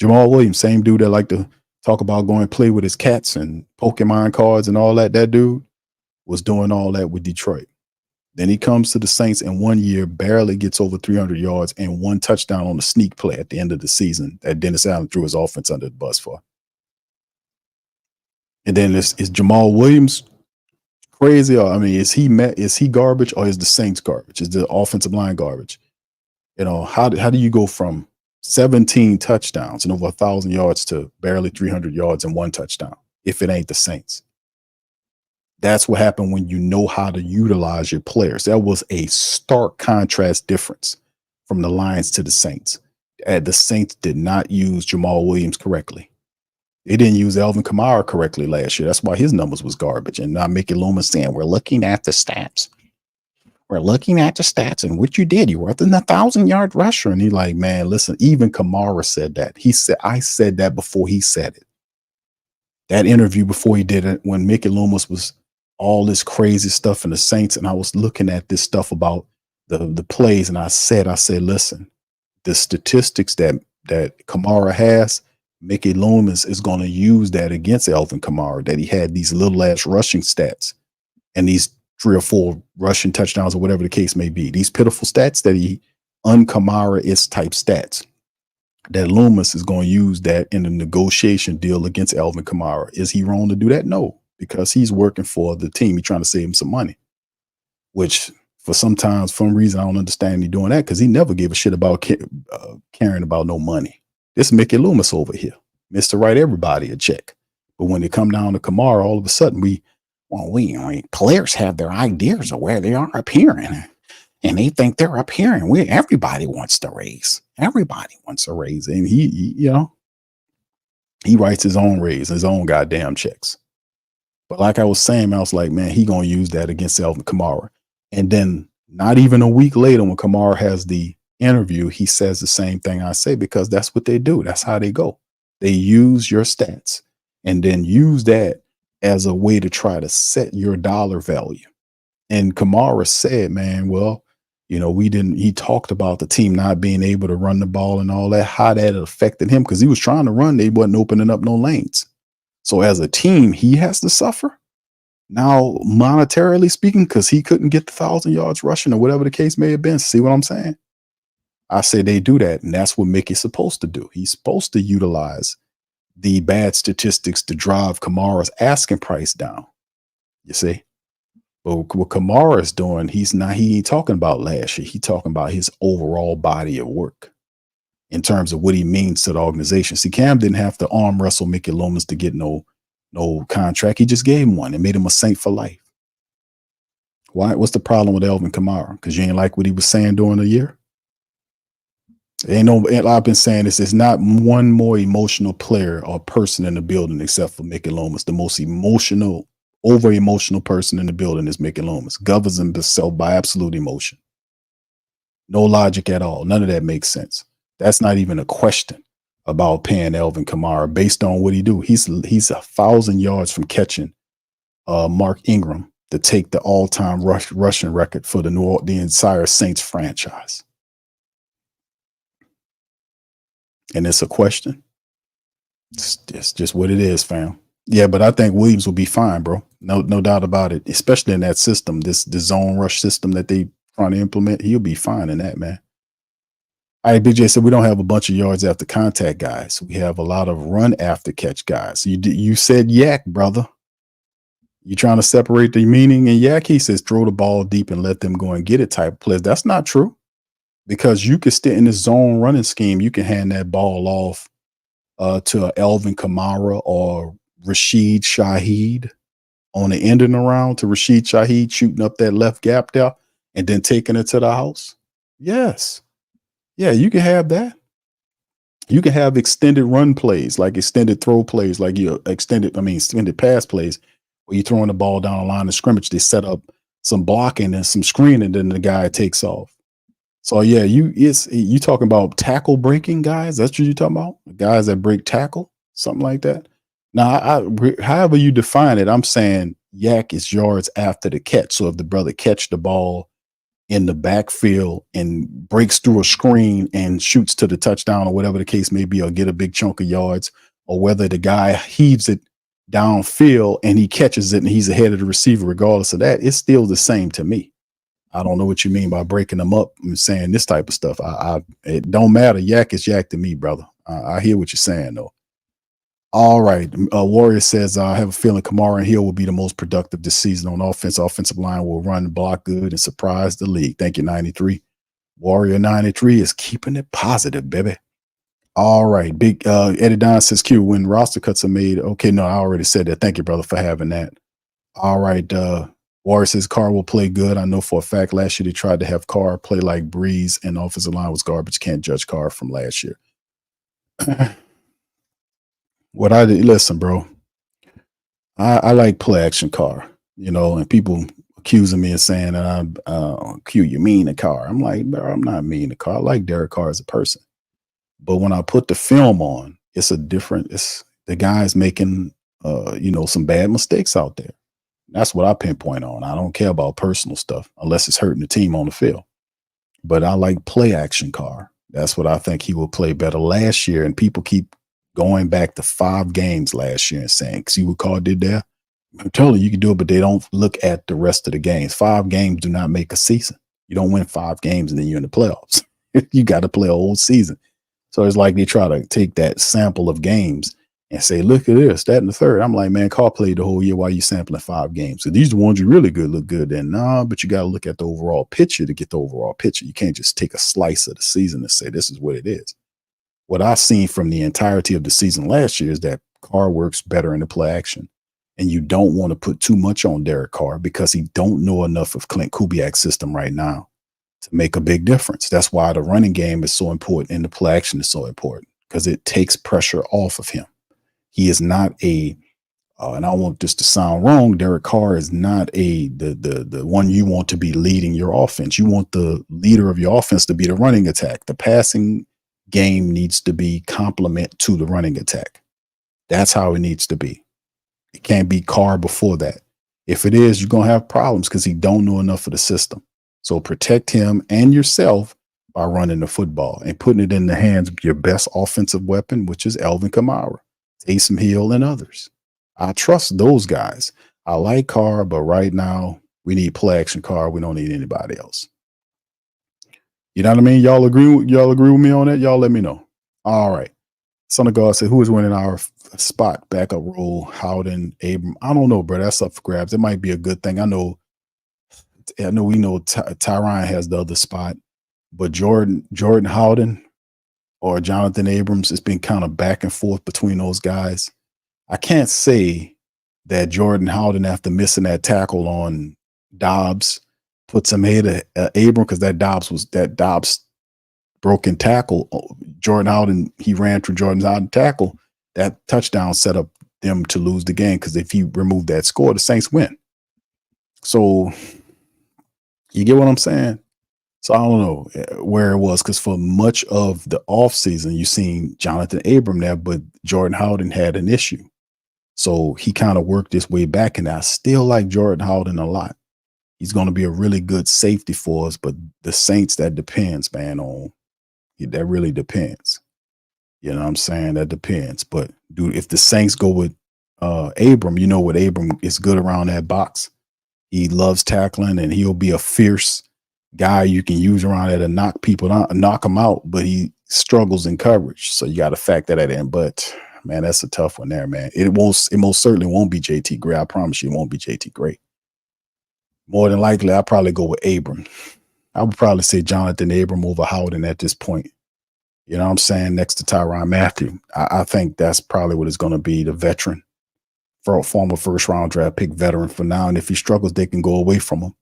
Jamal Williams, same dude that like to talk about going play with his cats and Pokemon cards and all that. That dude was doing all that with Detroit. Then he comes to the Saints in 1 year, barely gets over 300 yards and 1 touchdown on a sneak play at the end of the season that Dennis Allen threw his offense under the bus for. And then is Jamal Williams crazy? Or, I mean, is he garbage or is the Saints garbage? Is the offensive line garbage? How do you go from 17 touchdowns and over 1,000 yards to barely 300 yards and 1 touchdown if it ain't the Saints? That's what happened when you know how to utilize your players. That was a stark contrast difference from the Lions to the Saints. The Saints did not use Jamal Williams correctly. They didn't use Alvin Kamara correctly last year. That's why his numbers was garbage. And now Mickey Loomis saying, we're looking at the stats. We're looking at the stats and what you did. You were within 1,000-yard rusher. And he's like, man, listen, even Kamara said that. He said, I said that before he said it. That interview before he did it, when Mickey Loomis was all this crazy stuff in the Saints, and I was looking at this stuff about the plays, and I said, listen, the statistics that Kamara has, Mickey Loomis is going to use that against Alvin Kamara, that he had these little ass rushing stats and these 3 or 4 rushing touchdowns or whatever the case may be. These pitiful stats that he un-Kamara is type stats. That Loomis is going to use that in a negotiation deal against Alvin Kamara. Is he wrong to do that? No, because he's working for the team. He's trying to save him some money, which for some reason, I don't understand he doing that because he never gave a shit about caring about no money. This Mickey Loomis over here, Mr. Write everybody a check. But when they come down to Kamara, all of a sudden players have their ideas of where they are appearing. And they think they're up here, and everybody wants to raise. Everybody wants a raise. And he writes his own raise, his own goddamn checks. But like I was saying, I was like, man, he going to use that against Alvin Kamara. And then not even a week later, when Kamara has the interview, he says the same thing I say, because that's what they do. That's how they go. They use your stats and then use that as a way to try to set your dollar value. And Kamara said, man, well, he talked about the team not being able to run the ball and all that, how that affected him, because he was trying to run. They wasn't opening up no lanes. So as a team, he has to suffer now, monetarily speaking, because he couldn't get the 1,000 yards rushing or whatever the case may have been. See what I'm saying? I say they do that. And that's what Mickey's supposed to do. He's supposed to utilize the bad statistics to drive Kamara's asking price down. You see? But what Kamara is doing, he ain't talking about last year. He's talking about his overall body of work. in terms of what he means to the organization. See, Cam didn't have to arm wrestle Mickey Loomis to get no contract. He just gave him one and made him a Saint for life. Why? What's the problem with Alvin Kamara? Because you ain't like what he was saying during the year? Ain't no. I've been saying this. There's not one more emotional player or person in the building except for Mickey Loomis. The most emotional, over emotional person in the building is Mickey Loomis. Governs himself by absolute emotion. No logic at all. None of that makes sense. That's not even a question about paying Alvin Kamara based on what he do. He's 1,000 yards from catching Mark Ingram to take the all-time rushing record for the entire Saints franchise. And it's a question. It's just what it is, fam. Yeah, but I think Williams will be fine, bro. No doubt about it. Especially in that system, the zone rush system that they trying to implement. He'll be fine in that, man. All right, Big J said we don't have a bunch of yards after contact guys. We have a lot of run after catch guys. You said yak, brother. You trying to separate the meaning in yak? He says throw the ball deep and let them go and get it type of players. That's not true. Because you can stay in the zone running scheme, you can hand that ball off to Alvin Kamara or Rashid Shaheed on the ending around to Rashid Shaheed shooting up that left gap there and then taking it to the house. Yes. Yeah, you can have that. You can have extended run plays, like extended throw plays, like extended pass plays, where you're throwing the ball down the line of scrimmage. They set up some blocking and some screening, then the guy takes off. So yeah, you talking about tackle breaking guys? That's what you talking about? Guys that break tackle, something like that. Now, however you define it, I'm saying yak is yards after the catch. So if the brother catch the ball in the backfield and breaks through a screen and shoots to the touchdown or whatever the case may be, or get a big chunk of yards, or whether the guy heaves it downfield and he catches it and he's ahead of the receiver, regardless of that, it's still the same to me. I don't know what you mean by breaking them up and saying this type of stuff. It don't matter. Yak is yak to me, brother. I hear what you're saying, though. All right. Warrior says, I have a feeling Kamara and Hill will be the most productive this season on offense. Offensive line will run, block good, and surprise the league. Thank you, 93. Warrior 93 is keeping it positive, baby. All right. Big Eddie Don says, Q, when roster cuts are made. Okay, no, I already said that. Thank you, brother, for having that. All right. Warrior says Carr will play good. I know for a fact last year they tried to have Carr play like Breeze and the offensive line was garbage. Can't judge Carr from last year. What I did, listen, bro. I like play action Carr, and people accusing me of saying that I'm Q, you mean to Carr. I'm like, bro, I'm not mean to Carr. I like Derek Carr as a person. But when I put the film on, it's the guy's making some bad mistakes out there. That's what I pinpoint on. I don't care about personal stuff unless it's hurting the team on the field. But I like play action Carr. That's what I think he will play better last year. And people keep going back to 5 games last year and saying, see what Carr did there? I'm telling you can do it, but they don't look at the rest of the games. 5 games do not make a season. You don't win 5 games and then you're in the playoffs. You got to play a whole season. So it's like they try to take that sample of games and say, look at this, that, and the third. I'm like, man, Carr played the whole year while you sampling 5 games. So these are the ones you really good look good. Then but you got to look at the overall picture to get the overall picture. You can't just take a slice of the season and say this is what it is. What I've seen from the entirety of the season last year is that Carr works better in the play action. And you don't want to put too much on Derek Carr because he don't know enough of Clint Kubiak's system right now to make a big difference. That's why the running game is so important and the play action is so important because it takes pressure off of him. He is not and I want this to sound wrong, Derek Carr is not the one you want to be leading your offense. You want the leader of your offense to be the running attack. The passing game needs to be complement to the running attack. That's how it needs to be. It can't be Carr before that. If it is, you're going to have problems because he don't know enough of the system. So protect him and yourself by running the football and putting it in the hands of your best offensive weapon, which is Alvin Kamara, Taysom Hill, and others. I trust those guys. I like Carr, but right now we need play action Carr. We don't need anybody else. You know what I mean? Y'all agree with me on that? Y'all let me know. All right. Son of God said, who is winning our spot? Backup role, Howden, Abram. I don't know, bro. That's up for grabs. It might be a good thing. I know we know Tyron has the other spot, but Jordan Howden, or Jonathan Abrams. It's been kind of back and forth between those guys. I can't say that Jordan Howden, after missing that tackle on Dobbs, puts him ahead of Abram, because that Dobbs broken tackle. Jordan Howden, he ran through Jordan Howden tackle. That touchdown set up them to lose the game, because if he removed that score, the Saints win. So you get what I'm saying? So I don't know where it was, because for much of the offseason, you seen Jonathan Abram there, but Jordan Howden had an issue. So he kind of worked his way back, and I still like Jordan Howden a lot. He's going to be a really good safety for us, but the Saints, that depends, man, on that really depends. You know what I'm saying? That depends. But dude, if the Saints go with Abram, you know what, Abram is good around that box. He loves tackling, and he'll be a fierce guy you can use around there to knock people out, knock them out, but he struggles in coverage. So you got to factor that in. But man, that's a tough one there, man. It most certainly won't be JT Gray. I promise you it won't be JT Gray. More than likely, I'll probably go with Abram. I would probably say Jonathan Abram over Howden at this point. You know what I'm saying? Next to Tyrann Mathieu. I think that's probably what it's going to be, the veteran, for a former first-round draft pick veteran for now. And if he struggles, they can go away from him.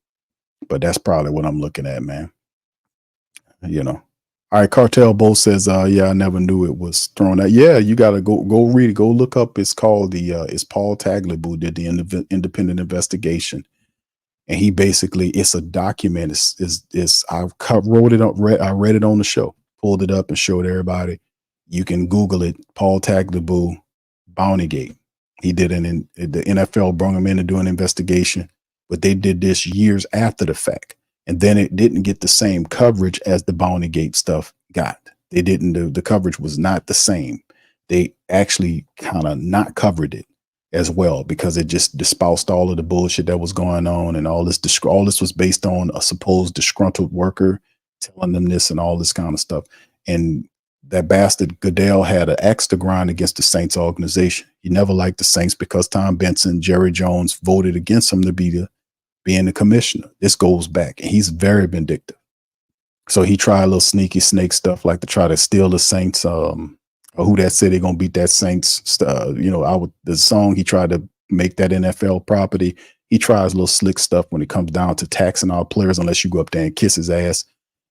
But that's probably what I'm looking at, man. You know. All right, Cartel Bo says, yeah, I never knew it was thrown out. Yeah, you got to go read it. Go look up. It's called it's Paul Tagliabue did the independent investigation. And he basically, it's a document. I wrote it up, I read it on the show, pulled it up and showed everybody. You can Google it, Paul Tagliabue, Bountygate. He did the NFL brought him in to do an investigation, but they did this years after the fact. And then it didn't get the same coverage as the Bountygate stuff got. They didn't, the coverage was not the same. They actually kind of not covered it as well, because it just espoused all of the bullshit that was going on, and all this was based on a supposed disgruntled worker telling them this and all this kind of stuff. And that bastard Goodell had an axe to grind against the Saints organization. He never liked the Saints because Tom Benson, Jerry Jones voted against him to being the commissioner. This goes back, and he's very vindictive. So he tried a little sneaky snake stuff, like to try to steal the Saints, Who That said they're gonna beat that Saints. The song, he tried to make that NFL property. He tries little slick stuff when it comes down to taxing our players, unless you go up there and kiss his ass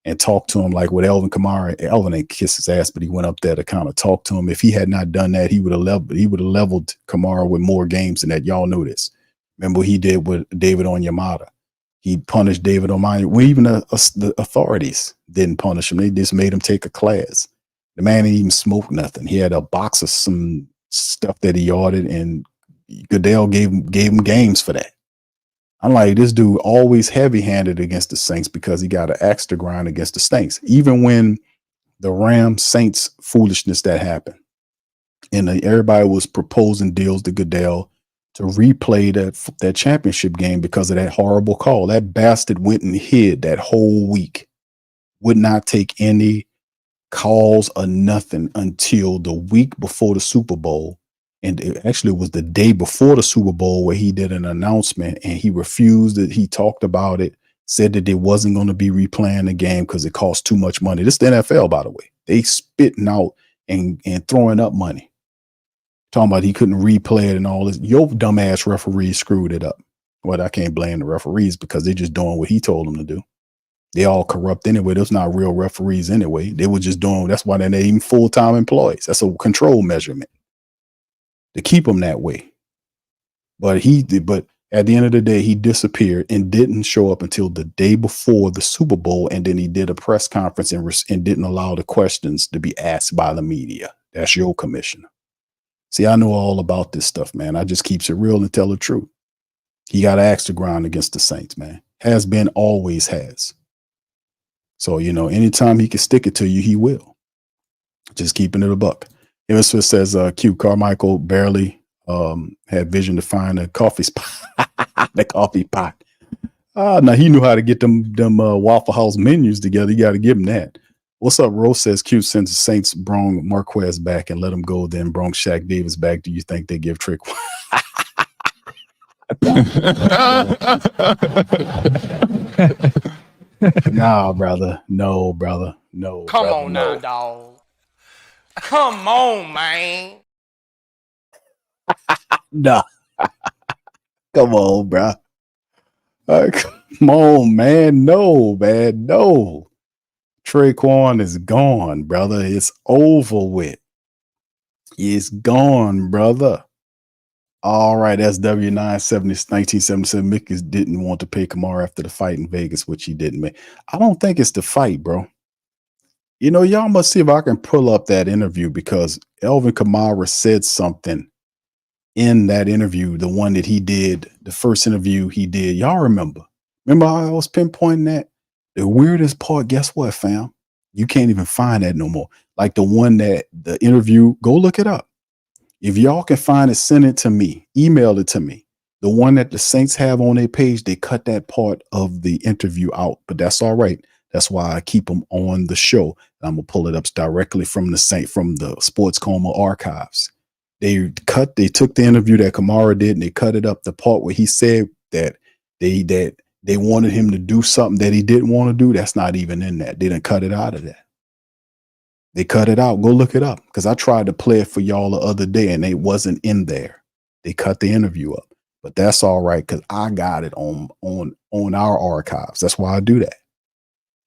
and talk to him, like with Elvin Kamara. Elvin ain't kissed his ass, but he went up there to kind of talk to him. If he had not done that, he would have leveled Kamara with more games than that. Y'all know this. Remember what he did with David Onyemata. He punished David Onyemata. Well, even the authorities didn't punish him. They just made him take a class. The man didn't even smoke nothing. He had a box of some stuff that he ordered, and Goodell gave him games for that. I'm like, this dude always heavy-handed against the Saints because he got an axe to grind against the Saints. Even when the Rams Saints foolishness that happened, and everybody was proposing deals to Goodell to replay that championship game because of that horrible call. That bastard went and hid that whole week, would not take any calls or nothing until the week before the Super Bowl. And it actually was the day before the Super Bowl where he did an announcement, and he refused it. He talked about it, said that they wasn't going to be replaying the game because it cost too much money. This is the NFL, by the way. They spitting out and throwing up money. Talking about he couldn't replay it and all this. Your dumbass referees screwed it up. Well, I can't blame the referees because they're just doing what he told them to do. They all corrupt anyway. Those not real referees anyway. They were just doing, that's why they're not even full-time employees. That's a control measurement to keep them that way. But at the end of the day, he disappeared and didn't show up until the day before the Super Bowl. And then he did a press conference and didn't allow the questions to be asked by the media. That's your commissioner. See, I know all about this stuff, man. I just keeps it real and tell the truth. He got axe to grind against the Saints, man. Has been, always has. So, anytime he can stick it to you, he will. Just keeping it a buck. Emerson says, Q Carmichael barely had vision to find a coffee spot. The coffee pot. Now he knew how to get them Waffle House menus together. You got to give him that. What's up? Rose says Q, since the Saints brung Marquez back and let him go, then brung Shaq Davis back. Do you think they give Trick? Nah, brother. No, brother. No. Come brother, on no. now, dog. Come on, man. Nah, come on, bro. Come on, man. No, man. No. Traquan is gone, brother. It's over with. It's gone, brother. All right, SW 1977. Mickey didn't want to pay Kamara after the fight in Vegas, which he didn't make. I don't think it's the fight, bro. You know, y'all must see if I can pull up that interview because Elvin Kamara said something in that interview, the one that he did, the first interview he did. Y'all remember? Remember how I was pinpointing that? The weirdest part, guess what, fam? You can't even find that no more. Like the one that the interview, go look it up. If y'all can find it, send it to me. Email it to me. The one that the Saints have on their page, they cut that part of the interview out, but that's all right. That's why I keep them on the show. I'm gonna pull it up directly from the Sports Coma archives. They took the interview that Kamara did and they cut it up. The part where he said that they wanted him to do something that he didn't want to do. That's not even in that. They didn't cut it out of that. They cut it out. Go look it up because I tried to play it for y'all the other day and it wasn't in there. They cut the interview up, but that's all right because I got it on our archives. That's why I do that.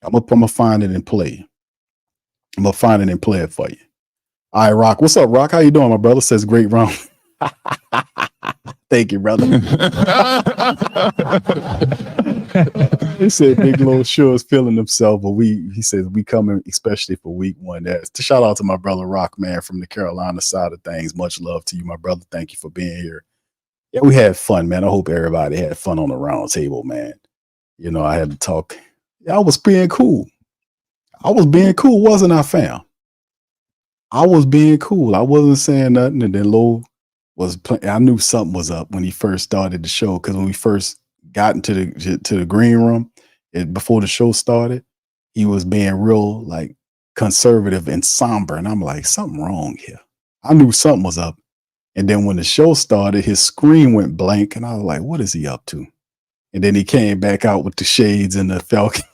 I'm gonna find it and play. I'm gonna find it and play it for you. All right, Rock. What's up, Rock? How you doing, my brother? Says great round. Thank you, brother. He said Big Low sure is feeling himself, but he says we coming especially for week one. That's to shout out to my brother Rock, man, from the Carolina side of things. Much love to you, my brother. Thank you for being here. Yeah, we had fun, man. I hope everybody had fun on the round table, man. You know, I had to talk. I was being cool. I was being cool, wasn't I, fam? I was being cool. I wasn't saying nothing, and then Low was playing. I knew something was up when he first started the show because when we first got into the green room before the show started, he was being real like conservative and somber, and I'm like, something wrong here. I knew something was up, and then when the show started, his screen went blank, and I was like, what is he up to? And then he came back out with the shades and the Falcon.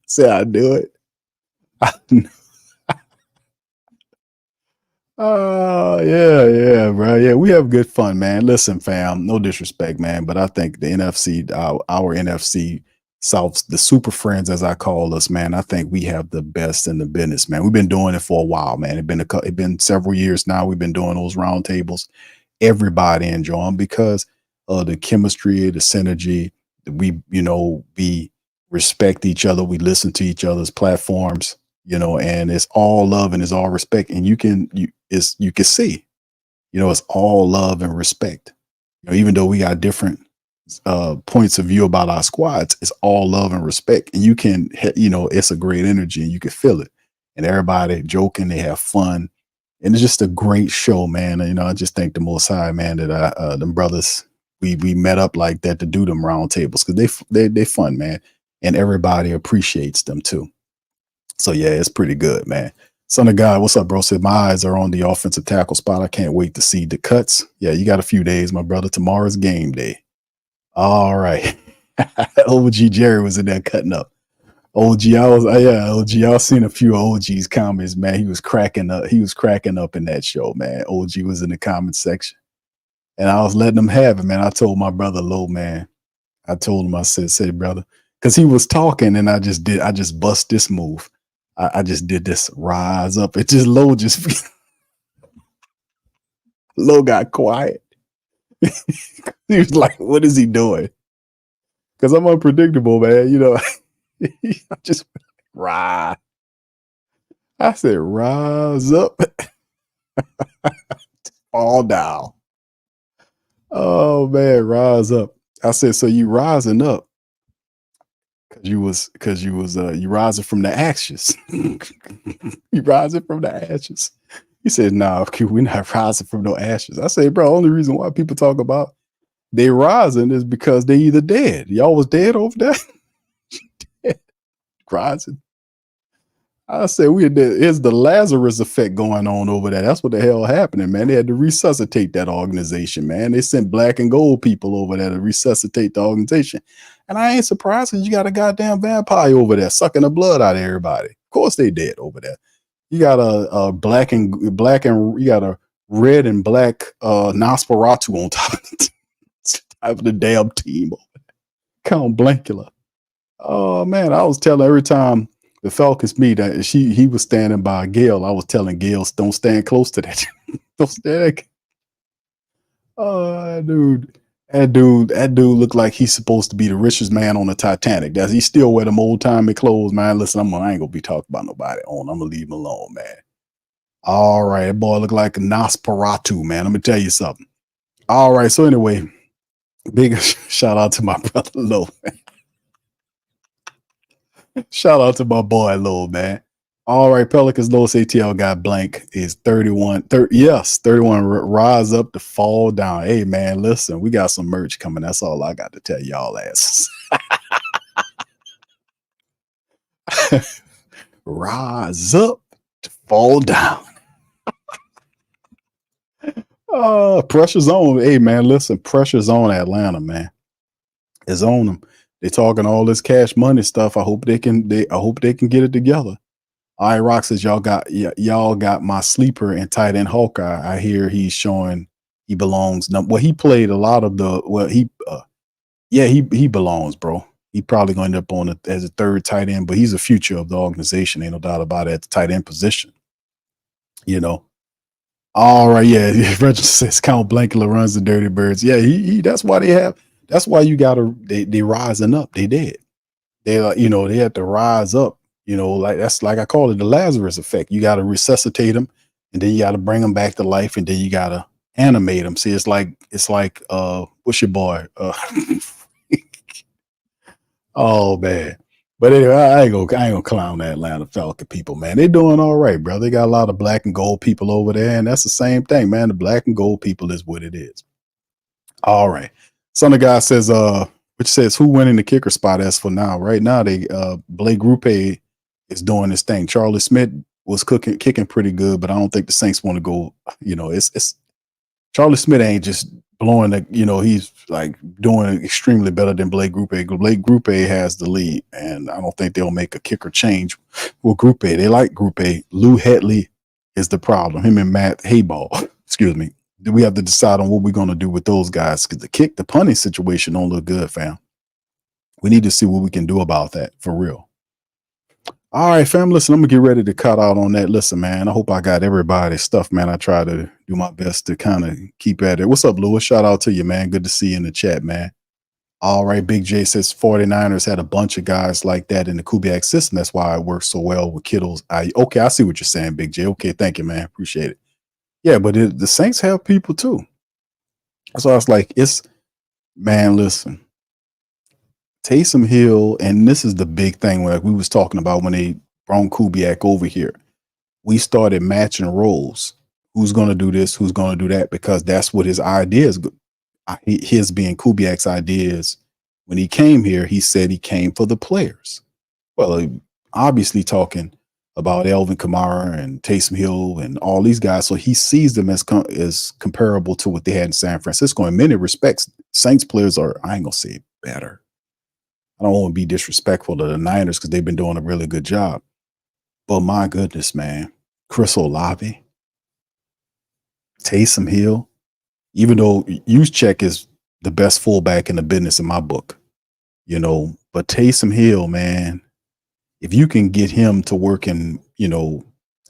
Say I do it. Oh, yeah, bro. Yeah, we have good fun, man. Listen, fam, no disrespect, man, but I think the NFC, our NFC South, the super friends, as I call us, man, I think we have the best in the business, man. We've been doing it for a while, man. It's been several years now. We've been doing those round tables. Everybody enjoy them because of the chemistry, the synergy. We respect each other. We listen to each other's platforms, and it's all love and it's all respect. And you can see, it's all love and respect. Even though we got different points of view about our squads, it's all love and respect. And you can, it's a great energy and you can feel it. And everybody joking, they have fun. And it's just a great show, man. I just thank the Most High, man, that them brothers, we met up like that to do them round tables because they fun, man. And everybody appreciates them too. So yeah, it's pretty good, man. Son of God, what's up, bro? Said my eyes are on the offensive tackle spot. I can't wait to see the cuts. Yeah, you got a few days, my brother. Tomorrow's game day. All right. OG Jerry was in there cutting up. OG, I seen a few OG's comments, man. He was cracking up. He was cracking up in that show, man. OG was in the comment section. And I was letting him have it, man. I told my brother Low, man. I told him, I said, brother, because he was talking and I just bust this move. I just did this rise up. It just Low Low got quiet. He was like, what is he doing? Because I'm unpredictable, man. I just rise. I said, rise up. Fall down. Oh man, rise up. I said, so you rising up because you rising from the ashes. You rising from the ashes. He said, nah, we're not rising from no ashes. I said, bro, only reason why people talk about they rising is because they either dead. Y'all was dead over there. Dead. Rising. I said, it's the Lazarus effect going on over there. That's what the hell happening, man. They had to resuscitate that organization, man. They sent black and gold people over there to resuscitate the organization. And I ain't surprised because you got a goddamn vampire over there sucking the blood out of everybody. Of course they dead over there. You got a you got a red and black Nosferatu on top of the damn team. Count Blankula. Oh man, I was telling every time the Falcons meet, he was standing by Gail. I was telling Gail, don't stand close to that. Don't stand. Oh, that dude looked like he's supposed to be the richest man on the Titanic. Does he still wear them old timey clothes, man? Listen, I ain't gonna be talking about nobody on. I'm gonna leave him alone, man. All right, that boy look like a Nosferatu, man. Let me tell you something. All right, so anyway, big shout out to my brother Low. Shout out to my boy Low, man. All right, Pelicans lowest ATL guy blank is 31. 31. Rise up to fall down. Hey, man, listen, we got some merch coming. That's all I got to tell y'all asses. Rise up to fall down. Pressure's on. Hey, man, listen, pressure's on Atlanta, man. It's on them. They talking all this cash money stuff. I hope they can get it together. All right, Rock says y'all got my sleeper and tight end Hawkeye. I hear he's showing he belongs. Well, he played a lot of he belongs, bro. He probably going to end up as a third tight end, but he's a future of the organization. Ain't no doubt about it at the tight end position. You know. All right, yeah. Reginald says Count Blankula runs the Dirty Birds. Yeah, he that's why you gotta they rising up. They did. They they had to rise up. That's like I call it the Lazarus effect. You got to resuscitate them, and then you got to bring them back to life, and then you got to animate them. See, it's like what's your boy? Oh man. But anyway, I ain't gonna clown the Atlanta Falcon people, man. They doing all right, bro. They got a lot of black and gold people over there, and that's the same thing, man. The black and gold people is what it is. All right. Some of the guy says, which says who winning the kicker spot as for now. Right now, they Blake Grupe is doing this thing. Charlie Smith was kicking pretty good, but I don't think the Saints want to go. It's Charlie Smith ain't just blowing the. He's like doing extremely better than Blake Grupe. Blake Grupe has the lead, and I don't think they'll make a kicker change with Grupe. They like Grupe. Lou Headley is the problem. Him and Matt Hayball. Excuse me. We have to decide on what we're going to do with those guys because the punting situation don't look good, fam. We need to see what we can do about that for real. All right, fam. Listen, I'm gonna get ready to cut out on that. Listen, man, I hope I got everybody's stuff, man. I try to do my best to kind of keep at it. What's up, Lewis? Shout out to you, man. Good to see you in the chat, man. All right, Big J says 49ers had a bunch of guys like that in the Kubiak system. That's why it works so well with Kittles. Okay, I see what you're saying, Big J. Okay, thank you, man. Appreciate it. Yeah, but the Saints have people too. So I was like, man, listen. Taysom Hill, and this is the big thing like we was talking about when they brought Kubiak over here. We started matching roles. Who's going to do this? Who's going to do that? Because that's what his ideas, his being Kubiak's ideas. When he came here, he said he came for the players. Well, obviously talking about Elvin Kamara and Taysom Hill and all these guys. So he sees them as comparable to what they had in San Francisco. In many respects, Saints players are, I ain't going to say better. I don't want to be disrespectful to the Niners because they've been doing a really good job. But my goodness, man, Chris Olave, Taysom Hill, even though Juszczyk is the best fullback in the business in my book, but Taysom Hill, man, if you can get him to work in,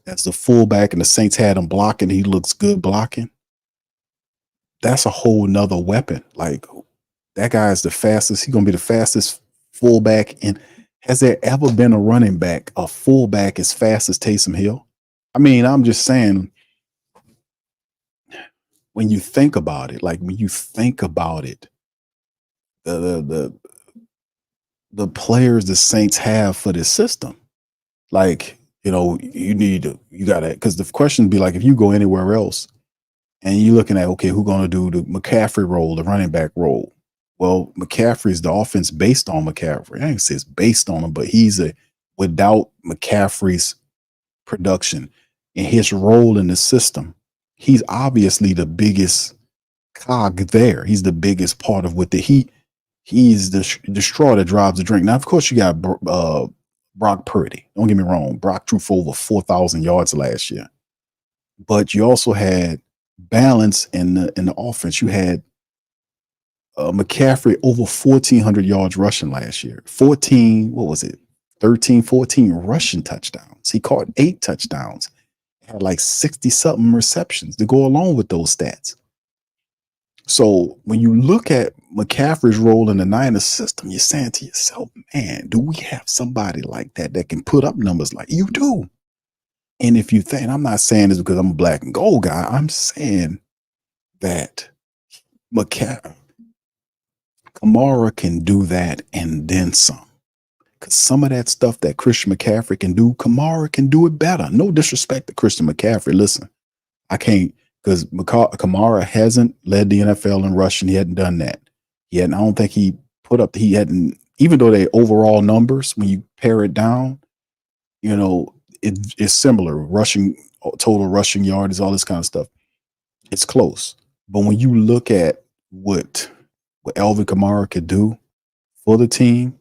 as the fullback and the Saints had him blocking, he looks good blocking. That's a whole nother weapon. Like that guy is the fastest. He's going to be the fastest fullback. And has there ever been a running back, a fullback as fast as Taysom Hill? I mean, I'm just saying, when you think about it, the players the Saints have for this system, like, you gotta, because the question would be like, if you go anywhere else and you're looking at, okay, who's going to do the McCaffrey role, the running back role? Well, McCaffrey's the offense based on McCaffrey. I ain't say it's based on him, but without McCaffrey's production and his role in the system, he's obviously the biggest cog there. He's the biggest part of what he's the straw that drives the drink. Now, of course, you got Brock Purdy. Don't get me wrong. Brock threw for over 4,000 yards last year. But you also had balance in the offense. You had McCaffrey over 1,400 yards rushing last year. 14, what was it? 13, 14 rushing touchdowns. He caught 8 touchdowns. Had like 60 something receptions to go along with those stats. So when you look at McCaffrey's role in the Niners system, you're saying to yourself, man, do we have somebody like that can put up numbers like you do? And if you think, and I'm not saying this because I'm a black and gold guy, I'm saying that Kamara can do that and then some. Because some of that stuff that Christian McCaffrey can do, Kamara can do it better. No disrespect to Christian McCaffrey. Listen, I can't, because Kamara hasn't led the NFL in rushing. He hadn't done that. I don't think he hadn't, even though they overall numbers, when you pare it down, it's similar. Rushing, total rushing yards, all this kind of stuff. It's close. But when you look at what Alvin Kamara could do for the team,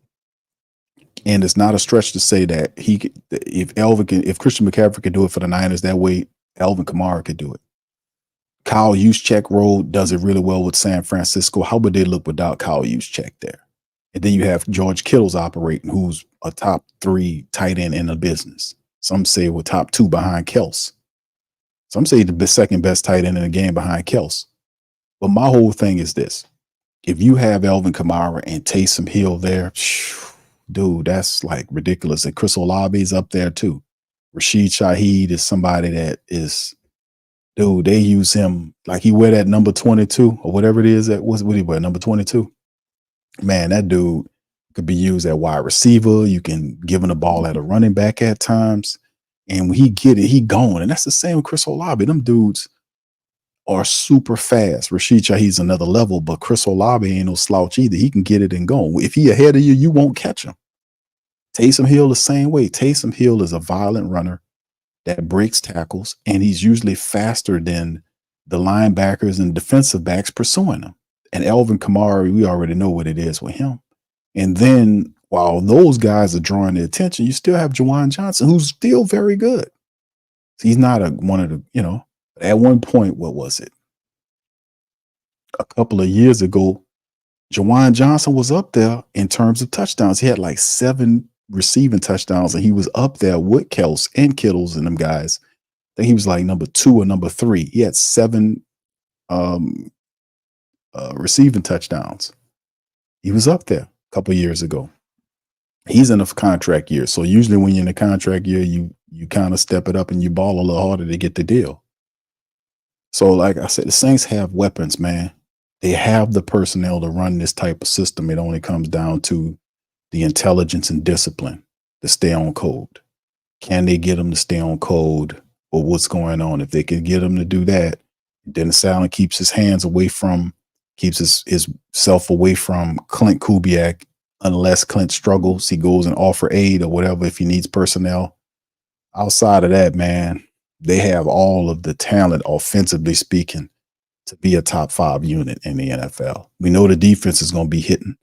and it's not a stretch to say that if Christian McCaffrey could do it for the Niners that way, Alvin Kamara could do it. Kyle Juszczyk does it really well with San Francisco. How would they look without Kyle Juszczyk there? And then you have George Kittle's operating, who's a top 3 tight end in the business. Some say we're top 2 behind Kels. Some say the second best tight end in the game behind Kels. But my whole thing is this. If you have Alvin Kamara and Taysom Hill there, dude, that's like ridiculous. And Chris Olave's up there too. Rashid Shaheed is somebody that is, dude, they use him like he wear that number 22 or whatever it is. What do he wear, number 22? Man, that dude could be used at wide receiver. You can give him the ball at a running back at times. And when he get it, he going. And that's the same with Chris Olave. Them dudes are super fast. Rashid Shaheed's another level, but Chris Olave ain't no slouch either. He can get it and go. If he ahead of you, you won't catch him. Taysom Hill the same way. Taysom Hill is a violent runner that breaks tackles, and he's usually faster than the linebackers and defensive backs pursuing him. And Alvin Kamara, we already know what it is with him. And then while those guys are drawing the attention, you still have Juwan Johnson, who's still very good. He's not one of the, at one point, what was it? A couple of years ago, Juwan Johnson was up there in terms of touchdowns. He had like 7 receiving touchdowns, and he was up there with Kels and Kittles and them guys. I think he was like number 2 or number 3. He had 7 receiving touchdowns. He was up there a couple of years ago. He's in a contract year. So usually when you're in a contract year, you kind of step it up and you ball a little harder to get the deal. So like I said, the Saints have weapons, man. They have the personnel to run this type of system. It only comes down to the intelligence and discipline to stay on code. Can they get them to stay on code, or what's going on? If they can get them to do that, Dennis Allen keeps his hands away from, keeps his self away from Clint Kubiak. Unless Clint struggles, he goes and offer aid or whatever if he needs personnel. Outside of that, man, they have all of the talent, offensively speaking, to be a top 5 unit in the NFL. We know the defense is going to be hitting.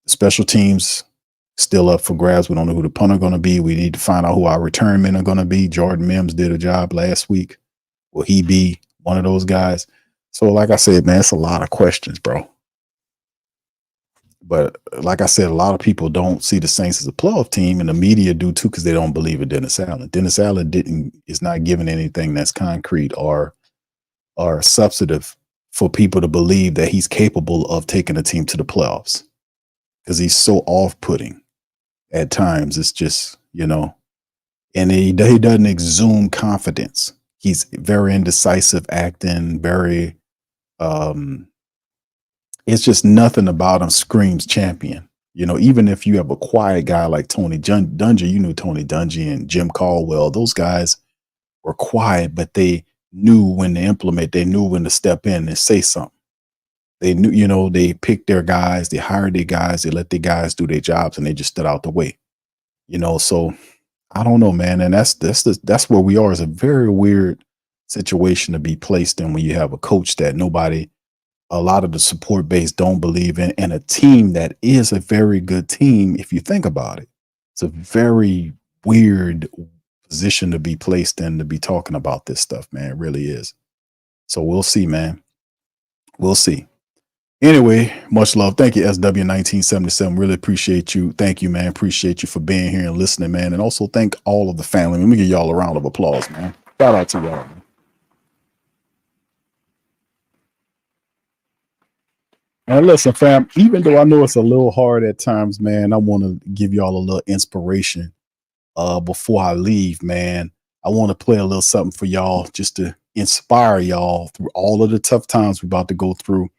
The special teams still up for grabs. We don't know who the punter going to be. We need to find out who our return men are going to be. Jordan Mims did a job last week. Will he be one of those guys? So like I said, man, it's a lot of questions, bro. But like I said, a lot of people don't see the Saints as a playoff team, and the media do too, because they don't believe in Dennis Allen. Dennis Allen is not giving anything that's concrete or substantive for people to believe that he's capable of taking a team to the playoffs, because he's so off-putting at times. It's just, and he doesn't exude confidence. He's very indecisive acting, very it's just nothing about him screams champion. Even if you have a quiet guy like Tony Dungy, you knew Tony Dungy and Jim Caldwell, those guys were quiet, but they knew when to implement, they knew when to step in and say something. They knew, they picked their guys, they hired their guys, they let their guys do their jobs, and they just stood out the way. So I don't know, man. And that's where we are. It's a very weird situation to be placed in when you have a coach that a lot of the support base don't believe in, and a team that is a very good team if you think about it. It's a very weird position to be placed in to be talking about this stuff, man. It really is. So we'll see, man. We'll see. Anyway, much love. Thank you, SW1977. Really appreciate you. Thank you, man. Appreciate you for being here and listening, man. And also thank all of the family. Let me give y'all a round of applause, man. Shout out to y'all, man. And listen, fam, even though I know it's a little hard at times, man, I want to give y'all a little inspiration before I leave, man. I want to play a little something for y'all just to inspire y'all through all of the tough times we're about to go through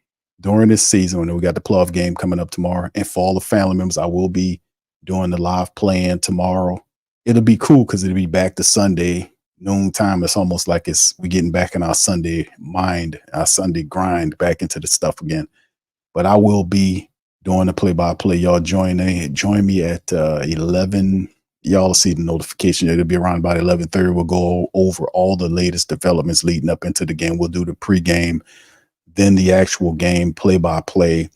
during this season. When we got the playoff game coming up tomorrow. And for all the family members, I will be doing the live playing tomorrow. It'll be cool because it'll be back to Sunday noontime. It's almost like we getting back in our Sunday mind, our Sunday grind back into the stuff again. But I will be doing the play-by-play. Y'all join me at 11. Y'all see the notification. It'll be around about 11:30. We'll go over all the latest developments leading up into the game. We'll do the pregame, then the actual game, play-by-play,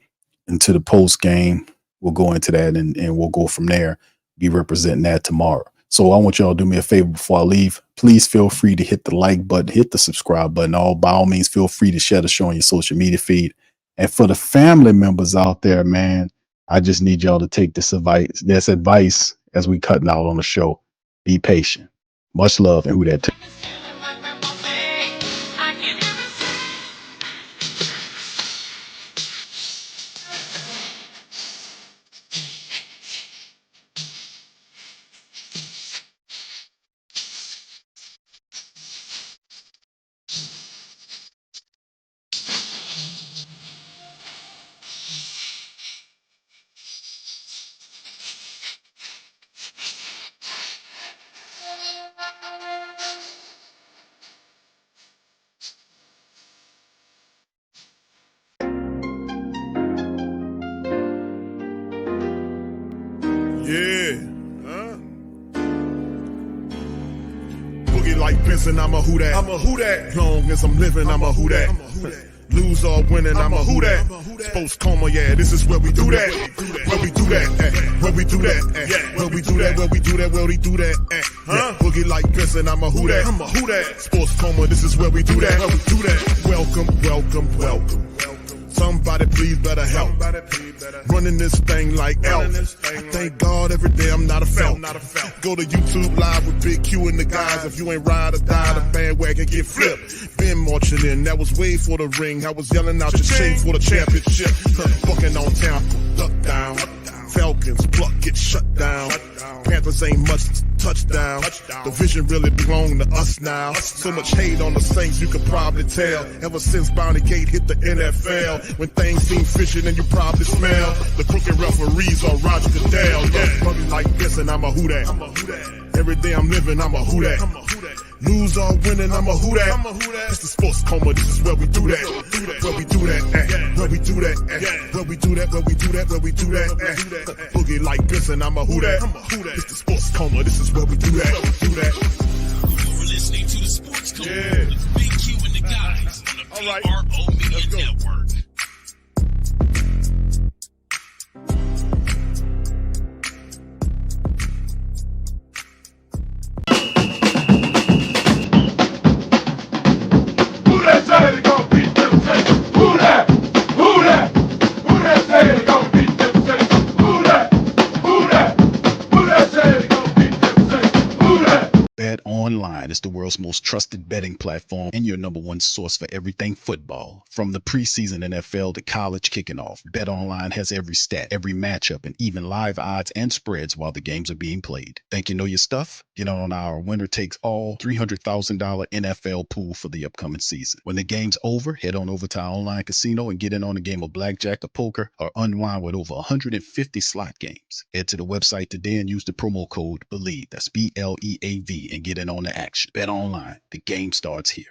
into the post-game. We'll go into that, and we'll go from there, be representing that tomorrow. So I want y'all to do me a favor before I leave. Please feel free to hit the like button, hit the subscribe button. By all means, feel free to share the show on your social media feed. And for the family members out there, man, I just need y'all to take this advice as we cutting out on the show. Be patient. Much love, and Who Dat. Yeah. Boogie like Vincent, I'm a Who Dat. I'm a Who Dat. Long as I'm living, I'm a Who Dat. Lose or winning, I'm a Who Dat. Sports Coma, yeah, this is where we do that. Where we do that, where we do that, where we do that, where we do that, where we do that, Boogie like Vincent, I'm a Who Dat. I'm a Who Dat. Sports Coma, this is where we do that. Where we do that. Welcome, welcome, welcome. Somebody please better help. Running this thing like elf. I thank God every day I'm not a felt. Go to YouTube live with Big Q and the guys. If you ain't ride or die, the bandwagon get flipped. Been marching in, that was way for the ring. I was yelling out your shame for the championship. Bucking on town, duck down. Falcons, pluck, get shut down. Panthers ain't much touchdown. The vision really belong to us now. So much hate on the Saints, you could probably tell. Ever since Bounty Gate hit the NFL, when things seem fishy and you probably smell the crooked referees are Roger Goodell. Yeah, probably like this and I'm a Who Dat. Every day I'm living, I'm a Who Dat. Lose or winning, I'm a Who Dat. It's the Sports Coma, this is where we do that. Where we do that, where we do that, where we do that, where we do that, where we do that, Boogie like this and I'm a Who Dat. It's the Sports Coma, this is where we do that. You're listening to the Sports Coma with Big Q and the guys on the PRO Media Network. Who that say they gon' beat them Saints? Who that? Who that? Who that say they gon' beat them Saints? Who that? Who that? Who that say they gon' beat them Saints? Who that? Bet Online is the world's most trusted betting platform and your number one source for everything football. From the preseason NFL to college kicking off, Bet Online has every stat, every matchup, and even live odds and spreads while the games are being played. Think you know your stuff? Get on our winner-takes-all $300,000 NFL pool for the upcoming season. When the game's over, head on over to our online casino and get in on a game of blackjack or poker or unwind with over 150 slot games. Head to the website today and use the promo code BELIEVE, that's BLEAV, and get in on the action. Bet Online, the game starts here.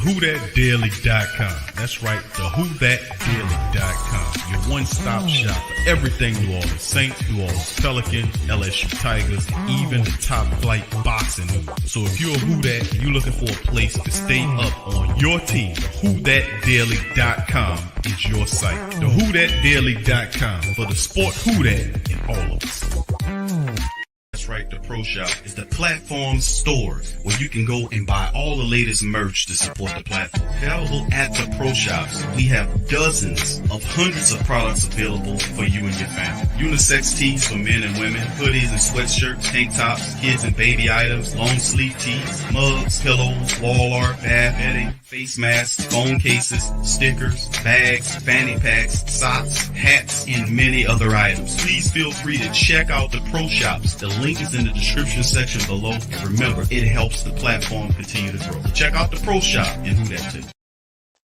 WhoThatDaily.com. That's right, the WhoThatDaily.com. Your one-stop shop for everything New Orleans Saints, New Orleans Pelicans, LSU Tigers, even the top flight boxing news. So if you're a Who Dat and you're looking for a place to stay up on your team, the WhoThatDaily.com is your site. The WhoThatDaily.com for the sport Who Dat in all of us. That's right, the Pro Shop is the platform store where you can go and buy all the latest merch to support the platform. Available at the Pro Shops, we have dozens of hundreds of products available for you and your family. Unisex tees for men and women, hoodies and sweatshirts, tank tops, kids and baby items, long sleeve tees, mugs, pillows, wall art, bath bedding, face masks, phone cases, stickers, bags, fanny packs, socks, hats, and many other items. Please feel free to check out the Pro Shops. The link is in the description section below. And remember, it helps the platform continue to grow. Check out the Pro Shop and Who Dat too.